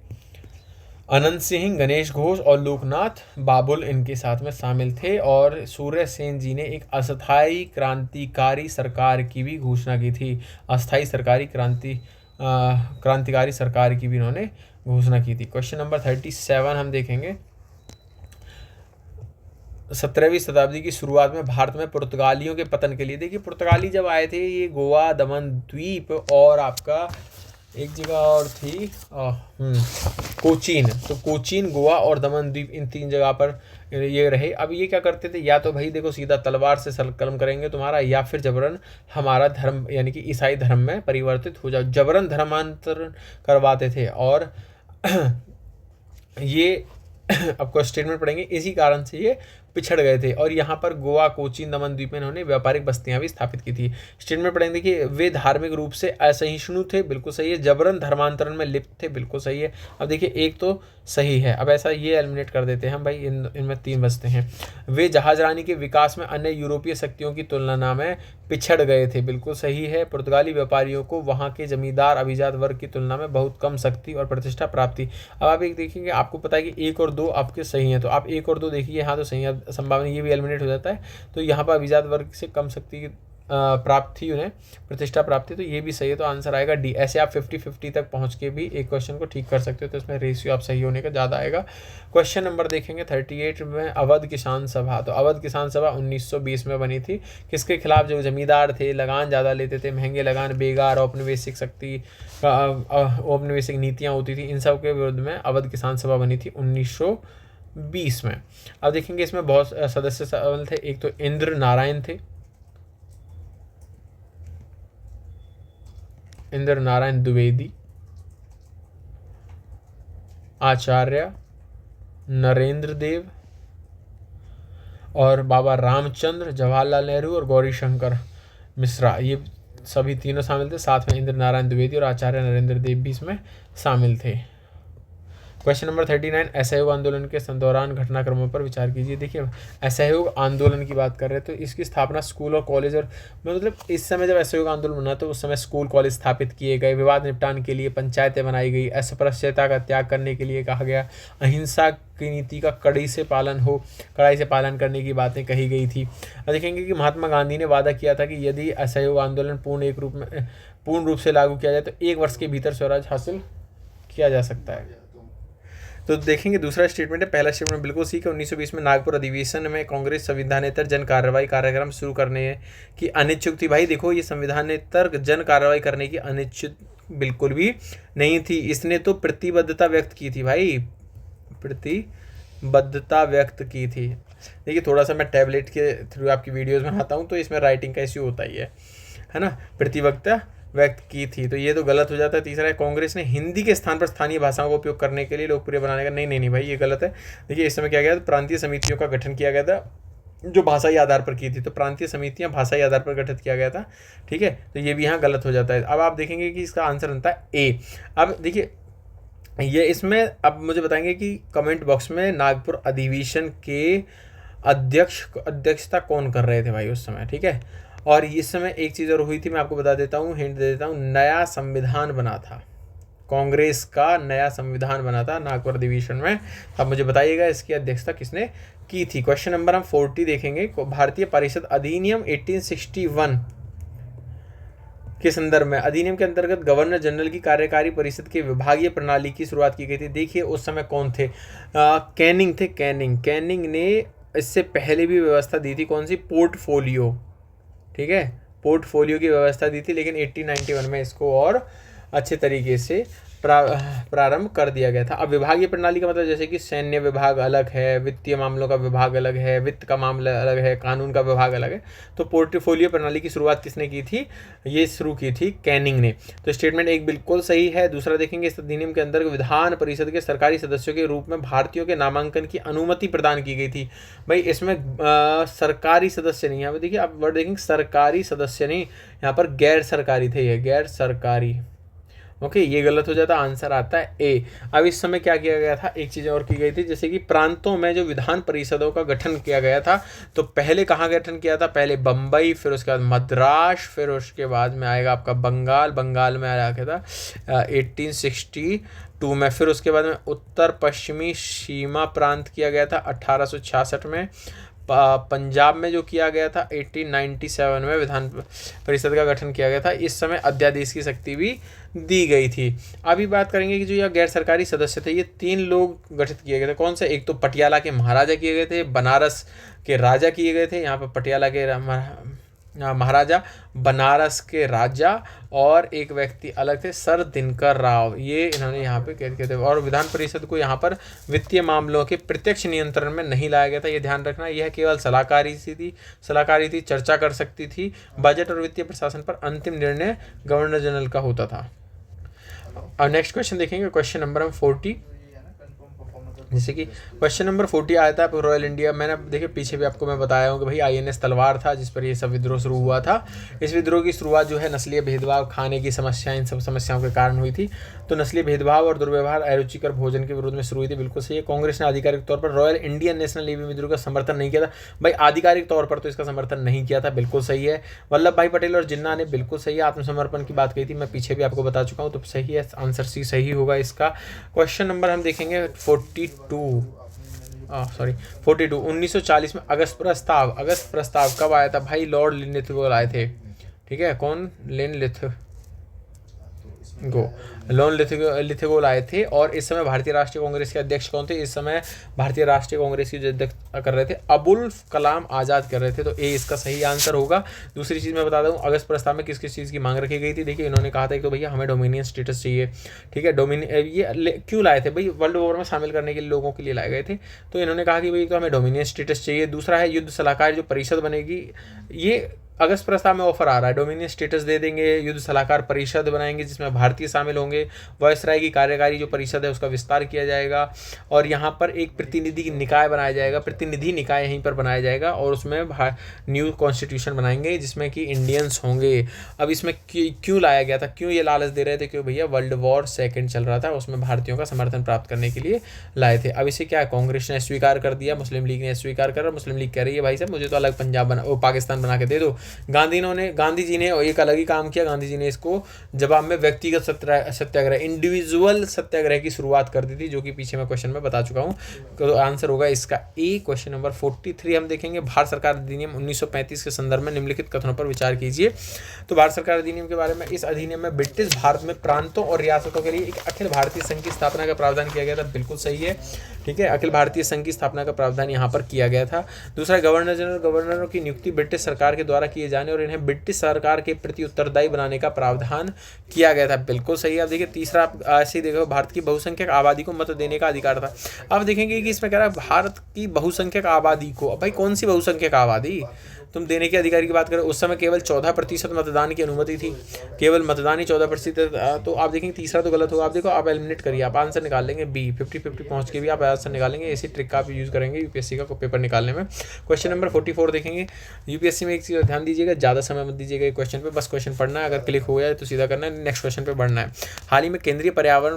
अनंत सिंह, गणेश घोष और लोकनाथ बाबुल इनके साथ में शामिल थे। और सूर्य सेन जी ने एक अस्थायी क्रांतिकारी सरकार की भी घोषणा की थी। अस्थायी क्रांतिकारी सरकार की भी इन्होंने घोषणा की थी। क्वेश्चन नंबर 37 हम देखेंगे। 17वीं शताब्दी की शुरुआत में भारत में पुर्तगालियों के पतन के लिए, देखिए पुर्तगाली जब आए थे ये गोवा, दमन द्वीप और आपका एक जगह और थी कोचीन, तो कोचीन, गोवा और दमन द्वीप, इन 3 जगह पर ये रहे। अब ये क्या करते थे, या तो भाई देखो सीधा तलवार से कलम करेंगे तुम्हारा, या फिर जबरन हमारा धर्म यानी कि ईसाई धर्म में परिवर्तित हो जाओ, जबरन धर्मांतरण करवाते थे। और ये आपको स्टेटमेंट पढ़ेंगे, इसी कारण से ये पिछड़ गए थे। और यहाँ पर गोवा, कोचीन, दमन द्वीप में इन्होंने व्यापारिक बस्तियां भी स्थापित की थी। स्टेटमेंट पढ़ेंगे कि वे धार्मिक रूप से असहिष्णु थे, बिल्कुल सही है। जबरन धर्मांतरण में लिप्त थे, बिल्कुल सही है। अब देखिए एक तो सही है, अब ऐसा ये एलिमिनेट कर देते हैं हम भाई, इनमें 3 बचते हैं। वे जहाजरानी के विकास में अन्य यूरोपीय शक्तियों की तुलना में पिछड़ गए थे, बिल्कुल सही है। पुर्तगाली व्यापारियों को वहाँ के जमींदार अभिजात वर्ग की तुलना में बहुत कम शक्ति और प्रतिष्ठा प्राप्त थी। अब आप एक देखेंगे, आपको पता है कि 1 और 2 आपके सही हैं, तो आप 1 और 2 देखिए, हाँ तो सही है, संभावना ये भी एलिमिनेट हो जाता है। तो यहाँ पर अभिजात वर्ग से कम शक्ति की प्राप्त थी, उन्हें प्रतिष्ठा प्राप्त थी, तो ये भी सही है, तो आंसर आएगा डी। ऐसे आप 50-50 तक पहुँच के भी एक क्वेश्चन को ठीक कर सकते हो, तो इसमें रेशियो आप सही होने का ज़्यादा आएगा। क्वेश्चन नंबर देखेंगे 38 में, अवध किसान सभा। तो अवध किसान सभा 1920 में बनी थी। किसके खिलाफ? जो जमींदार थे, लगान ज़्यादा लेते थे, महंगे लगान, बेगार, औपनिवेशिक शक्ति, औपनिवेशिक नीतियाँ होती थी, इन सब के विरुद्ध में अवध किसान सभा बनी थी 1920 में। अब देखेंगे इसमें बहुत सदस्य शामिल थे। एक तो इंद्र नारायण थे, इंद्र नारायण द्विवेदी, आचार्य नरेंद्र देव और बाबा रामचंद्र, जवाहरलाल नेहरू और गौरी शंकर मिश्रा, ये सभी तीनों शामिल थे। साथ में इंद्र नारायण द्विवेदी और आचार्य नरेंद्र देव भी इसमें शामिल थे। क्वेश्चन नंबर 39, असहयोग आंदोलन के दौरान घटनाक्रमों पर विचार कीजिए। देखिए असहयोग आंदोलन की बात कर रहे हैं, तो इसकी स्थापना स्कूल और कॉलेज और मतलब इस समय जब असहयोग आंदोलन बना तो उस समय स्कूल कॉलेज स्थापित किए गए, विवाद निपटान के लिए पंचायतें बनाई गई, अस्पृश्यता का त्याग करने के लिए कहा गया, अहिंसा की नीति का कड़ाई से पालन करने की बातें कही गई थी। और देखेंगे कि महात्मा गांधी ने वादा किया था कि यदि असहयोग आंदोलन पूर्ण रूप से लागू किया जाए तो 1 वर्ष के भीतर स्वराज हासिल किया जा सकता है। तो देखेंगे दूसरा स्टेटमेंट है, पहला स्टेटमेंट बिल्कुल ठीक है। 1920 में नागपुर अधिवेशन में कांग्रेस संविधानेतर जन कार्रवाई कार्यक्रम शुरू करने की अनिच्छुक थी। भाई देखो ये संविधानेतर जन कार्रवाई करने की अनिच्छुक बिल्कुल भी नहीं थी, इसने तो प्रतिबद्धता व्यक्त की थी भाई, प्रतिबद्धता व्यक्त की थी। देखिए थोड़ा सा मैं टैबलेट के थ्रू आपकी वीडियोस बनाता हूँ तो इसमें राइटिंग का इश्यू होता ही है ना, प्रतिबद्धता व्यक्त की थी, तो ये तो गलत हो जाता है। तीसरा है, कांग्रेस ने हिंदी के स्थान पर स्थानीय भाषाओं का उपयोग करने के लिए लोकप्रिय बनाने का, नहीं भाई ये गलत है। देखिए इस समय क्या गया था, प्रांतीय समितियों का गठन किया गया था जो भाषाई आधार पर की थी, तो प्रांतीय समितियां भाषाई आधार पर गठित किया गया था, ठीक है, तो ये भी यहाँ गलत हो जाता है। अब आप देखेंगे कि इसका आंसर बनता है ए। अब देखिए ये इसमें अब मुझे बताएंगे कि कमेंट बॉक्स में नागपुर अधिवेशन के अध्यक्षता कौन कर रहे थे भाई उस समय, ठीक है। और इस समय एक चीज़ और हुई थी, मैं आपको बता देता हूँ, हिंट दे देता हूँ, नया संविधान बना था, कांग्रेस का नया संविधान बना था नागपुर अधिवेशन में। अब मुझे बताइएगा इसकी अध्यक्षता किसने की थी। क्वेश्चन नंबर हम 40 देखेंगे। भारतीय परिषद अधिनियम 1861 के संदर्भ में, अधिनियम के अंतर्गत गवर्नर जनरल की कार्यकारी परिषद के विभागीय प्रणाली की शुरुआत की गई थी। देखिए उस समय कौन थे, कैनिंग थे। कैनिंग ने इससे पहले भी व्यवस्था दी थी, कौन सी, पोर्टफोलियो, ठीक है, पोर्टफोलियो की व्यवस्था दी थी, लेकिन 1891 में इसको और अच्छे तरीके से प्रारंभ कर दिया गया था। अब विभागीय प्रणाली का मतलब जैसे कि सैन्य विभाग अलग है, वित्तीय मामलों का विभाग अलग है, वित्त का मामला अलग है, कानून का विभाग अलग है। तो पोर्टफोलियो प्रणाली की शुरुआत किसने की थी, ये शुरू की थी कैनिंग ने। तो स्टेटमेंट एक बिल्कुल सही है। दूसरा देखेंगे, इस अधिनियम के अंतर्गत विधान परिषद के सरकारी सदस्यों के रूप में भारतीयों के नामांकन की अनुमति प्रदान की गई थी। भाई इसमें सरकारी सदस्य नहीं, यहाँ पे देखिए आप वर्ड देखेंगे, सरकारी सदस्य नहीं, यहाँ पर गैर सरकारी थे, ये गैर सरकारी। ओके, ये गलत हो जाता, आंसर आता है ए। अब इस समय क्या किया गया था, एक चीज़ और की गई थी, जैसे कि प्रांतों में जो विधान परिषदों का गठन किया गया था। तो पहले कहाँ गठन किया था, पहले बम्बई, फिर उसके बाद मद्रास, फिर उसके बाद में आएगा आपका बंगाल में आया क्या था 1862 में। फिर उसके बाद में उत्तर पश्चिमी सीमा प्रांत किया गया था 1866 में। पंजाब में जो किया गया था 1897 में विधान परिषद का गठन किया गया था। इस समय अध्यादेश की शक्ति भी दी गई थी। अभी बात करेंगे कि जो यह गैर सरकारी सदस्य थे, ये 3 लोग गठित किए गए थे। कौन से, एक तो पटियाला के महाराजा किए गए थे, बनारस के राजा किए गए थे, यहाँ पर पटियाला के महाराजा, बनारस के राजा, और एक व्यक्ति अलग थे सर दिनकर राव, ये इन्होंने यहाँ पे कैद किए थे। और विधान परिषद को यहाँ पर वित्तीय मामलों के प्रत्यक्ष नियंत्रण में नहीं लाया गया था, ये ध्यान रखना। यह केवल सलाहकारी थी, चर्चा कर सकती थी। बजट और वित्तीय प्रशासन पर अंतिम निर्णय गवर्नर जनरल का होता था। और नेक्स्ट क्वेश्चन देखेंगे, क्वेश्चन नंबर हम 40, जैसे कि क्वेश्चन नंबर 40 आया था रॉयल इंडिया। मैंने देखिए पीछे भी आपको मैं बताया हूँ कि भाई INS तलवार था जिस पर ये सब विद्रोह शुरू हुआ था। इस विद्रोह की शुरुआत जो है नस्लीय भेदभाव, खाने की समस्या, इन सब समस्याओं के कारण हुई थी। तो नस्लीय भेदभाव और दुर्व्यवहार, अरुचिकर भोजन के विरोध में शुरू हुई थी, बिल्कुल सही है। कांग्रेस ने आधिकारिक तौर पर रॉयल इंडियन नेशनल नेवी विद्रोह का समर्थन नहीं किया था। भाई आधिकारिक तौर पर तो इसका समर्थन नहीं किया था, बिल्कुल सही है। वल्लभ भाई पटेल और जिन्ना ने, बिल्कुल सही है। आत्मसमर्पण की बात कही थी, मैं पीछे भी आपको बता चुका हूँ, तो सही है, आंसर सी सही होगा इसका। क्वेश्चन नंबर हम देखेंगे 42 1940 में अगस्त प्रस्ताव कब आया था भाई, लॉर्ड लिन्थगो आए थे, ठीक है, कौन, लिथगोल आए थे। और इस समय भारतीय राष्ट्रीय कांग्रेस के अध्यक्ष कौन थे, इस समय भारतीय राष्ट्रीय कांग्रेस की जो अध्यक्ष कर रहे थे अबुल कलाम आज़ाद कर रहे थे, तो ए इसका सही आंसर होगा। दूसरी चीज़ मैं बता दूं, अगस्त प्रस्ताव में किस किस चीज़ की मांग रखी गई थी। देखिए इन्होंने कहा था एक तो भैया हमें डोमिनियन स्टेटस चाहिए, ठीक है, ये क्यों लाए थे भाई, वर्ल्ड वॉर में शामिल करने के लिए लोगों के लिए लाए गए थे। तो इन्होंने कहा कि भाई तो हमें डोमिनियन स्टेटस चाहिए। दूसरा है युद्ध सलाहकार जो परिषद बनेगी, ये अगस्त प्रस्ताव में ऑफर आ रहा है, डोमिनियन स्टेटस दे देंगे, युद्ध सलाहकार परिषद बनाएंगे जिसमें भारतीय शामिल होंगे, वायसराय की कार्यकारी जो परिषद है उसका विस्तार किया जाएगा, और यहाँ पर एक प्रतिनिधि निकाय बनाया जाएगा, प्रतिनिधि निकाय यहीं पर बनाया जाएगा, और उसमें न्यू कॉन्स्टिट्यूशन बनाएंगे जिसमें कि इंडियंस होंगे। अब इसमें क्यों लाया गया था, क्यों ये लालच दे रहे थे, क्यों भैया वर्ल्ड वॉर सेकेंड चल रहा था, उसमें भारतीयों का समर्थन प्राप्त करने के लिए लाए थे। अब इसे क्या है, कांग्रेस ने स्वीकार कर दिया, मुस्लिम लीग ने स्वीकार करा। मुस्लिम लीग कह रही है भाई साहब मुझे तो अलग पाकिस्तान बना के दे दो। गांधी जी ने एक अलग ही काम किया, गांधी जी ने इसको जवाब में व्यक्तिगत सत्याग्रह, इंडिविजुअल सत्याग्रह की शुरुआत कर दी थी, जो कि पीछे मैं क्वेश्चन में बता चुका हूँ। तो आंसर होगा इसका ए। क्वेश्चन नंबर 43 हम देखेंगे, भारत सरकार अधिनियम 1935 के संदर्भ में निम्नलिखित कथनों पर विचार कीजिए। तो भारत सरकार अधिनियम के बारे में, इस अधिनियम में ब्रिटिश भारत में प्रांतों और रियासतों के लिए एक अखिल भारतीय संघ की स्थापना का प्रावधान किया गया था, बिल्कुल सही है, ठीक है, अखिल भारतीय संघ की स्थापना का प्रावधान यहाँ पर किया गया था। दूसरा, गवर्नरों की नियुक्ति ब्रिटिश सरकार के द्वारा किए जाने और इन्हें ब्रिटिश सरकार के प्रति उत्तरदायी बनाने का प्रावधान किया गया था, बिल्कुल सही है। अब देखिए तीसरा, ऐसे देखो, भारत की बहुसंख्यक आबादी को मत देने का अधिकार था। अब देखेंगे कि इसमें कह रहा है भारत की बहुसंख्यक आबादी को, भाई कौन सी बहुसंख्यक आबादी, तुम देने के अधिकारी की बात करो, उस समय केवल 14% मतदान की अनुमति थी, केवल मतदान ही 14%। तो आप देखेंगे तीसरा तो गलत होगा। आप देखो, आप एलिमिनेट करिए, आप आंसर निकाल लेंगे बी, 50-50 पहुंच के भी आप आंसर निकालेंगे। इसी ट्रिक का आप यूज़ करेंगे यूपीएससी का पेपर निकालने में। क्वेश्चन नंबर 44 देखेंगे। यूपीएससी में एक चीज़ ध्यान दीजिएगा, ज़्यादा समय मत दीजिएगा क्वेश्चन पे, बस क्वेश्चन पढ़ना है, अगर क्लिक हो जाए तो सीधा करना है, नेक्स्ट क्वेश्चन पे बढ़ना है। हाल ही में केंद्रीय पर्यावरण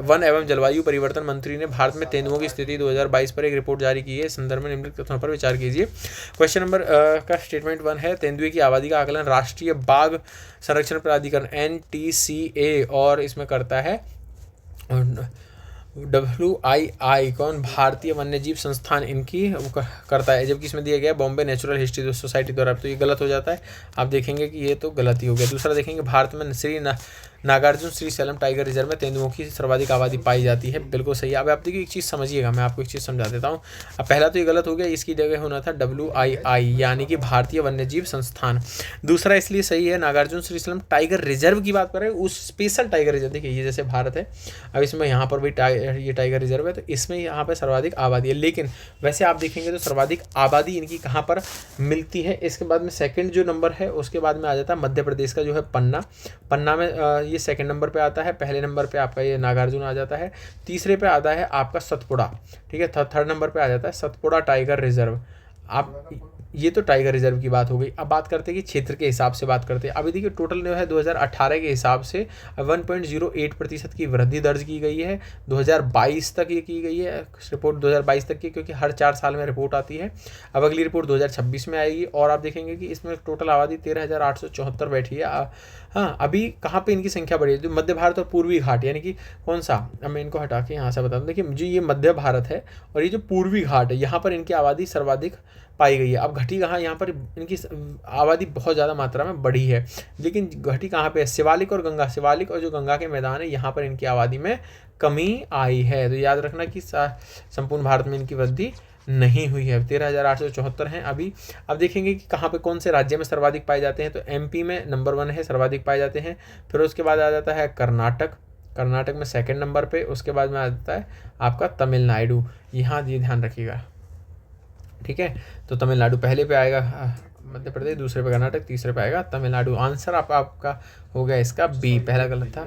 वन एवं जलवायु परिवर्तन मंत्री ने भारत में तेंदुओं की स्थिति 2022 पर एक रिपोर्ट जारी की है। इस संदर्भ में निम्नलिखित कथनों पर विचार कीजिए। क्वेश्चन नंबर का स्टेटमेंट 1 है, तेंदुए की आबादी का आकलन राष्ट्रीय बाघ संरक्षण प्राधिकरण NTCA और इसमें करता है WII, कौन, भारतीय वन्यजीव संस्थान इनकी करता है, जबकि इसमें दिया गया बॉम्बे नेचुरल हिस्ट्री सोसाइटी द्वारा, तो ये गलत हो जाता है। आप देखेंगे कि ये तो गलत ही हो गया। दूसरा देखेंगे, भारत में नागार्जुन श्रीशैलम टाइगर रिजर्व में तेंदुओं की सर्वाधिक आबादी पाई जाती है, बिल्कुल सही है। अब आप देखिए एक चीज़ समझिएगा, मैं आपको एक चीज़ समझा देता हूँ। अब पहला तो ये गलत हो गया, इसकी जगह होना था WII यानी कि भारतीय वन्यजीव संस्थान। दूसरा इसलिए सही है, नागार्जुन श्रीशैलम टाइगर रिजर्व की बात कर रहे हैं, उस स्पेशल टाइगर रिजर्व। देखिए ये जैसे भारत है, अब इसमें यहाँ पर भी ये टाइगर रिजर्व है, तो इसमें यहाँ पर सर्वाधिक आबादी है। लेकिन वैसे आप देखेंगे तो सर्वाधिक आबादी इनकी कहाँ पर मिलती है। इसके बाद में सेकंड जो नंबर है उसके बाद में आ जाता है मध्य प्रदेश का जो है पन्ना में ये सेकंड नंबर पे आता है। पहले नंबर पे आपका ये नागार्जुन आ जाता है। तीसरे पे आता है आपका सतपुड़ा, ठीक है। थर्ड नंबर पे आ जाता है सतपुड़ा टाइगर रिजर्व। आप ये तो टाइगर रिजर्व की बात हो गई। अब बात करते हैं कि क्षेत्र के हिसाब से बात करते हैं। अभी देखिए टोटल जो है 2018 के हिसाब से 1.08% की वृद्धि दर्ज की गई है। 2022 तक ये की गई है रिपोर्ट, 2022 तक की, क्योंकि हर 4 साल में रिपोर्ट आती है। अब अगली रिपोर्ट 2026 में आएगी और आप देखेंगे कि इसमें टोटल आबादी 13,874 बैठी है। हाँ, अभी कहाँ पे इनकी संख्या बढ़ी है, जो मध्य भारत और पूर्वी घाट, यानी कि कौन सा, अब मैं इनको हटा के यहाँ से बता दूँ। देखिए जो ये मध्य भारत है और ये जो पूर्वी घाट है, यहाँ पर इनकी आबादी सर्वाधिक पाई गई है। अब घटी कहाँ, यहाँ पर इनकी आबादी बहुत ज़्यादा मात्रा में बढ़ी है, लेकिन घटी कहाँ पे है, शिवालिक और गंगा, शिवालिक और जो गंगा के मैदान है यहाँ पर इनकी आबादी में कमी आई है। तो याद रखना कि संपूर्ण भारत में इनकी वृद्धि नहीं हुई है। 13,874 हैं अभी। अब देखेंगे कि कहाँ पे कौन से राज्य में सर्वाधिक पाए जाते हैं, तो MP में नंबर 1 है, सर्वाधिक पाए जाते हैं। फिर उसके बाद आ जाता है कर्नाटक में सेकंड नंबर पे। उसके बाद में आ जाता है आपका तमिलनाडु। यहाँ ये ध्यान रखिएगा, ठीक है। तो तमिलनाडु पहले पे आएगा, मध्य प्रदेश दूसरे पे कर्नाटक, तीसरे पे आएगा तमिलनाडु। आंसर आपका हो गया इसका बी, पहला गलत था।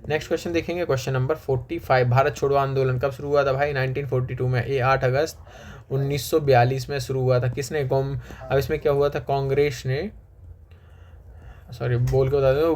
नेक्स्ट क्वेश्चन देखेंगे, क्वेश्चन नंबर 45। भारत छोड़ो आंदोलन कब शुरू हुआ था भाई, 1942 में। ये 8 अगस्त 1942 में शुरू हुआ था। किसने, अब इसमें क्या हुआ था, कांग्रेस ने, सॉरी बोल के बता दो,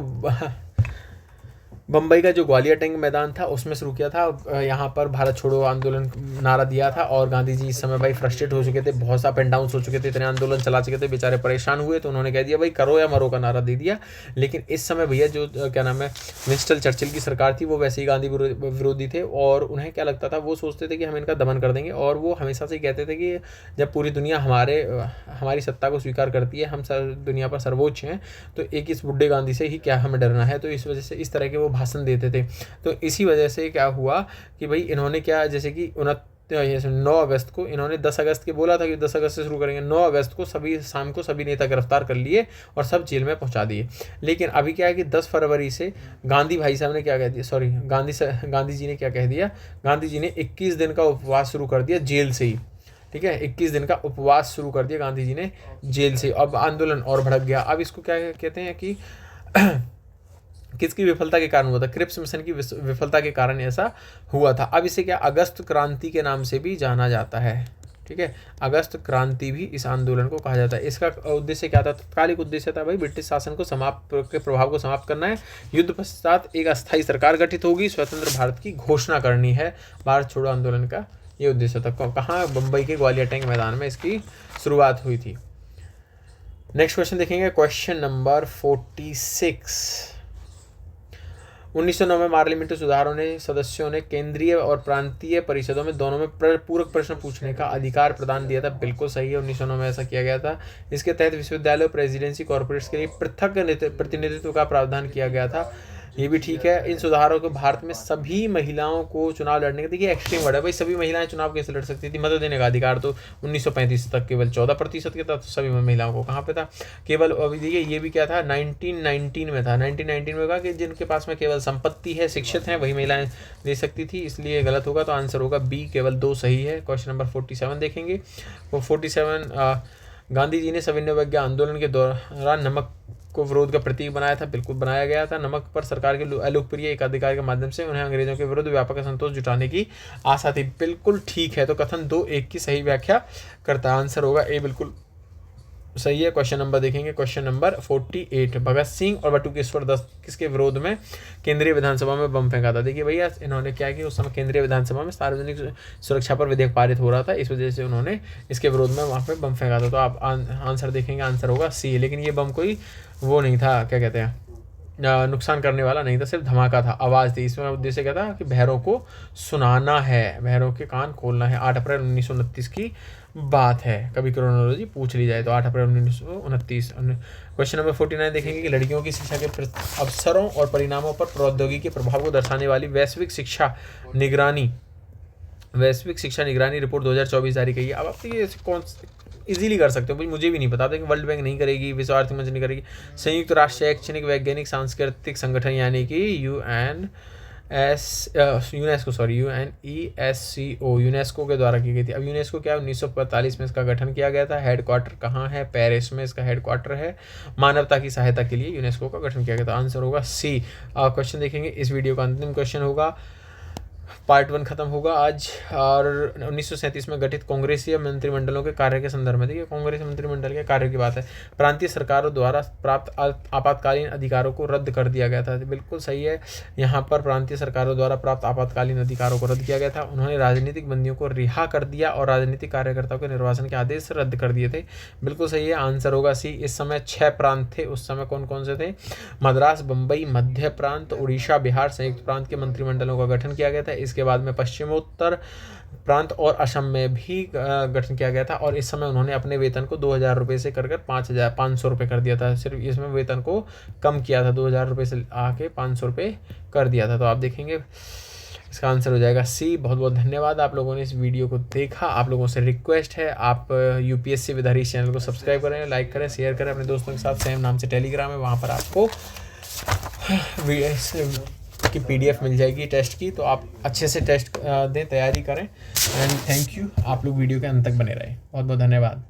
बम्बई का जो ग्वालियर टैंक मैदान था उसमें शुरू किया था। यहाँ पर भारत छोड़ो आंदोलन नारा दिया था और गांधी जी इस समय भाई फ्रस्ट्रेट हो चुके थे, बहुत सा अप एंड डाउन हो चुके थे, इतने आंदोलन चला चुके थे, बेचारे परेशान हुए, तो उन्होंने कह दिया भाई करो या मरो का नारा दे दिया। लेकिन इस समय भैया जो क्या नाम है विंस्टन चर्चिल की सरकार थी, वो वैसे ही गांधी विरोधी थे और उन्हें क्या लगता था, वो सोचते थे कि हम इनका दमन कर देंगे। और वो हमेशा से कहते थे कि जब पूरी दुनिया हमारी सत्ता को स्वीकार करती है, हम दुनिया पर सर्वोच्च हैं, तो एक इस बुढ़े गांधी से ही क्या हमें डरना है। तो इस वजह से इस तरह के वो भाषण देते थे। तो इसी वजह से क्या हुआ कि भाई इन्होंने क्या, जैसे कि 9 अगस्त को इन्होंने 10 अगस्त के बोला था कि 10 अगस्त से शुरू करेंगे, 9 अगस्त को शाम को सभी नेता गिरफ्तार कर लिए और सब जेल में पहुंचा दिए। लेकिन अभी क्या है कि 10 फरवरी से गांधी भाई साहब ने क्या कह दिया, सॉरी गांधी जी ने क्या कह दिया, गांधी जी ने 21 दिन का उपवास शुरू कर दिया जेल से ही, ठीक है। 21 दिन का उपवास शुरू कर दिया गांधी जी ने जेल से। अब आंदोलन और भड़क गया। अब इसको क्या कहते हैं कि किसकी विफलता के कारण हुआ था, क्रिप्स मिशन की विफलता के कारण ऐसा हुआ था। अब इसे क्या अगस्त क्रांति के नाम से भी जाना जाता है, ठीक है। अगस्त क्रांति भी इस आंदोलन को कहा जाता है। इसका उद्देश्य क्या था, तत्कालिक उद्देश्य था भाई ब्रिटिश शासन को के प्रभाव को समाप्त करना है। युद्ध पश्चात एक अस्थायी सरकार गठित होगी, स्वतंत्र भारत की घोषणा करनी है। भारत छोड़ो आंदोलन का ये उद्देश्य था। कहाँ, बम्बई के ग्वालियर टैंक मैदान में इसकी शुरुआत हुई थी। नेक्स्ट क्वेश्चन देखेंगे, क्वेश्चन नंबर 46। 1909 में पार्लियामेंट्री सुधारों ने सदस्यों ने केंद्रीय और प्रांतीय परिषदों में दोनों में पूरक प्रश्न पूछने का अधिकार प्रदान दिया था। बिल्कुल सही है, 1909 में ऐसा किया गया था। इसके तहत विश्वविद्यालय और प्रेसिडेंसी कॉर्पोरेट्स के लिए पृथक प्रतिनिधित्व का प्रावधान किया गया था। ये भी ठीक है। इन सुधारों को भारत में सभी महिलाओं को चुनाव लड़ने का, देखिए एक्सट्रीम वर्ड है भाई, सभी महिलाएं चुनाव कैसे लड़ सकती थी। मत देने का अधिकार तो 1935 तक केवल 14% के था, तो सभी महिलाओं को कहाँ पे था, केवल। अभी देखिए ये भी क्या था, 1919 में था। 1919 में कहा कि जिनके पास में केवल संपत्ति है, शिक्षित हैं, वही महिलाएं दे सकती थी, इसलिए गलत होगा। तो आंसर होगा बी, केवल 2 सही है। क्वेश्चन नंबर 47 देखेंगे। वो 47 गांधी जी ने सविनय अवज्ञा आंदोलन के दौरान नमक को विरोध का प्रतीक बनाया था। बिल्कुल बनाया गया था। नमक पर सरकार के अलोकप्रिय एकाधिकार के माध्यम से उन्हें अंग्रेजों के विरुद्ध व्यापक असंतोष जुटाने की आशा थी। बिल्कुल ठीक है। तो कथन 2(1) की सही व्याख्या करता है। आंसर होगा ए, बिल्कुल सही है। क्वेश्चन नंबर देखेंगे, क्वेश्चन नंबर 48। भगत सिंह और बटुकेश्वर दत्त किसके विरोध में केंद्रीय विधानसभा में बम फेंका था? देखिए भैया, इन्होंने क्या किया, उस समय केंद्रीय विधानसभा में सार्वजनिक सुरक्षा पर विधेयक पारित हो रहा था, इस वजह से उन्होंने इसके विरोध में वहाँ पे बम फेंका था। तो आप आंसर देखेंगे, आंसर होगा सी। लेकिन ये बम कोई वो नहीं था, क्या कहते हैं, नुकसान करने वाला नहीं था, सिर्फ धमाका था, आवाज़ थी। इसमें उद्देश्य क्या था कि बहरों को सुनाना है, बहरों के कान खोलना है। 8 अप्रैल 1929 की बात है। कभी क्रोनोलॉजी पूछ ली जाए तो 8 अप्रैल 1929। क्वेश्चन नंबर 49 देखेंगे कि लड़कियों की शिक्षा के अवसरों और परिणामों पर प्रौद्योगिकी के प्रभाव को दर्शाने वाली वैश्विक शिक्षा निगरानी रिपोर्ट 2024 जारी की है। अब आप ये कौन इजीली कर सकते हो, भाई मुझे भी नहीं पता था कि वर्ल्ड बैंक नहीं करेगी, विश्व आर्थिक मंच नहीं करेगी, संयुक्त राष्ट्र शैक्षणिक वैज्ञानिक सांस्कृतिक संगठन यानी कि यूनेस्को के द्वारा की गई थी। अब यूनेस्को क्या है, 1945 में इसका गठन किया गया था। हेडक्वार्टर कहाँ है? पेरिस में इसका हेडक्वार्टर है। मानवता की सहायता के लिए यूनेस्को का गठन किया गया था। आंसर होगा सी। क्वेश्चन देखेंगे, इस वीडियो का अंतिम क्वेश्चन होगा, पार्ट 1 खत्म होगा आज। और 1937 में गठित कांग्रेसीय मंत्रिमंडलों के कार्य के संदर्भ में, देखिए कांग्रेस मंत्रिमंडल के कार्य की बात है। प्रांतीय सरकारों द्वारा प्राप्त आपातकालीन अधिकारों को रद्द कर दिया गया था। बिल्कुल सही है। यहाँ पर प्रांतीय सरकारों द्वारा प्राप्त आपातकालीन अधिकारों को रद्द किया गया था। उन्होंने राजनीतिक बंदियों को रिहा कर दिया और राजनीतिक कार्यकर्ताओं के निर्वासन के आदेश रद्द कर दिए थे। बिल्कुल सही है। आंसर होगा सी। इस समय 6 प्रांत थे। उस समय कौन कौन से थे? मद्रास, बम्बई, मध्य प्रांत, उड़ीसा, बिहार, संयुक्त प्रांत के मंत्रिमंडलों का गठन किया गया था। इसके बाद में पश्चिमोत्तर प्रांत और असम में भी गठन किया गया था। और इस समय उन्होंने अपने वेतन को 2000 रुपये से कर 500 रुपये कर दिया था। सिर्फ इसमें वेतन को कम किया था, 2000 रुपये से आके 500 रुपये कर दिया था। तो आप देखेंगे इसका आंसर हो जाएगा सी। बहुत बहुत धन्यवाद आप लोगों ने इस वीडियो को देखा। आप लोगों से रिक्वेस्ट है, आप UPSC विद हरीश चैनल को सब्सक्राइब करें, लाइक करें, शेयर करें अपने दोस्तों के साथ। सेम नाम से टेलीग्राम है, वहाँ पर आपको की PDF मिल जाएगी टेस्ट की। तो आप अच्छे से टेस्ट दें, तैयारी करें। And thank you. आप लोग वीडियो के अंत तक बने रहें। बहुत बहुत धन्यवाद।